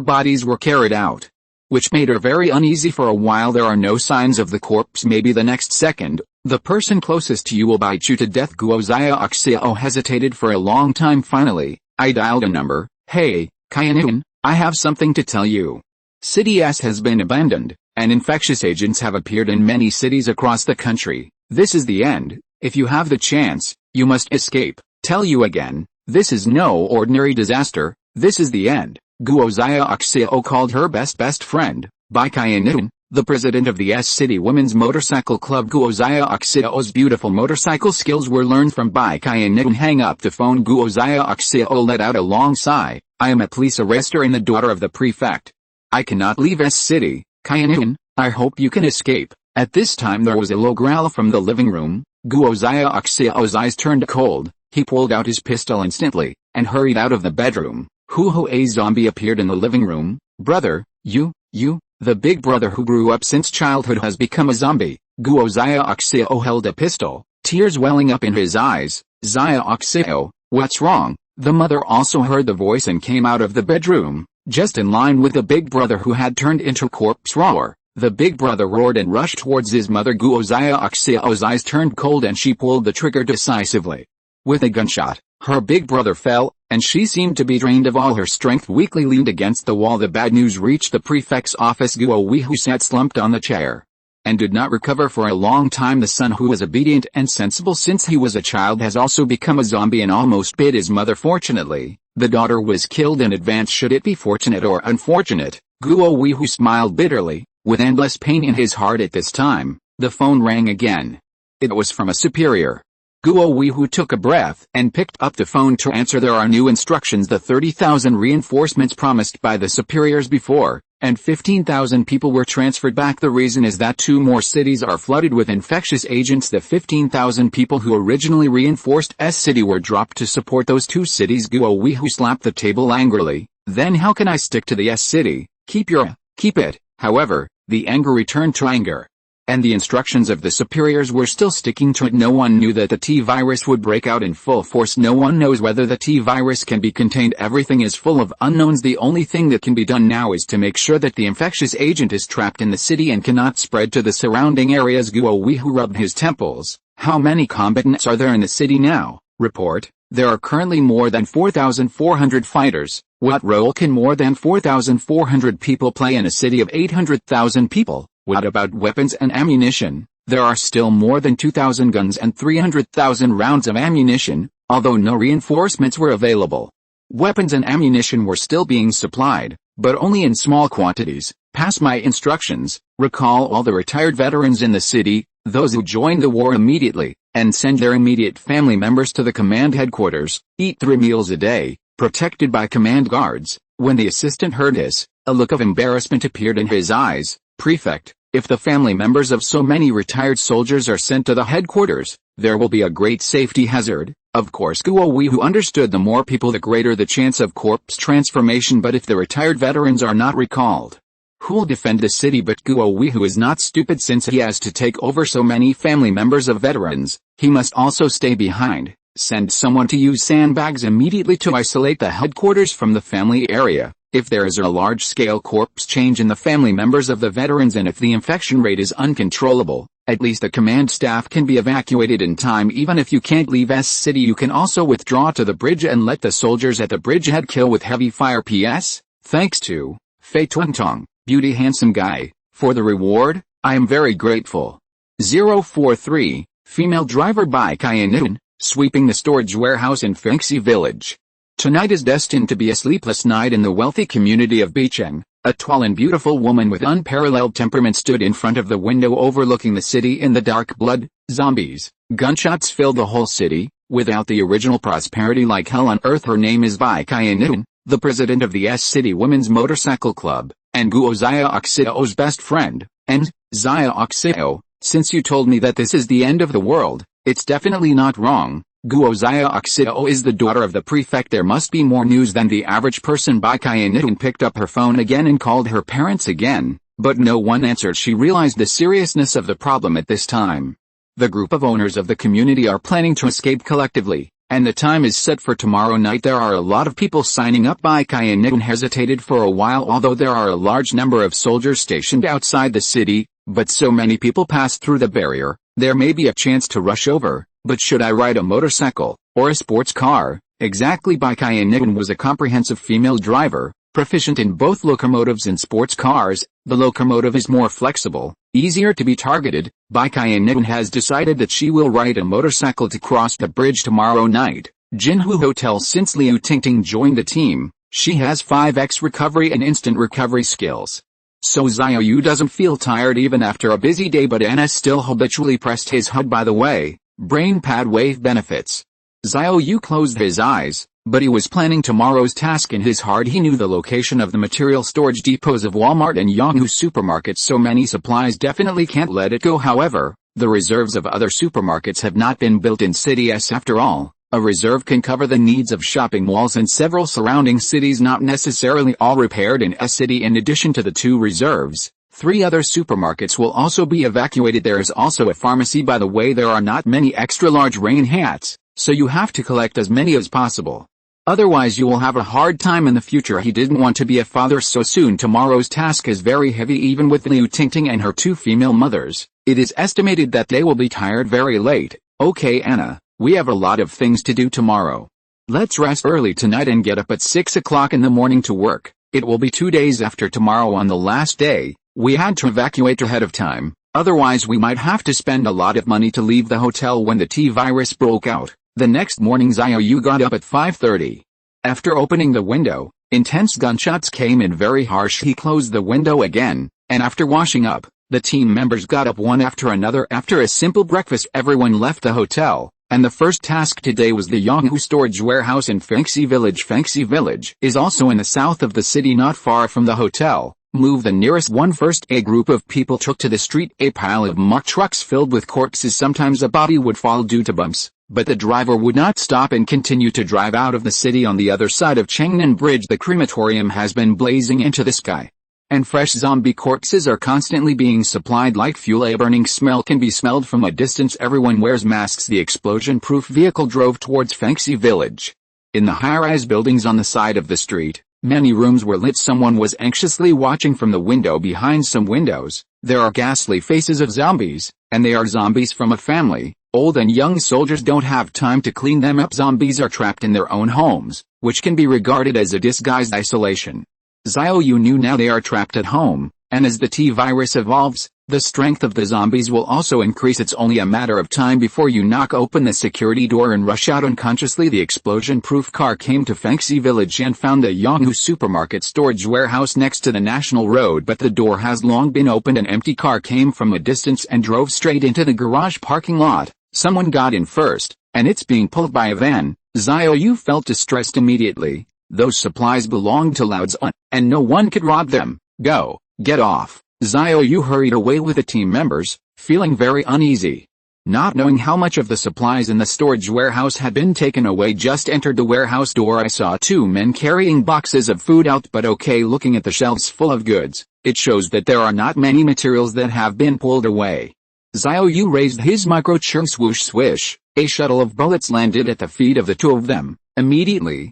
bodies were carried out, which made her very uneasy. For a while there are no signs of the corpse. Maybe the next second, the person closest to you will bite you to death. Guo Xiao hesitated for a long time. Finally, I dialed a number. "Hey, Qianyan, I have something to tell you. City S has been abandoned, and infectious agents have appeared in many cities across the country. This is the end. If you have the chance, you must escape. Tell you again, this is no ordinary disaster. This is the end." Guo Xiao called her best friend, Bai Qianyan, the president of the S City Women's Motorcycle Club. Guo Xiao's beautiful motorcycle skills were learned from Bai Qianyan. Hang up the phone. Guo Xiao let out a long sigh. "I am a police arrester and the daughter of the prefect. I cannot leave S City. Qianyan, I hope you can escape." At this time there was a low growl from the living room. Guo Xiao's eyes turned cold. He pulled out his pistol instantly, and hurried out of the bedroom. A zombie appeared in the living room. "Brother, you, the big brother who grew up since childhood has become a zombie." Guo Xiao held a pistol, tears welling up in his eyes. "Xiao, what's wrong?" The mother also heard the voice and came out of the bedroom, just in line with the big brother who had turned into corpse. Roar! The big brother roared and rushed towards his mother. Guo Xiao's eyes turned cold and she pulled the trigger decisively. With a gunshot, her big brother fell, and she seemed to be drained of all her strength. Weakly leaned against the wall. The bad news reached the prefect's office. Guo Weihu sat slumped on the chair, and did not recover for a long time. The son, who was obedient and sensible since he was a child, has also become a zombie and almost bit his mother. Fortunately, the daughter was killed in advance. Should it be fortunate or unfortunate? Guo Weihu smiled bitterly, with endless pain in his heart. At this time, the phone rang again. It was from a superior. Guo Weihu took a breath and picked up the phone to answer. "There are new instructions. The 30,000 reinforcements promised by the superiors before, and 15,000 people were transferred back. The reason is that 2 more cities are flooded with infectious agents. The 15,000 people who originally reinforced S City were dropped to support those 2 cities." Guo Weihu slapped the table angrily. "Then how can I stick to the S City? Keep it." However, the anger returned to anger, and the instructions of the superiors were still sticking to it. No one knew that the T-virus would break out in full force. No one knows whether the T-virus can be contained. Everything is full of unknowns. The only thing that can be done now is to make sure that the infectious agent is trapped in the city and cannot spread to the surrounding areas. Guo Weihu rubbed his temples. "How many combatants are there in the city now?" "Report, there are currently more than 4,400 fighters." "What role can more than 4,400 people play in a city of 800,000 people?" "What about weapons and ammunition?" "There are still more than 2,000 guns and 300,000 rounds of ammunition, although no reinforcements were available." Weapons and ammunition were still being supplied, but only in small quantities. "Pass my instructions. Recall all the retired veterans in the city, those who joined the war immediately, and send their immediate family members to the command headquarters. Eat 3 meals a day, protected by command guards." When the assistant heard this, a look of embarrassment appeared in his eyes. "Prefect, if the family members of so many retired soldiers are sent to the headquarters, there will be a great safety hazard." Of course Guo Weihu understood the more people the greater the chance of corpse transformation. But if the retired veterans are not recalled, who'll defend the city? But Guo Weihu is not stupid. Since he has to take over so many family members of veterans, he must also stay behind. Send someone to use sandbags immediately to isolate the headquarters from the family area. If there is a large-scale corpse change in the family members of the veterans, and if the infection rate is uncontrollable, at least the command staff can be evacuated in time. Even if you can't leave S City, you can also withdraw to the bridge and let the soldiers at the bridgehead kill with heavy fire. PS, thanks to Fei Tuntong, beauty handsome guy, for the reward. I am very grateful. 043, female driver by Qianyan, sweeping the storage warehouse in Fengxi village. Tonight is destined to be a sleepless night in the wealthy community of Bicheng. A tall and beautiful woman with unparalleled temperament stood in front of the window overlooking the city in the dark. Blood, zombies, gunshots filled the whole city, without the original prosperity like hell on earth. Her name is Bai Qianyan, the president of the S City Women's Motorcycle Club, and Guo Xiao's best friend. And Xiao, Since you told me that this is the end of the world, it's definitely not wrong. Guo Xiao is the daughter of the prefect. There must be more news than the average person. Bai Qiannian picked up her phone again and called her parents again, but no one answered. She realized the seriousness of the problem at this time. The group of owners of the community are planning to escape collectively, and the time is set for tomorrow night. There are a lot of people signing up. Bai Qiannian hesitated for a while. Although there are a large number of soldiers stationed outside the city, but so many people pass through the barrier, there may be a chance to rush over. But should I ride a motorcycle, or a sports car? Exactly. Bai Qiannian was a comprehensive female driver, proficient in both locomotives and sports cars. The locomotive is more flexible, easier to be targeted. Bai Qiannian has decided that she will ride a motorcycle to cross the bridge tomorrow night. Jinhu Hotel. Since Liu Tingting joined the team, she has 5x recovery and instant recovery skills. So Xiao Yu doesn't feel tired even after a busy day, but Anna still habitually pressed his HUD. By the way, brain pad wave benefits. Xiao Yu closed his eyes, but he was planning tomorrow's task in his heart. He knew the location of the material storage depots of Walmart and Yonghu supermarkets. So many supplies, definitely can't let it go. However, the reserves of other supermarkets have not been built in City S. After all, a reserve can cover the needs of shopping malls and several surrounding cities, not necessarily all repaired in S City. In addition to the 2 reserves, 3 other supermarkets will also be evacuated. There is also a pharmacy. By the way, there are not many extra large rain hats, so you have to collect as many as possible. Otherwise you will have a hard time in the future. He didn't want to be a father so soon. Tomorrow's task is very heavy. Even with Liu Tingting and her 2 female mothers, it is estimated that they will be tired very late. Okay Anna, we have a lot of things to do tomorrow. Let's rest early tonight and get up at 6 o'clock in the morning to work. It will be 2 days after tomorrow. On the last day, we had to evacuate ahead of time, otherwise we might have to spend a lot of money to leave the hotel when the T-virus broke out. The next morning Xiao Yu got up at 5:30. After opening the window, intense gunshots came in very harsh. He closed the window again, and after washing up, the team members got up one after another. After a simple breakfast everyone left the hotel, and the first task today was the Yonghu storage warehouse in Fengxi Village. Fengxi Village is also in the south of the city, not far from the hotel. Move the nearest one first. A group of people took to the street. A pile of muck trucks filled with corpses. Sometimes a body would fall due to bumps, but the driver would not stop and continue to drive out of the city. On the other side of Chengnan Bridge, the crematorium has been blazing into the sky, and fresh zombie corpses are constantly being supplied like fuel. A burning smell can be smelled from a distance. Everyone wears masks. The explosion-proof vehicle drove towards Fengxi Village. In the high-rise buildings on the side of the street, many rooms were lit. Someone was anxiously watching from the window. Behind some windows, there are ghastly faces of zombies, and they are zombies from a family. Old and young soldiers don't have time to clean them up. Zombies are trapped in their own homes, which can be regarded as a disguised isolation. Xiao Yu knew now they are trapped at home, and as the T-virus evolves, the strength of the zombies will also increase. It's only a matter of time before you knock open the security door and rush out unconsciously. The explosion-proof car came to Fengxi Village and found the Yonghu supermarket storage warehouse next to the national road, but the door has long been opened. An empty car came from a distance and drove straight into the garage parking lot. Someone got in first, and it's being pulled by a van. Xiao Yu felt distressed immediately. Those supplies belonged to Lao Zun, and no one could rob them. Go, get off. Xiao Yu hurried away with the team members, feeling very uneasy. Not knowing how much of the supplies in the storage warehouse had been taken away. Just entered the warehouse door. I saw 2 men carrying boxes of food out, but okay, looking at the shelves full of goods, it shows that there are not many materials that have been pulled away. Xiao Yu raised his micro-churn. Swoosh swish, a shuttle of bullets landed at the feet of the 2 of them. Immediately,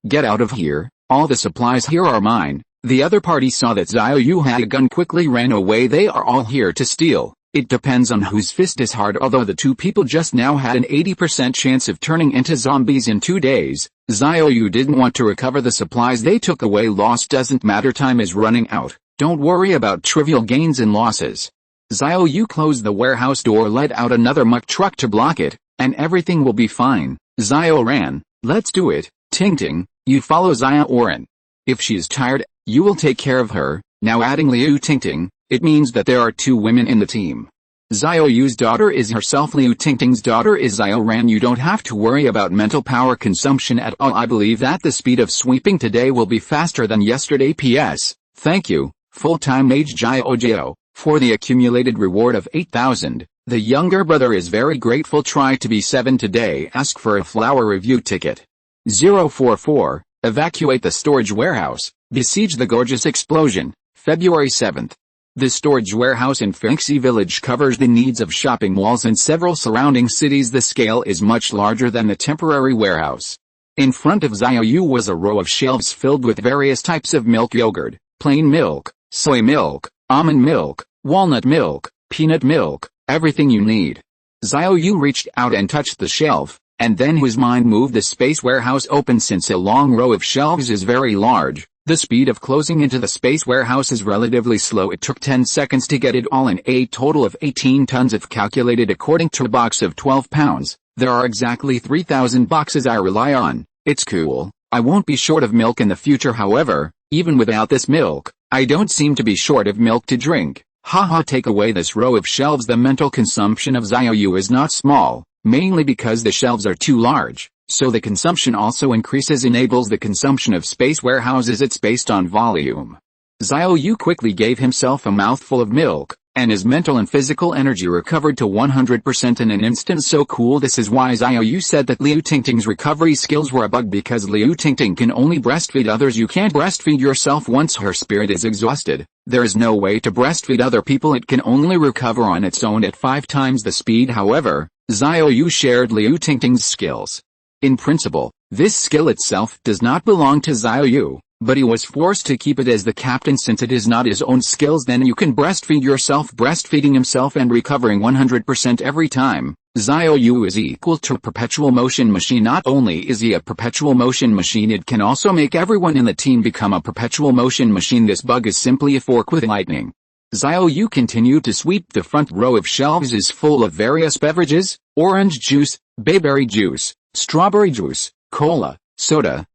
get out of here, all the supplies here are mine. The other party saw that Xiao Yu had a gun, quickly ran away. They are all here to steal. It depends on whose fist is hard. Although the 2 people just now had an 80% chance of turning into zombies in 2 days, Xiao Yu didn't want to recover the supplies they took away. Loss doesn't matter, time is running out. Don't worry about trivial gains and losses. Xiao Yu closed the warehouse door, let out another muck truck to block it, and everything will be fine. Xiaoran, let's do it. Tingting, you follow Xiaoran. If she is tired, you will take care of her. Now adding Liu Tingting, it means that there are 2 women in the team. Xiao Yu's daughter is herself. Liu Tingting's daughter is Xiaoran. You don't have to worry about mental power consumption at all. I believe that the speed of sweeping today will be faster than yesterday. PS, thank you, full-time mage Jiao Jiao. For the accumulated reward of 8,000, the younger brother is very grateful. Try to be 7 today. Ask for a flower review ticket. 044, evacuate the storage warehouse, besiege the gorgeous explosion, February 7th. The storage warehouse in Fengxi village covers the needs of shopping malls and several surrounding cities. The scale is much larger than the temporary warehouse. In front of Xiao Yu was a row of shelves filled with various types of milk: yogurt, plain milk, soy milk, almond milk, walnut milk, peanut milk, everything you need. Xiao Yu reached out and touched the shelf, and then his mind moved. The space warehouse opened. Since a long row of shelves is very large, the speed of closing into the space warehouse is relatively slow. It took 10 seconds to get it all in. A total of 18 tons if calculated according to a box of 12 pounds. There are exactly 3,000 boxes I rely on. It's cool. I won't be short of milk in the future. However, even without this milk, I don't seem to be short of milk to drink. Haha, take away this row of shelves. The mental consumption of Xiao Yu is not small, mainly because the shelves are too large. So the consumption also increases, enables the consumption of space warehouses. It's based on volume. Xiao Yu quickly gave himself a mouthful of milk, and his mental and physical energy recovered to 100% in an instant. So cool. This is why Xiao Yu said that Liu Tingting's recovery skills were a bug, because Liu Tingting can only breastfeed others. You can't breastfeed yourself. Once her spirit is exhausted, there is no way to breastfeed other people. It can only recover on its own at 5 times the speed. However, Xiao Yu shared Liu Tingting's skills. In principle, this skill itself does not belong to Xiao Yu, but he was forced to keep it as the captain since it is not his own skills. Then you can breastfeed yourself. Breastfeeding himself and recovering 100% every time. Xiao Yu is equal to a perpetual motion machine. Not only is he a perpetual motion machine, it can also make everyone in the team become a perpetual motion machine. This bug is simply a fork with lightning. Xiao Yu continued to sweep. The front row of shelves is full of various beverages: orange juice, bayberry juice, strawberry juice, cola, soda.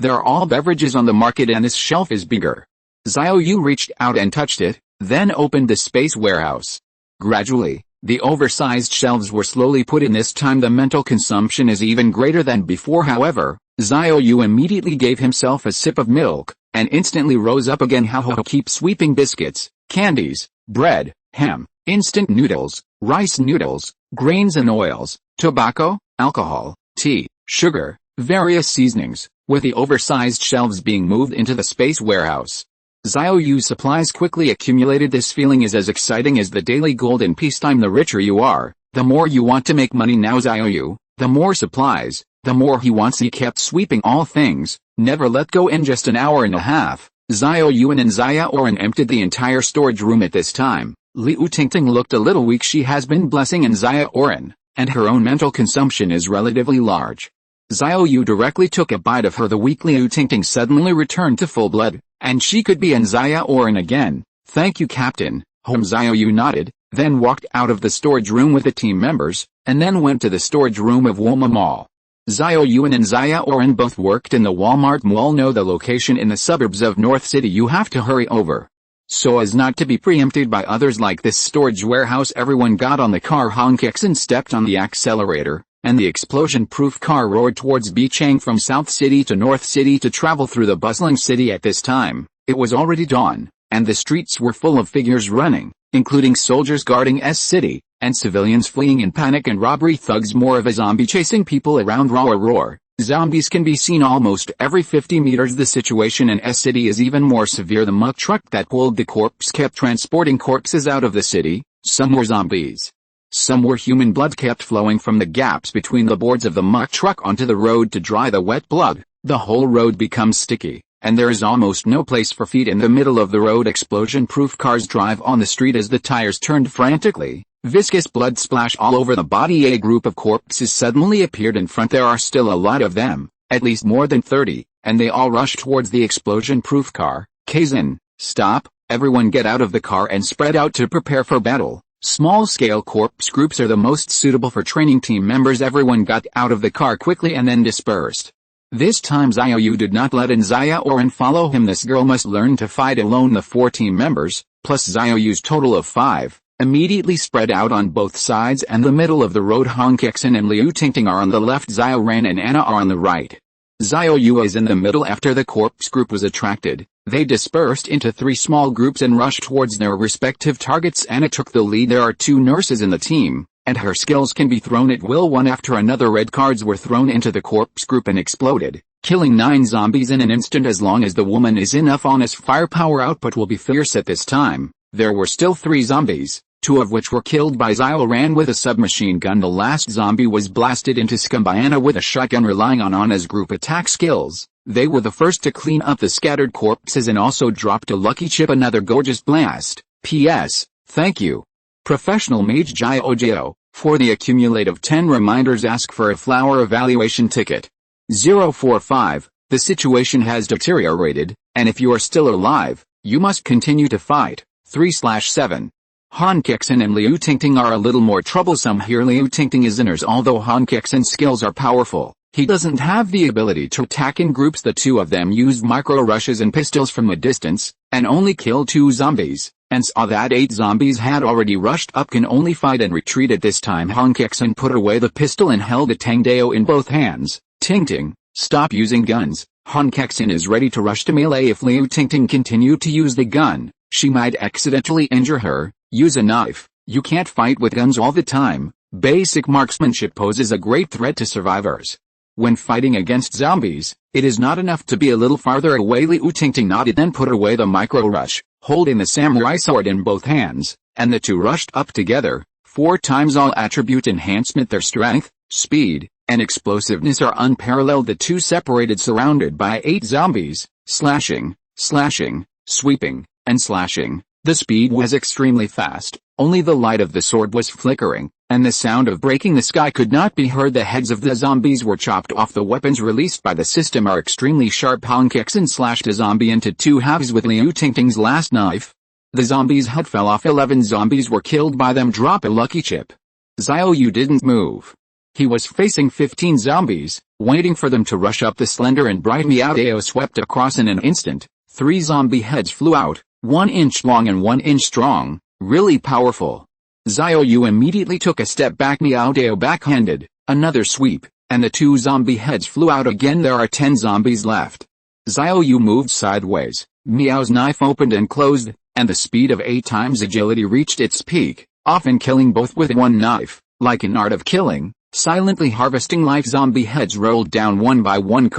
They're all beverages on the market, and this shelf is bigger. Xiao Yu reached out and touched it, then opened the space warehouse. Gradually, the oversized shelves were slowly put in. This time the mental consumption is even greater than before. However, Xiao Yu immediately gave himself a sip of milk, and instantly rose up again. Keep sweeping. Biscuits, candies, bread, ham, instant noodles, rice noodles, grains and oils, tobacco, alcohol, tea, sugar, various seasonings, with the oversized shelves being moved into the space warehouse. Xiao Yu's supplies quickly accumulated. This feeling is as exciting as the daily gold in peacetime. The richer you are, the more you want to make money. Now Xiao Yu, the more supplies, the more he wants. He kept sweeping all things, never let go. In just an hour and a half, Xiao Yu and An Xiaoran emptied the entire storage room. At this time, Liu Tingting looked a little weak. She has been blessing An Xiaoran, and her own mental consumption is relatively large. Xiao Yu directly took a bite of her. The weak Liu Tingting suddenly returned to full blood, and she could be An Xiaoran again. Thank you, Captain. Xiao Yu nodded, then walked out of the storage room with the team members, and then went to the storage room of Walma Mall. Xiao Yu and An Xiaoran both worked in the Walmart Mall. Know the location in the suburbs of North City. You have to hurry over, so as not to be preempted by others like this storage warehouse. Everyone got on the car. Han Kexin stepped on the accelerator, and the explosion-proof car roared towards Bichang from South City to North City to travel through the bustling city. At this time, it was already dawn, and the streets were full of figures running, including soldiers guarding S-City, and civilians fleeing in panic and robbery. Thugs, more of a zombie chasing people around. Roar. Zombies can be seen almost every 50 meters. The situation in S-City is even more severe. The muck truck that pulled the corpse kept transporting corpses out of the city. Some were zombies, some were human. Blood kept flowing from the gaps between the boards of the muck truck onto the road to dry the wet blood. The whole road becomes sticky, and there is almost no place for feet in the middle of the road. Explosion-proof cars drive on the street as the tires turned frantically. Viscous blood splash all over the body. A group of corpses suddenly appeared in front. There are still a lot of them, at least more than 30, and they all rush towards the explosion-proof car. Kexin, stop! Everyone get out of the car and spread out to prepare for battle. Small-scale corpse groups are the most suitable for training team members. Everyone got out of the car quickly and then dispersed. This time Xiao Yu did not let An Xiaoran follow him. This girl must learn to fight alone. The 4 team members, plus Xiao Yu's total of 5, immediately spread out on both sides and the middle of the road. Han Kexin and Liu Tingting are on the left. Xiaoran and Anna are on the right. Xiao Yu was in the middle after the corpse group was attracted. They dispersed into 3 small groups and rushed towards their respective targets. Anna took the lead. There are 2 nurses in the team, and her skills can be thrown at will. One after another red cards were thrown into the corpse group and exploded, killing 9 zombies in an instant. As long as the woman is enough honest, firepower output will be fierce at this time. There were still 3 zombies, 2 of which were killed by Xiaoran with a submachine gun. The last zombie was blasted into scum by Anna with a shotgun. Relying on Anna's group attack skills, they were the first to clean up the scattered corpses and also dropped a lucky chip. Another gorgeous blast. P.S. Thank you, Professional Mage Xiao, for the accumulative 10 reminders. Ask for a flower evaluation ticket. 045. The situation has deteriorated, and if you are still alive, you must continue to fight. 3/7. Han Kexin and Liu Tingting are a little more troublesome here. Liu Tingting is inners. Although Han Kexin's skills are powerful, he doesn't have the ability to attack in groups. The 2 of them used micro rushes and pistols from a distance, and only killed 2 zombies, and saw that 8 zombies had already rushed up. Can only fight and retreat at this time. Han Kexin put away the pistol and held a Tangdao in both hands. Tingting, stop using guns. Han Kexin is ready to rush to melee. If Liu Tingting continued to use the gun, she might accidentally injure her. Use a knife. You can't fight with guns all the time. Basic marksmanship poses a great threat to survivors. When fighting against zombies, it is not enough to be a little farther away. Liu Tingting nodded, then put away the micro rush, holding the samurai sword in both hands, and the 2 rushed up together. 4 times all attribute enhancement. Their strength, speed, and explosiveness are unparalleled. The 2 separated, surrounded by 8 zombies, slashing, sweeping, and slashing. The speed was extremely fast, only the light of the sword was flickering, and the sound of breaking the sky could not be heard. The heads of the zombies were chopped off. The weapons released by the system are extremely sharp. Han Kexin slashed a zombie into 2 halves with Liu Tingting's last knife. The zombie's head fell off. 11 zombies were killed by them. Drop a lucky chip. Xiao Yu didn't move. He was facing 15 zombies, waiting for them to rush up. The slender and bright Miao swept across in an instant. 3 zombie heads flew out, 1 inch long and 1 inch strong, really powerful. Xiao Yu immediately took a step back. Miao backhanded, another sweep, and the 2 zombie heads flew out again. There are 10 zombies left. Xiao Yu moved sideways, Miao's knife opened and closed, and the speed of 8 times agility reached its peak, often killing both with 1 knife. Like an art of killing, silently harvesting life. Zombie heads rolled down one by one.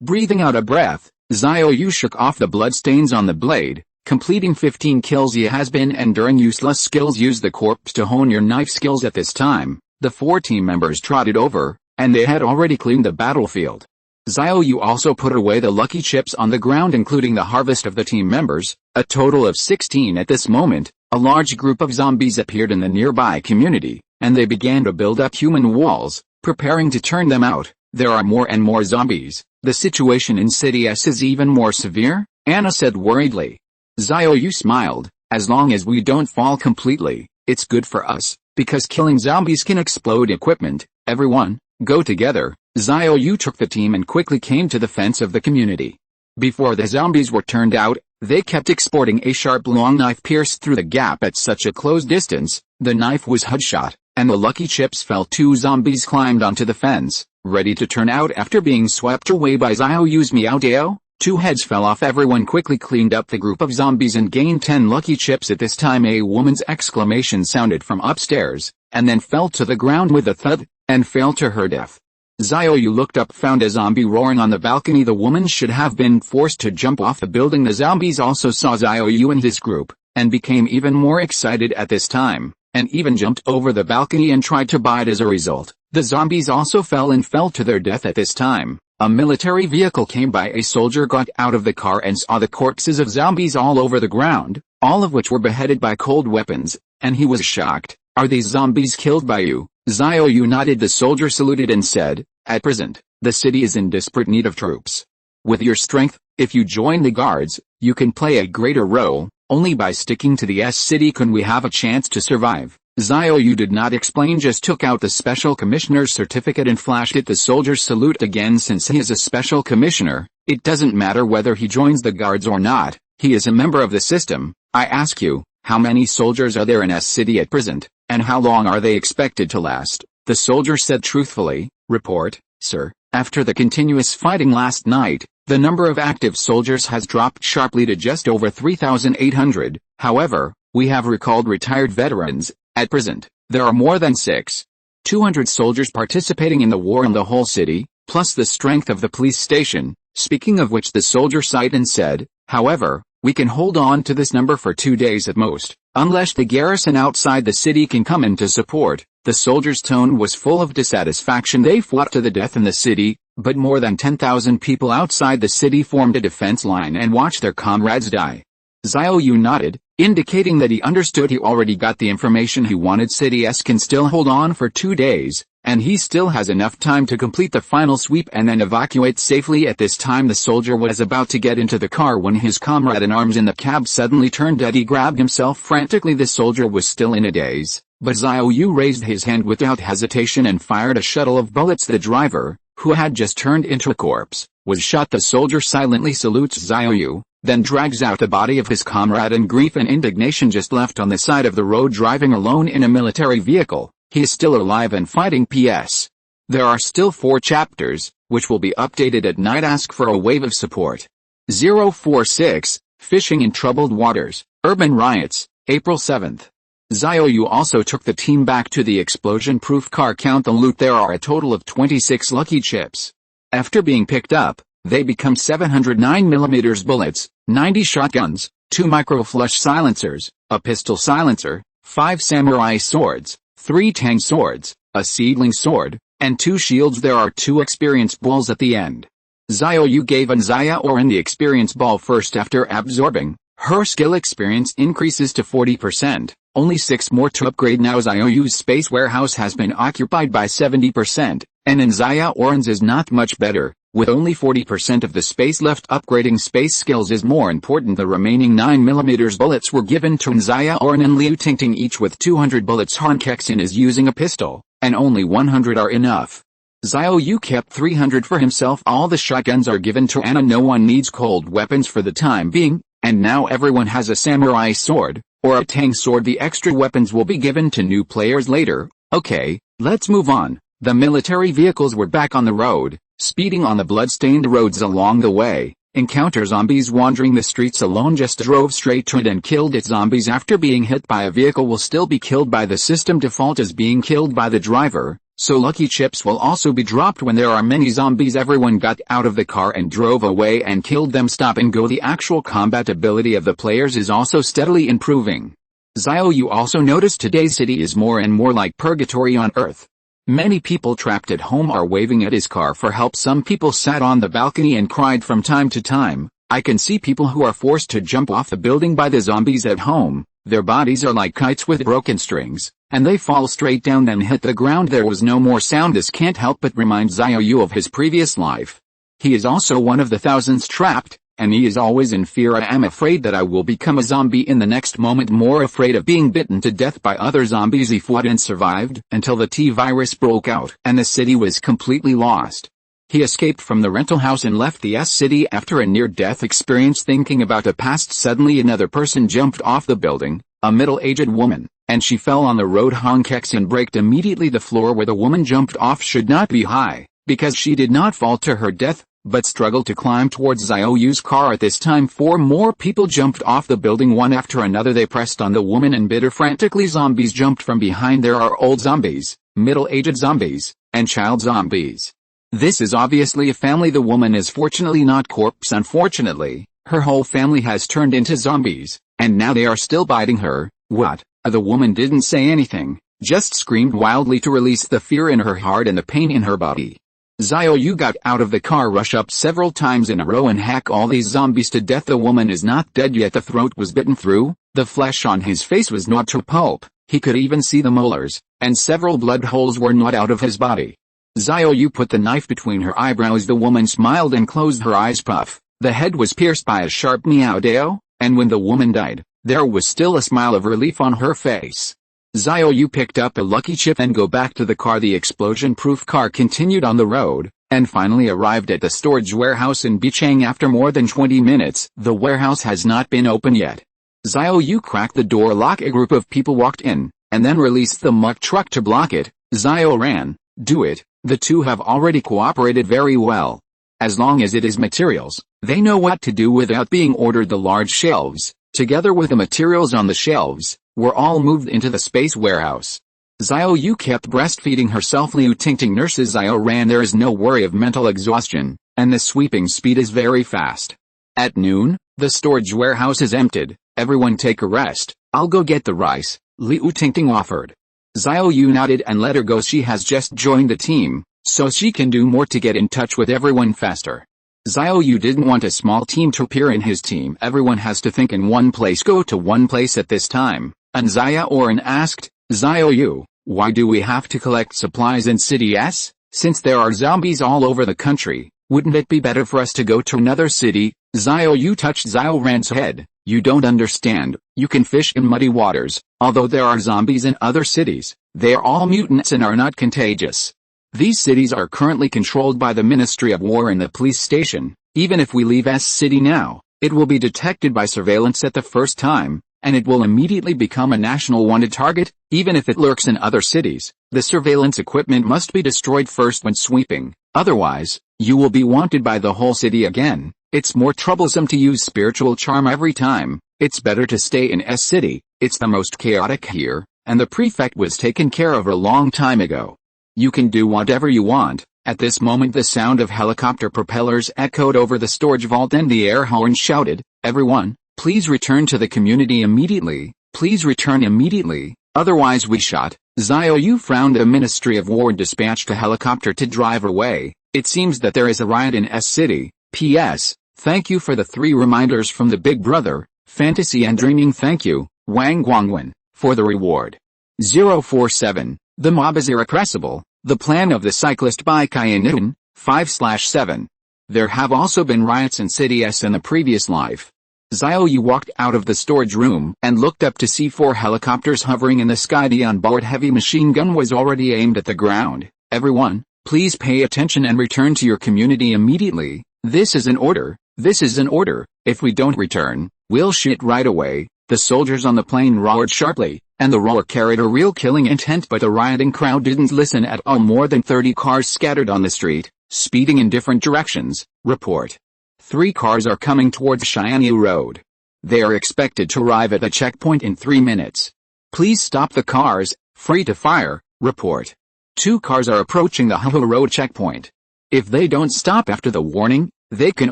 Breathing out a breath, Xiao Yu shook off the bloodstains on the blade, completing 15 kills. He has been enduring useless skills. Use the corpse to hone your knife skills. At this time, the 4 team members trotted over, and they had already cleaned the battlefield. Xiao Yu also put away the lucky chips on the ground, including the harvest of the team members, a total of 16 at this moment. A large group of zombies appeared in the nearby community, and they began to build up human walls, preparing to turn them out. There are more and more zombies. The situation in City S is even more severe, Anna said worriedly. Xiao Yu smiled. As long as we don't fall completely, it's good for us, because killing zombies can explode equipment. Everyone, go together. Xiao Yu took the team and quickly came to the fence of the community. Before the zombies were turned out, they kept exporting. A sharp long knife pierced through the gap at such a close distance. The knife was headshot, and the lucky chips fell. 2 zombies climbed onto the fence, ready to turn out after being swept away by Xiao Yu's Miao Dao. 2 heads fell off. Everyone quickly cleaned up the group of zombies and gained 10 lucky chips. At this time a woman's exclamation sounded from upstairs, and then fell to the ground with a thud, and fell to her death. Xiao Yu looked up, found a zombie roaring on the balcony. The woman should have been forced to jump off the building. The zombies also saw Xiao Yu and his group, and became even more excited at this time, and even jumped over the balcony and tried to bite. As a result, the zombies also fell to their death. At this time, a military vehicle came by. A soldier got out of the car and saw the corpses of zombies all over the ground, all of which were beheaded by cold weapons, and he was shocked. Are these zombies killed by you? Xiao Yu nodded. The soldier saluted and said, at present, the city is in desperate need of troops. With your strength, if you join the guards, you can play a greater role. Only by sticking to the city can we have a chance to survive. Xiao Yu did not explain, just took out the special commissioner's certificate and flashed it. The soldier saluted again. Since he is a special commissioner, it doesn't matter whether he joins the guards or not. He is a member of the system. I ask you, how many soldiers are there in S city at present, and how long are they expected to last? The soldier said truthfully, report, sir, After the continuous fighting last night, the number of active soldiers has dropped sharply to just over 3,800, however, we have recalled retired veterans. At present, there are more than 6,200 soldiers participating in the war in the whole city, plus the strength of the police station, speaking of which the soldier sighed and said, however, we can hold on to this number for 2 days at most, unless the garrison outside the city can come in to support. The soldier's tone was full of dissatisfaction. They fought to the death in the city, but more than 10,000 people outside the city formed a defense line and watched their comrades die. Xiao Yu nodded, indicating that he understood he already got the information he wanted. Cities can still hold on for 2 days, and he still has enough time to complete the final sweep and then evacuate safely. At this time the soldier was about to get into the car when his comrade in arms in the cab suddenly turned dead. He grabbed himself frantically. The soldier was still in a daze, but Xiao Yu raised his hand without hesitation and fired a shuttle of bullets. The driver, who had just turned into a corpse, was shot. The soldier silently salutes Xiao Yu, then drags out the body of his comrade in grief and indignation. Just left on the side of the road driving alone in a military vehicle. He is still alive and fighting. P.S. There are still 4 chapters, which will be updated at night. Ask for a wave of support. 046, Fishing in Troubled Waters, Urban Riots, April 7th. Xiao Yu also took the team back to the explosion-proof car. Count the loot. There are a total of 26 lucky chips. After being picked up, they become 709mm bullets, 90 shotguns, 2 micro-flush silencers, a pistol silencer, 5 samurai swords, 3 tang swords, a seedling sword, and 2 shields. There are 2 experience balls at the end. Xiao Yu gave An Xiaoran the experience ball first. After absorbing, her skill experience increases to 40%, only 6 more to upgrade. Now Xiao Yu's space warehouse has been occupied by 70%, and An Xiaoran's is not much better, with only 40% of the space left. Upgrading space skills is more important. The remaining 9mm bullets were given to An Xiaoran and Liu Tingting, each with 200 bullets. Han Kexin is using a pistol, and only 100 are enough. Xiao Yu kept 300 for himself. All the shotguns are given to Anna. No one needs cold weapons for the time being, and now everyone has a samurai sword, or a tang sword. The extra weapons will be given to new players later. Okay, let's move on. The military vehicles were back on the road, speeding on the blood-stained roads along the way. Encounter zombies wandering the streets alone. Just drove straight to it and killed it. Zombies after being hit by a vehicle will still be killed by the system. Default is being killed by the driver, so lucky chips will also be dropped when there are many zombies. Everyone got out of the car and drove away and killed them. Stop and go. The actual combat ability of the players is also steadily improving. Xiao Yu also noticed today's city is more and more like purgatory on Earth. Many people trapped at home are waving at his car for help. Some people sat on the balcony and cried from time to time. I can see people who are forced to jump off the building by the zombies at home. Their bodies are like kites with broken strings, and they fall straight down and hit the ground. There was no more sound. This can't help but remind Xiao Yu of his previous life. He is also one of the thousands trapped, and he is always in fear. I am afraid that I will become a zombie in the next moment. More afraid of being bitten to death by other zombies. He fought and survived until the T-virus broke out and the city was completely lost. He escaped from the rental house and left the city after a near-death experience. Thinking about the past, suddenly another person jumped off the building, a middle-aged woman, and she fell on the road. Han Kexin braked immediately. The floor where the woman jumped off should not be high, because she did not fall to her death, but struggled to climb towards Xiao Yu's car. At this time 4 more people jumped off the building one after another. They pressed on the woman and bit her frantically. Zombies jumped from behind. There are old zombies, middle-aged zombies, and child zombies. This is obviously a family. The woman is fortunately not corpse. Unfortunately, her whole family has turned into zombies, and now they are still biting her. What? The woman didn't say anything, just screamed wildly to release the fear in her heart and the pain in her body. Xiao Yu got out of the car, rush up several times in a row and hack all these zombies to death. The woman is not dead yet. The throat was bitten through, the flesh on his face was gnawed to pulp, he could even see the molars, and several blood holes were gnawed out of his body. Xiao Yu put the knife between her eyebrows. The woman smiled and closed her eyes. Puff. The head was pierced by a sharp meow deo, and when the woman died, there was still a smile of relief on her face. Xiao Yu picked up a lucky chip and go back to the car. The explosion-proof car continued on the road, and finally arrived at the storage warehouse in Bichang after more than 20 minutes. The warehouse has not been open yet. Xiao Yu cracked the door lock. A group of people walked in, and then released the muck truck to block it. Xiao ran. Do it, The two have already cooperated very well. As long as it is materials, they know what to do without being ordered. The large shelves, together with the materials on the shelves, were all moved into the space warehouse. Xiao Yu kept breastfeeding herself. Liu Tingting nurses Xiaoran. There is no worry of mental exhaustion, and the sweeping speed is very fast. At noon, the storage warehouse is emptied. Everyone take a rest, I'll go get the rice, Liu Tingting offered. Xiao Yu nodded and let her go. She has just joined the team, so she can do more to get in touch with everyone faster. Xiao Yu didn't want a small team to appear in his team. Everyone has to think in one place. Go to one place at this time. An Xiaoran asked, Xiao Yu, why do we have to collect supplies in City S? Since there are zombies all over the country, wouldn't it be better for us to go to another city? Xiao Yu touched Xiaoran's head. You don't understand. You can fish in muddy waters. Although there are zombies in other cities, they are all mutants and are not contagious. These cities are currently controlled by the Ministry of War and the police station. Even if we leave S City now, it will be detected by surveillance at the first time, and it will immediately become a national wanted target. Even if it lurks in other cities, the surveillance equipment must be destroyed first when sweeping. Otherwise, you will be wanted by the whole city again. It's more troublesome to use spiritual charm every time. It's better to stay in S City. It's the most chaotic here, and the prefect was taken care of a long time ago. You can do whatever you want. At this moment the sound of helicopter propellers echoed over the storage vault and the air horn shouted, everyone, please return to the community immediately. Please return immediately, otherwise we shot. Xiao Yu frowned. The Ministry of War dispatched a helicopter to drive away. It seems that there is a riot in S City. P.S. Thank you for the 3 reminders from the Big Brother, Fantasy and Dreaming. Thank you, Wang Guangwen, for the reward. 047. The mob is irrepressible. The plan of the cyclist by Kaianun, 5/7. There have also been riots in City S in the previous life. Xiao Yu walked out of the storage room and looked up to see 4 helicopters hovering in the sky. The onboard heavy machine gun was already aimed at the ground. Everyone, please pay attention and return to your community immediately. This is an order. This is an order. If we don't return, we'll shoot right away. The soldiers on the plane roared sharply, and the roar carried a real killing intent, but the rioting crowd didn't listen at all. More than 30 cars scattered on the street, speeding in different directions. Report. 3 cars are coming towards Xiao Road. They are expected to arrive at the checkpoint in 3 minutes. Please stop the cars. Free to fire. Report. 2 cars are approaching the Hu Road checkpoint. If they don't stop after the warning, they can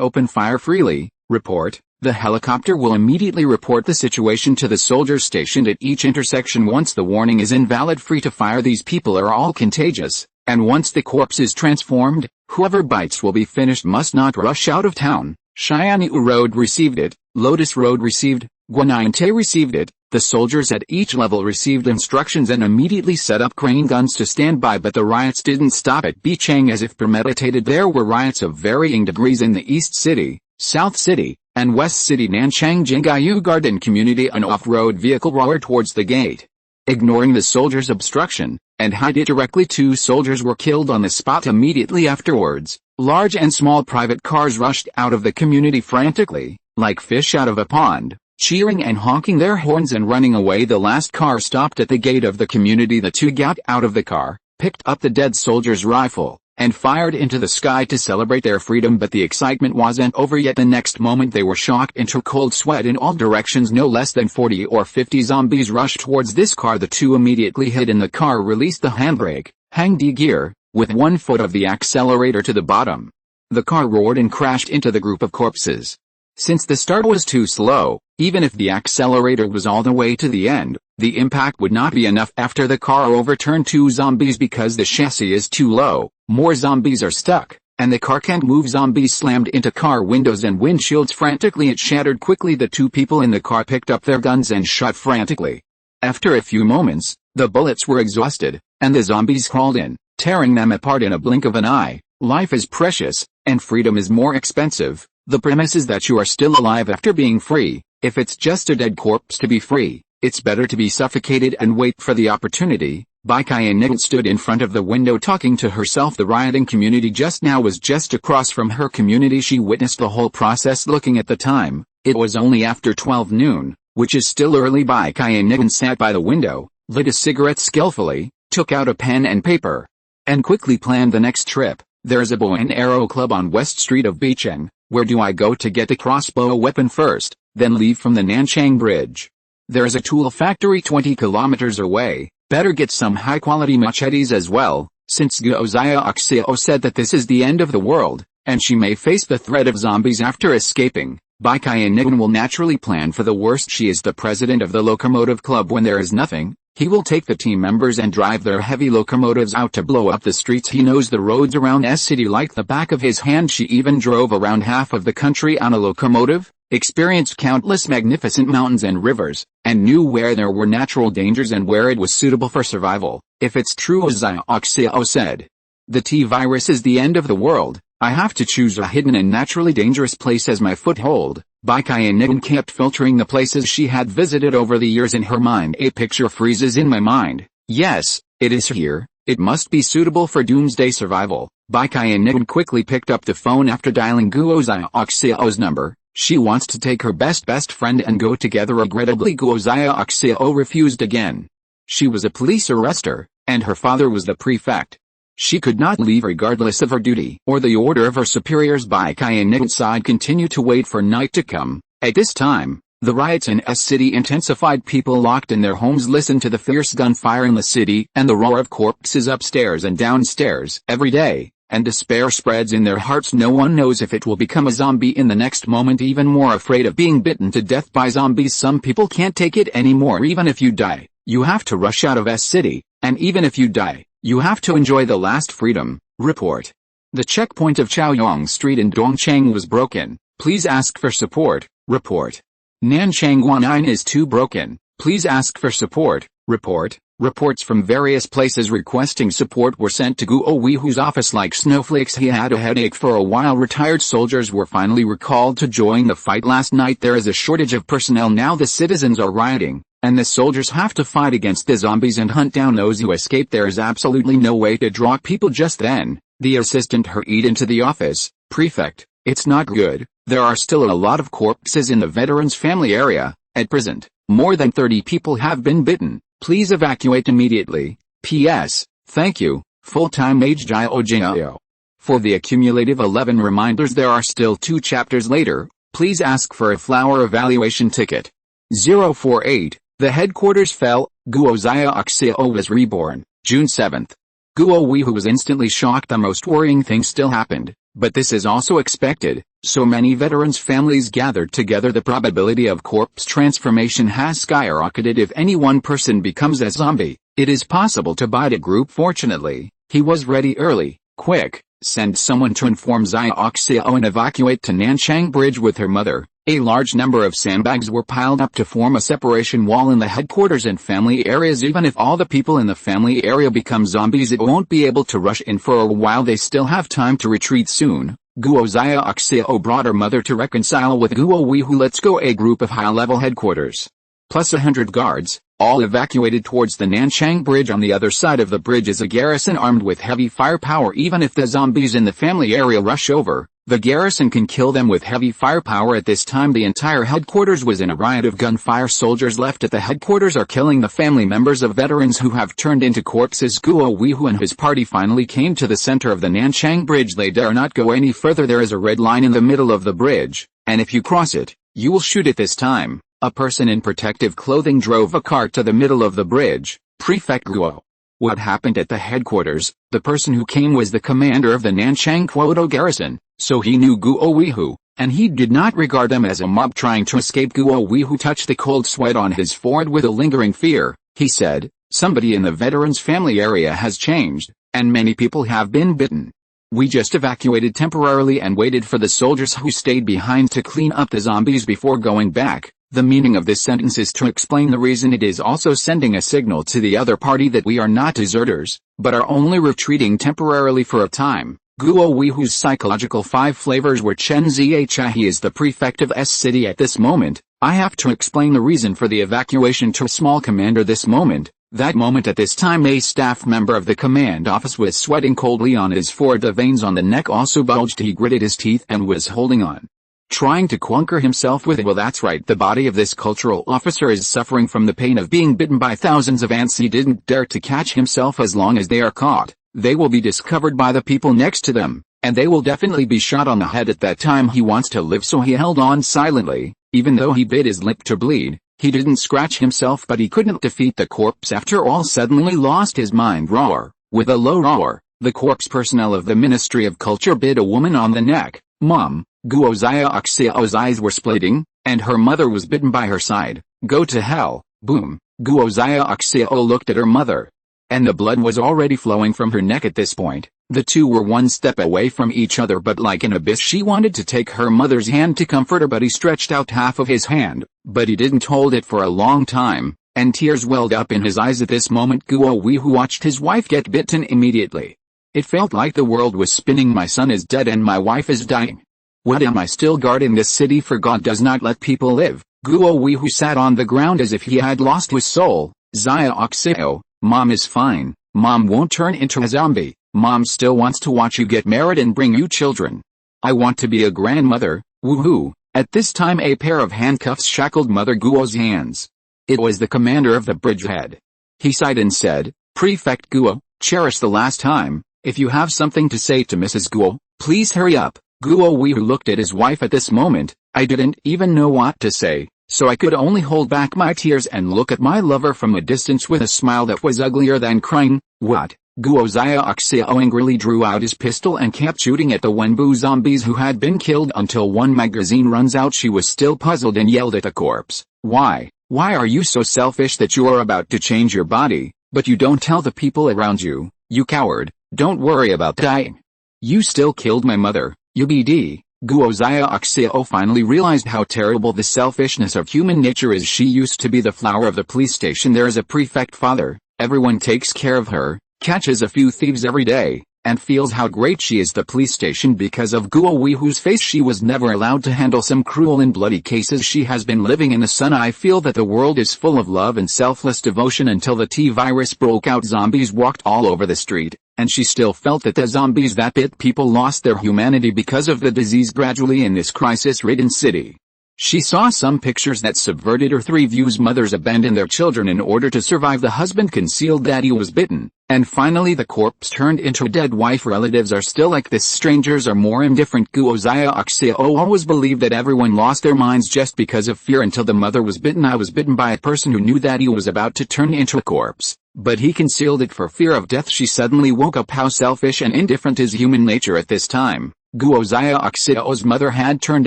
open fire freely. Report. The helicopter will immediately report the situation to the soldiers stationed at each intersection. Once the warning is invalid, free to fire. These people are all contagious, and once the corpse is transformed, whoever bites will be finished. Must not rush out of town. Xiao Road received it, Lotus Road received, Guanayante received it. The soldiers at each level received instructions and immediately set up crane guns to stand by, but the riots didn't stop at Bichang as if premeditated. There were riots of varying degrees in the East City, South City, and West City. Nanchang Jingaiyu Garden Community. An off-road vehicle roared towards the gate. Ignoring the soldiers' obstruction, and hid it directly. 2 soldiers were killed on the spot immediately afterwards. Large and small private cars rushed out of the community frantically, like fish out of a pond, cheering and honking their horns and running away. The last car stopped at the gate of the community. The 2 got out of the car, picked up the dead soldier's rifle, and fired into the sky to celebrate their freedom. But the excitement wasn't over yet. The next moment they were shocked into cold sweat in all directions. No less than 40 or 50 zombies rushed towards this car. The 2 immediately hid in the car, released the handbrake, hanged gear, with 1 foot of the accelerator to the bottom. The car roared and crashed into the group of corpses. Since the start was too slow, even if the accelerator was all the way to the end, the impact would not be enough. After the car overturned 2 zombies because the chassis is too low, more zombies are stuck, and the car can't move. Zombies slammed into car windows and windshields frantically. It shattered quickly. The 2 people in the car picked up their guns and shot frantically. After a few moments, the bullets were exhausted, and the zombies crawled in, tearing them apart in a blink of an eye. Life is precious, and freedom is more expensive. The premise is that you are still alive after being free. If it's just a dead corpse to be free, it's better to be suffocated and wait for the opportunity. Bai Kai stood in front of the window talking to herself. The rioting community just now was just across from her community. She witnessed the whole process. Looking at the time, it was only after 12 noon, which is still early. Bai Kai sat by the window, lit a cigarette skillfully, took out a pen and paper. and quickly planned the next trip. There's a bow and arrow club on West Street of Beicheng. Where do I go to get a crossbow weapon first, then leave from the Nanchang Bridge? There's a tool factory 20 kilometers away. Better get some high-quality machetes as well, since Guo Xiao said that this is the end of the world, and she may face the threat of zombies after escaping. Bai Qian will naturally plan for the worst. She is the president of the locomotive club. When there is nothing, he will take the team members and drive their heavy locomotives out to blow up the streets. He knows the roads around S City like the back of his hand. She even drove around half of the country on a locomotive, experienced countless magnificent mountains and rivers, and knew where there were natural dangers and where it was suitable for survival. If it's true as Xiao said, the T-virus is the end of the world, I have to choose a hidden and naturally dangerous place as my foothold. Bai Qian kept filtering the places she had visited over the years in her mind. A picture freezes in my mind. Yes, it is here. It must be suitable for doomsday survival. Bai Qian quickly picked up the phone after dialing Guo Xiao's number. She wants to take her best friend and go together. Regrettably, Guo Xiao refused again. She was a police arrestor, and her father was the prefect. She could not leave regardless of her duty or the order of her superiors. Bai Qian's side continued to wait for night to come. At this time, the riots in S City intensified. People locked in their homes listened to the fierce gunfire in the city and the roar of corpses upstairs and downstairs every day, and despair spreads in their hearts. No one knows if it will become a zombie in the next moment, even more afraid of being bitten to death by zombies. Some people can't take it anymore. Even if you die, you have to rush out of S City, and even if you die, you have to enjoy the last freedom. Report. The checkpoint of Chaoyang Street in Dongcheng was broken. Please ask for support. Report. Nanchang Guanyin is too broken. Please ask for support. Report. Reports from various places requesting support were sent to Guo Weihu's office like snowflakes. He had a headache for a while. Retired soldiers were finally recalled to join the fight last night. There is a shortage of personnel now. The citizens are rioting, and the soldiers have to fight against the zombies and hunt down those who escape. There is absolutely no way to draw people. Just then, the assistant hurried into the office. Prefect, it's not good. There are still a lot of corpses in the veterans' family area. At present, more than 30 people have been bitten. Please evacuate immediately. P.S. Thank you, full-time mage Xiao. For the accumulative 11 reminders. There are still 2 chapters later. Please ask for a flower evaluation ticket. 048. The headquarters fell. Guo Xiao was reborn. June 7th. Guo Weihu was instantly shocked. The most worrying thing still happened, but this is also expected. So many veterans' families gathered together. The probability of corpse transformation has skyrocketed. If any one person becomes a zombie, it is possible to bite a group. Fortunately, he was ready early. Quick, send someone to inform Xiao and evacuate to Nanchang Bridge with her mother. A large number of sandbags were piled up to form a separation wall in the headquarters and family areas. Even if all the people in the family area become zombies, it won't be able to rush in for a while. They still have time to retreat soon. Guo Xiao brought her mother to reconcile with Guo Weihu. Let's go. A group of high-level headquarters, plus 100 guards, all evacuated towards the Nanchang Bridge. On the other side of the bridge is a garrison armed with heavy firepower. Even if the zombies in the family area rush over, the garrison can kill them with heavy firepower. At this time, the entire headquarters was in a riot of gunfire. Soldiers left at the headquarters are killing the family members of veterans who have turned into corpses. Guo Weihu and his party finally came to the center of the Nanchang Bridge. They dare not go any further. There is a red line in the middle of the bridge, and if you cross it, you will shoot it. This time, a person in protective clothing drove a cart to the middle of the bridge. Prefect Guo. What happened at the headquarters? The person who came was the commander of the Nanchang Quoto garrison, so he knew Guo Weihu, and he did not regard them as a mob trying to escape. Guo Weihu touched the cold sweat on his forehead with a lingering fear. He said, somebody in the veterans' family area has changed, and many people have been bitten. We just evacuated temporarily and waited for the soldiers who stayed behind to clean up the zombies before going back. The meaning of this sentence is to explain the reason. It is also sending a signal to the other party that we are not deserters, but are only retreating temporarily for a time. Guo Weihu's psychological 5 flavors were Chen Zhi. He is the prefect of S City at this moment. I have to explain the reason for the evacuation to a small commander. This moment, that moment. At this time, a staff member of the command office was sweating coldly on his forehead. The veins on the neck also bulged. He gritted his teeth and was holding on, trying to conquer himself with it. Well, that's right. The body of this cultural officer is suffering from the pain of being bitten by thousands of ants. He didn't dare to catch himself as long as they are caught. they will be discovered by the people next to them, and they will definitely be shot on the head at that time. He wants to live, so he held on silently, even though he bit his lip to bleed. He didn't scratch himself, but he couldn't defeat the corpse after all. Suddenly lost his mind. Roar. With a low roar, the corpse personnel of the Ministry of Culture bit a woman on the neck. Mom. Guo Xiao's eyes were splitting, and her mother was bitten by her side. Go to hell. Boom. Guo Xiao looked at her mother, and the blood was already flowing from her neck at this point. The two were one step away from each other, but like an abyss. She wanted to take her mother's hand to comfort her, but he stretched out half of his hand, but he didn't hold it for a long time, and tears welled up in his eyes at this moment. Guo Weihu watched his wife get bitten immediately. It felt like the world was spinning. My son is dead and my wife is dying. What am I still guarding this city for? God does not let people live. Guo Weihu sat on the ground as if he had lost his soul. Xiao, Mom is fine. Mom won't turn into a zombie. Mom still wants to watch you get married and bring you children. I want to be a grandmother. Woohoo. At this time a pair of handcuffs shackled Mother Guo's hands. It was the commander of the bridgehead. He sighed and said, Prefect Guo, cherish the last time. If you have something to say to Mrs. Guo, please hurry up. Guo Weihu looked at his wife at this moment. I didn't even know what to say, so I could only hold back my tears and look at my lover from a distance with a smile that was uglier than crying. What? Guo Xiao angrily drew out his pistol and kept shooting at the Wenbu zombies who had been killed until one magazine runs out. She was still puzzled and yelled at the corpse. Why are you so selfish that you are about to change your body, but you don't tell the people around you, you coward? Don't worry about dying. You still killed my mother, you BD. Guo Xiao finally realized how terrible the selfishness of human nature is. She used to be the flower of the police station. There is a prefect father, everyone takes care of her, catches a few thieves every day, and feels how great she is. The police station because of Guo Weihu's face. She was never allowed to handle some cruel and bloody cases. She has been living in the sun. I feel that the world is full of love and selfless devotion until the T-virus broke out. Zombies walked all over the street, and she still felt that the zombies that bit people lost their humanity because of the disease. Gradually in this crisis-ridden city, she saw some pictures that subverted her three views. Mothers abandoned their children in order to survive. The husband concealed that he was bitten. And finally the corpse turned into a dead wife. Relatives are still like this. Strangers are more indifferent. Guo Xiao always believed that everyone lost their minds just because of fear until the mother was bitten. I was bitten by a person who knew that he was about to turn into a corpse, but he concealed it for fear of death. She suddenly woke up. How selfish and indifferent is human nature at this time. Guo Xiao's mother had turned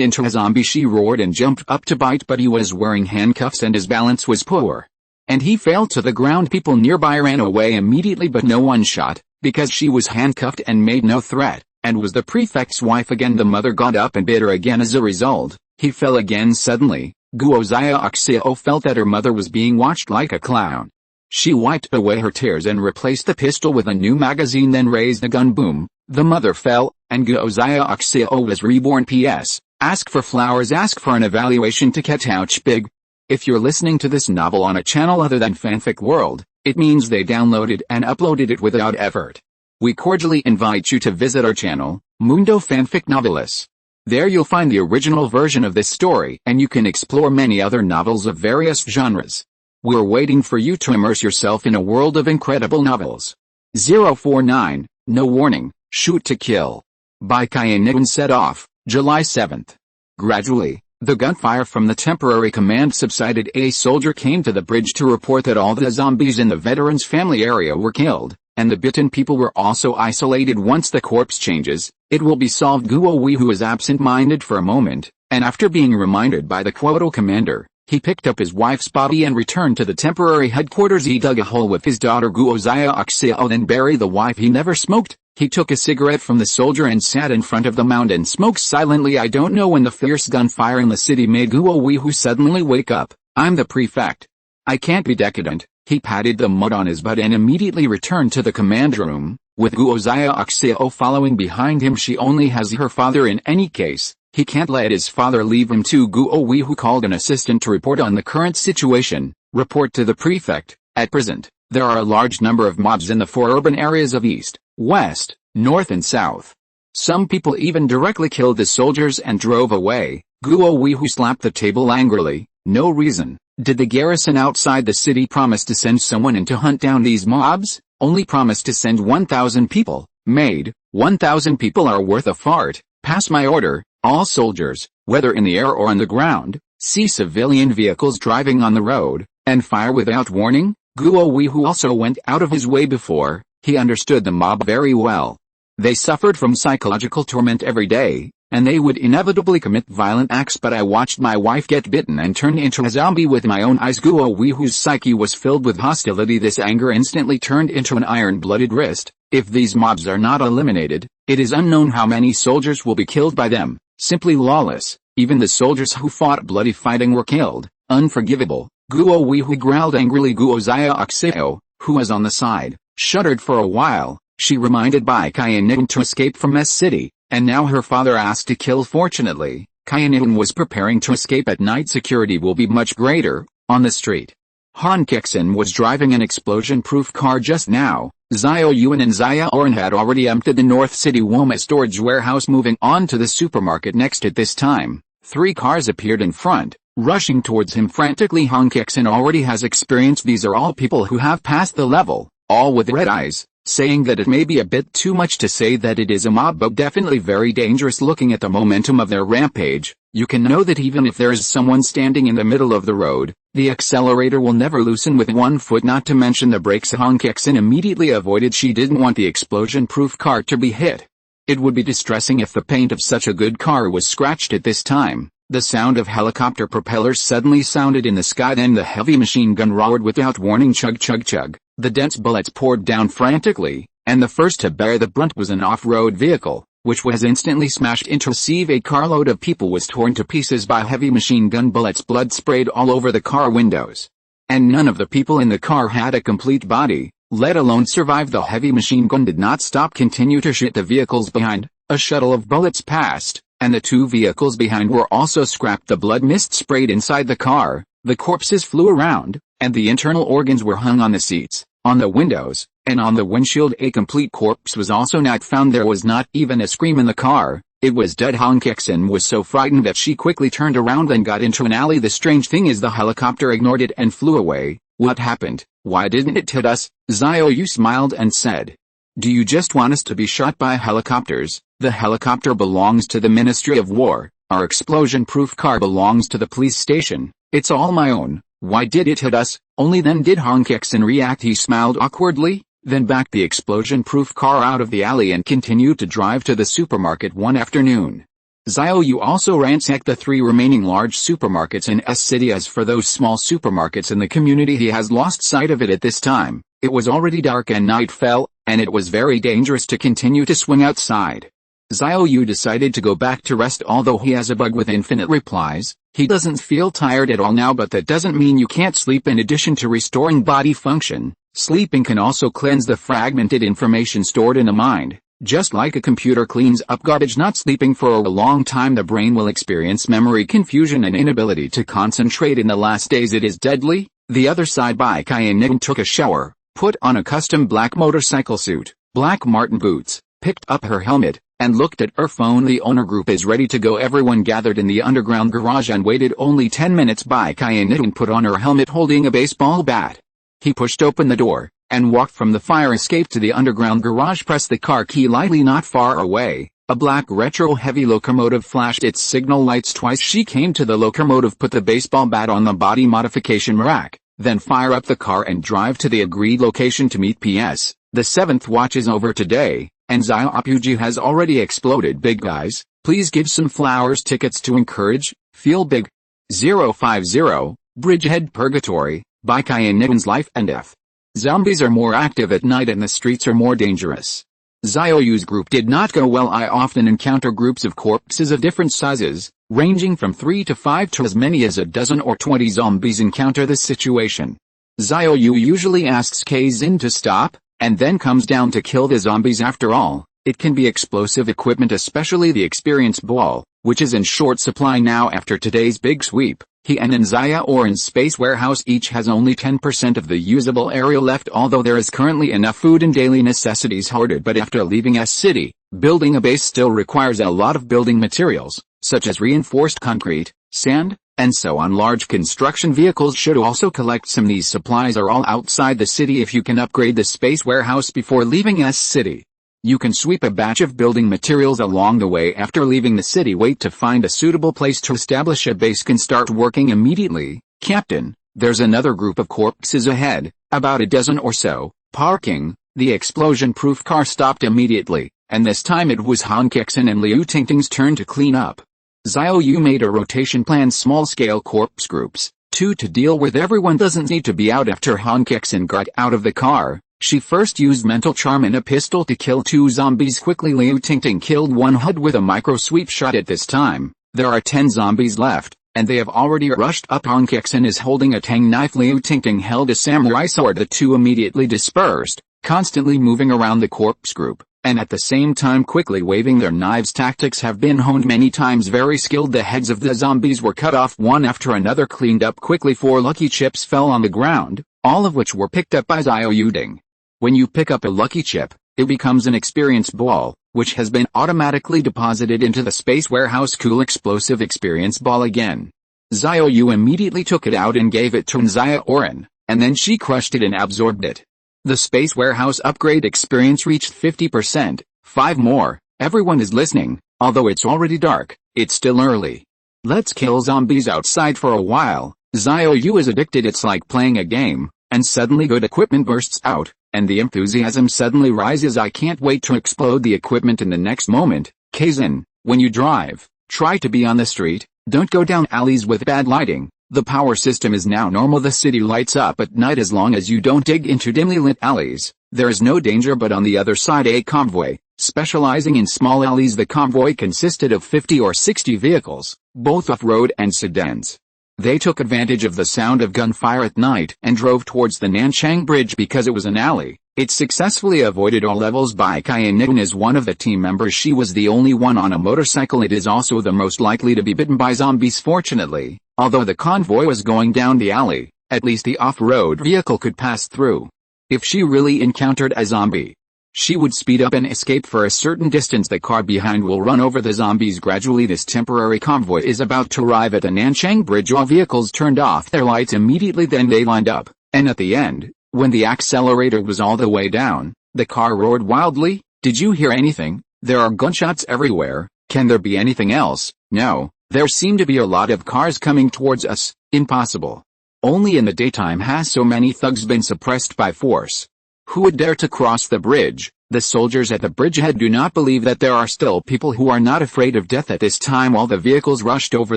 into a zombie. She roared and jumped up to bite, but he was wearing handcuffs and his balance was poor, and he fell to the ground. People nearby ran away immediately, but no one shot, because she was handcuffed and made no threat, and was the prefect's wife again. The mother got up and bit her again. As a result, he fell again. Suddenly, Guo Xiao felt that her mother was being watched like a clown. She wiped away her tears and replaced the pistol with a new magazine, then raised the gun. Boom. The mother fell, and Guo Xiao was reborn. P.S. Ask for flowers, ask for an evaluation to catch ouch big. If you're listening to this novel on a channel other than Fanfic World, it means they downloaded and uploaded it without effort. We cordially invite you to visit our channel, Mundo Fanfic Novelis. There you'll find the original version of this story, and you can explore many other novels of various genres. We're waiting for you to immerse yourself in a world of incredible novels. 049, No Warning, Shoot to Kill. By Kainitun set off, July 7th. Gradually, the gunfire from the temporary command subsided. A soldier came to the bridge to report that all the zombies in the veterans' family area were killed, and the bitten people were also isolated. Once the corpse changes, it will be solved. Guo Weihu was absent-minded for a moment, and after being reminded by the Quotal commander, he picked up his wife's body and returned to the temporary headquarters. He dug a hole with his daughter Guo Xiao, then buried the wife. He never smoked. He took a cigarette from the soldier and sat in front of the mound and smoked silently. I don't know when the fierce gunfire in the city made Guo Weihu suddenly wake up. I'm the prefect. I can't be decadent. He patted the mud on his butt and immediately returned to the command room, with Guo Xiao following behind him. She only has her father in any case. He can't let his father leave him too. Guo Weihu called an assistant to report on the current situation. Report to the prefect. At present, there are a large number of mobs in the 4 urban areas of East, West, North and South. Some people even directly killed the soldiers and drove away. Guo Weihu slapped the table angrily. No reason. Did the garrison outside the city promise to send someone in to hunt down these mobs? only promised to send 1,000 people. Maid, 1,000 people are worth a fart. Pass my order, all soldiers, whether in the air or on the ground, see civilian vehicles driving on the road, and fire without warning. Guo Wei, who also went out of his way before, he understood the mob very well. They suffered from psychological torment every day, and they would inevitably commit violent acts, but I watched my wife get bitten and turn into a zombie with my own eyes. Guo Wei, whose psyche was filled with hostility, this anger instantly turned into an iron-blooded wrist. If these mobs are not eliminated, it is unknown how many soldiers will be killed by them. Simply lawless. Even the soldiers who fought bloody fighting were killed. Unforgivable. Guo Wei, who growled angrily. Guo Xiao, who was on the side, shuddered for a while. She reminded Bai Qiannian to escape from S City, and now her father asked to kill. Fortunately, Qiannian was preparing to escape at night. Security will be much greater on the street. Han Kexin was driving an explosion-proof car just now. Xiao Yu and An Xiaoran had already emptied the North City Woma storage warehouse, moving on to the supermarket next. At this time, 3 cars appeared in front, rushing towards him frantically. Han Kexin already has experience. These are all people who have passed the level, all with red eyes, saying that it may be a bit too much to say that it is a mob, but definitely very dangerous. Looking at the momentum of their rampage, you can know that even if there is someone standing in the middle of the road, the accelerator will never loosen with 1 foot, not to mention the brakes. Han Kexin immediately avoided. She didn't want the explosion-proof car to be hit. It would be distressing if the paint of such a good car was scratched. At this time, the sound of helicopter propellers suddenly sounded in the sky, then the heavy machine gun roared without warning. Chug chug chug. The dense bullets poured down frantically, and the first to bear the brunt was an off-road vehicle, which was instantly smashed into a carload of people was torn to pieces by heavy machine gun bullets. Blood sprayed all over the car windows. And none of the people in the car had a complete body, let alone survive. The heavy machine gun did not stop, continue to shoot the vehicles behind. A shuttle of bullets passed, and the 2 vehicles behind were also scrapped. The blood mist sprayed inside the car, the corpses flew around, and the internal organs were hung on the seats, on the windows, and on the windshield. A complete corpse was also not found. There was not even a scream in the car. It was dead. Han Kexin was so frightened that she quickly turned around and got into an alley. The strange thing is the helicopter ignored it and flew away. What happened? Why didn't it hit us? Xiao Yu smiled and said, "Do you just want us to be shot by helicopters? The helicopter belongs to the Ministry of War. Our explosion-proof car belongs to the police station. It's all my own. Why did it hit us?" Only then did Han Kexin react. He smiled awkwardly, then backed the explosion-proof car out of the alley and continued to drive to the supermarket. One afternoon, Xiao Yu also ransacked the 3 remaining large supermarkets in S City. As for those small supermarkets in the community, he has lost sight of it at this time. It was already dark and night fell, and it was very dangerous to continue to swing outside. Xiao Yu decided to go back to rest. Although he has a bug with infinite replies, he doesn't feel tired at all now, but that doesn't mean you can't sleep. In addition to restoring body function, sleeping can also cleanse the fragmented information stored in the mind. Just like a computer cleans up garbage, not sleeping for a long time, the brain will experience memory confusion and inability to concentrate. In the last days it is deadly. The other side. Bai Qiannian took a shower, put on a custom black motorcycle suit, black Martin boots, picked up her helmet, and looked at her phone. The owner group is ready to go. Everyone gathered in the underground garage and waited only 10 minutes. Bai Qiannian put on her helmet holding a baseball bat. He pushed open the door, and walked from the fire escape to the underground garage. Pressed the car key lightly. Not far away, a black retro heavy locomotive flashed its signal lights twice. She came to the locomotive, put the baseball bat on the body modification rack, then fire up the car and drive to the agreed location to meet PS. The 7th watch is over today, and Xiaopuji has already exploded. Big guys, please give some flowers tickets to encourage, feel big. 050, Bridgehead Purgatory, by Qiannian's Life and Death. Zombies are more active at night and the streets are more dangerous. Xiao Yu's group did not go well. I often encounter groups of corpses of different sizes, ranging from 3 to 5 to as many as a dozen or 20 zombies encounter this situation. Xiao Yu usually asks Kexin to stop, and then comes down to kill the zombies. After all, it can be explosive equipment, especially the experience ball, which is in short supply now after today's big sweep. He and An Xiaoran's space warehouse each has only 10% of the usable area left, although there is currently enough food and daily necessities hoarded. But after leaving S City, building a base still requires a lot of building materials, such as reinforced concrete, sand, and so on. Large construction vehicles should also collect some. These supplies are all outside the city. If you can upgrade the space warehouse before leaving S City, you can sweep a batch of building materials along the way. After leaving the city, wait to find a suitable place to establish a base. Can start working immediately. Captain, there's another group of corpses ahead, about a dozen or so. Parking. The explosion-proof car stopped immediately, and this time it was Han Kexin and Liu Tingting's turn to clean up. Xiao Yu made a rotation plan. Small-scale corpse groups, 2 to deal with. Everyone doesn't need to be out. After Han Kexin got out of the car, she first used mental charm and a pistol to kill 2 zombies quickly. Liu Tingting killed one HUD with a micro-sweep shot. At this time, there are 10 zombies left, and they have already rushed up. Han Kexin is holding a tang knife. Liu Tingting held a samurai sword. The 2 immediately dispersed, constantly moving around the corpse group, and at the same time quickly waving their knives. Tactics have been honed many times. Very skilled. The heads of the zombies were cut off one after another, cleaned up quickly. 4 lucky chips fell on the ground, all of which were picked up by Xiao Yu. When you pick up a lucky chip, it becomes an experience ball, which has been automatically deposited into the space warehouse. Cool explosive experience ball again. Xiao Yu immediately took it out and gave it to An Xiaoran, and then she crushed it and absorbed it. The space warehouse upgrade experience reached 50%, 5 more. Everyone is listening. Although it's already dark, it's still early. Let's kill zombies outside for a while. Xiao Yu is addicted. It's like playing a game, and suddenly good equipment bursts out, and the enthusiasm suddenly rises. I can't wait to explode the equipment in the next moment. Kexin, when you drive, try to be on the street, don't go down alleys with bad lighting. The power system is now normal. The city lights up at night as long as you don't dig into dimly lit alleys. There is no danger. But on the other side, a convoy, specializing in small alleys. The convoy consisted of 50 or 60 vehicles, both off-road and sedans. They took advantage of the sound of gunfire at night and drove towards the Nanchang Bridge. Because it was an alley, it successfully avoided all levels. Bai Qian is one of the team members. She was the only one on a motorcycle. It is also the most likely to be bitten by zombies. Fortunately, although the convoy was going down the alley, at least the off-road vehicle could pass through. If she really encountered a zombie, she would speed up and escape for a certain distance. The car behind will run over the zombies gradually. This temporary convoy is about to arrive at the Nanchang Bridge. All vehicles turned off their lights immediately. Then they lined up, and at the end, when the accelerator was all the way down, the car roared wildly. Did you hear anything? There are gunshots everywhere. Can there be anything else? No. There seem to be a lot of cars coming towards us. Impossible. Only in the daytime has so many thugs been suppressed by force. Who would dare to cross the bridge? The soldiers at the bridgehead do not believe that there are still people who are not afraid of death. At this time all the vehicles rushed over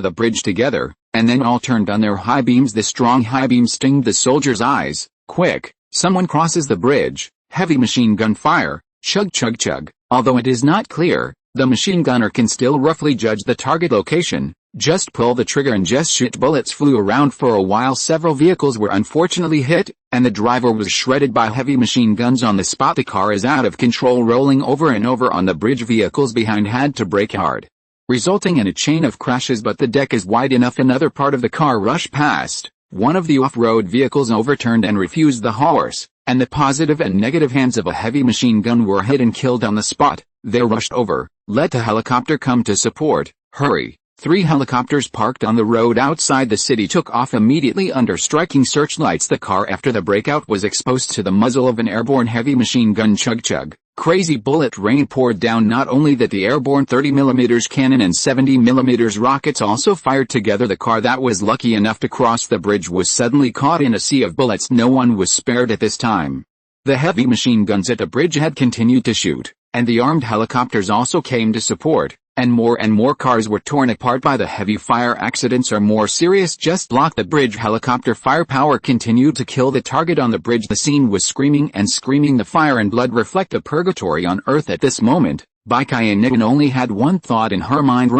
the bridge together, and then all turned on their high beams. The strong high beams stinged the soldiers' eyes. Quick! Someone crosses the bridge. Heavy machine gun fire. Chug chug chug. Although it is not clear, the machine gunner can still roughly judge the target location. Just pull the trigger and just shoot. Bullets flew around for a while. Several vehicles were unfortunately hit, and the driver was shredded by heavy machine guns on the spot. The car is out of control, rolling over and over on the bridge. Vehicles behind had to brake hard, resulting in a chain of crashes, but the deck is wide enough. Another part of the car rushed past. One of the off-road vehicles overturned and refused the horse, and the positive and negative hands of a heavy machine gun were hit and killed on the spot. They rushed over. Let the helicopter come to support. Hurry. 3 helicopters parked on the road outside the city took off immediately under striking searchlights. The car after the breakout was exposed to the muzzle of an airborne heavy machine gun. Chug chug. Crazy bullet rain poured down. Not only that, the airborne 30mm cannon and 70mm rockets also fired together. The car that was lucky enough to cross the bridge was suddenly caught in a sea of bullets. No one was spared at this time. The heavy machine guns at the bridgehead continued to shoot, and the armed helicopters also came to support, and more cars were torn apart by the heavy fire. Accidents are more serious. Just block the bridge. Helicopter firepower continued to kill the target on the bridge. The scene was screaming and screaming. The fire and blood reflect the purgatory on earth at this moment. Bai Qian only had one thought in her mind: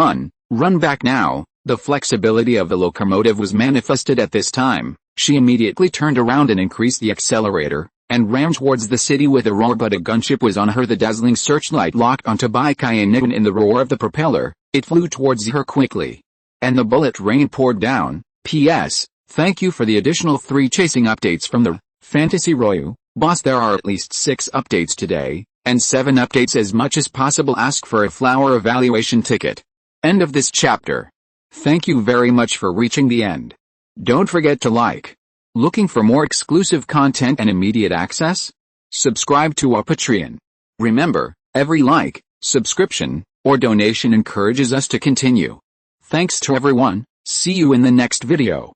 run back now. The flexibility of the locomotive was manifested at this time. She immediately turned around and increased the accelerator, and ran towards the city with a roar. But a gunship was on her. The dazzling searchlight locked onto Bai Qian. In the roar of the propeller, it flew towards her quickly, and the bullet rain poured down. P.S. Thank you for the additional 3 chasing updates from the Fantasy Royu. Boss, there are at least 6 updates today, and 7 updates as much as possible. Ask for a flower evaluation ticket. End of this chapter. Thank you very much for reaching the end. Don't forget to like. Looking for more exclusive content and immediate access? Subscribe to our Patreon. Remember, every like, subscription, or donation encourages us to continue. Thanks to everyone. See you in the next video.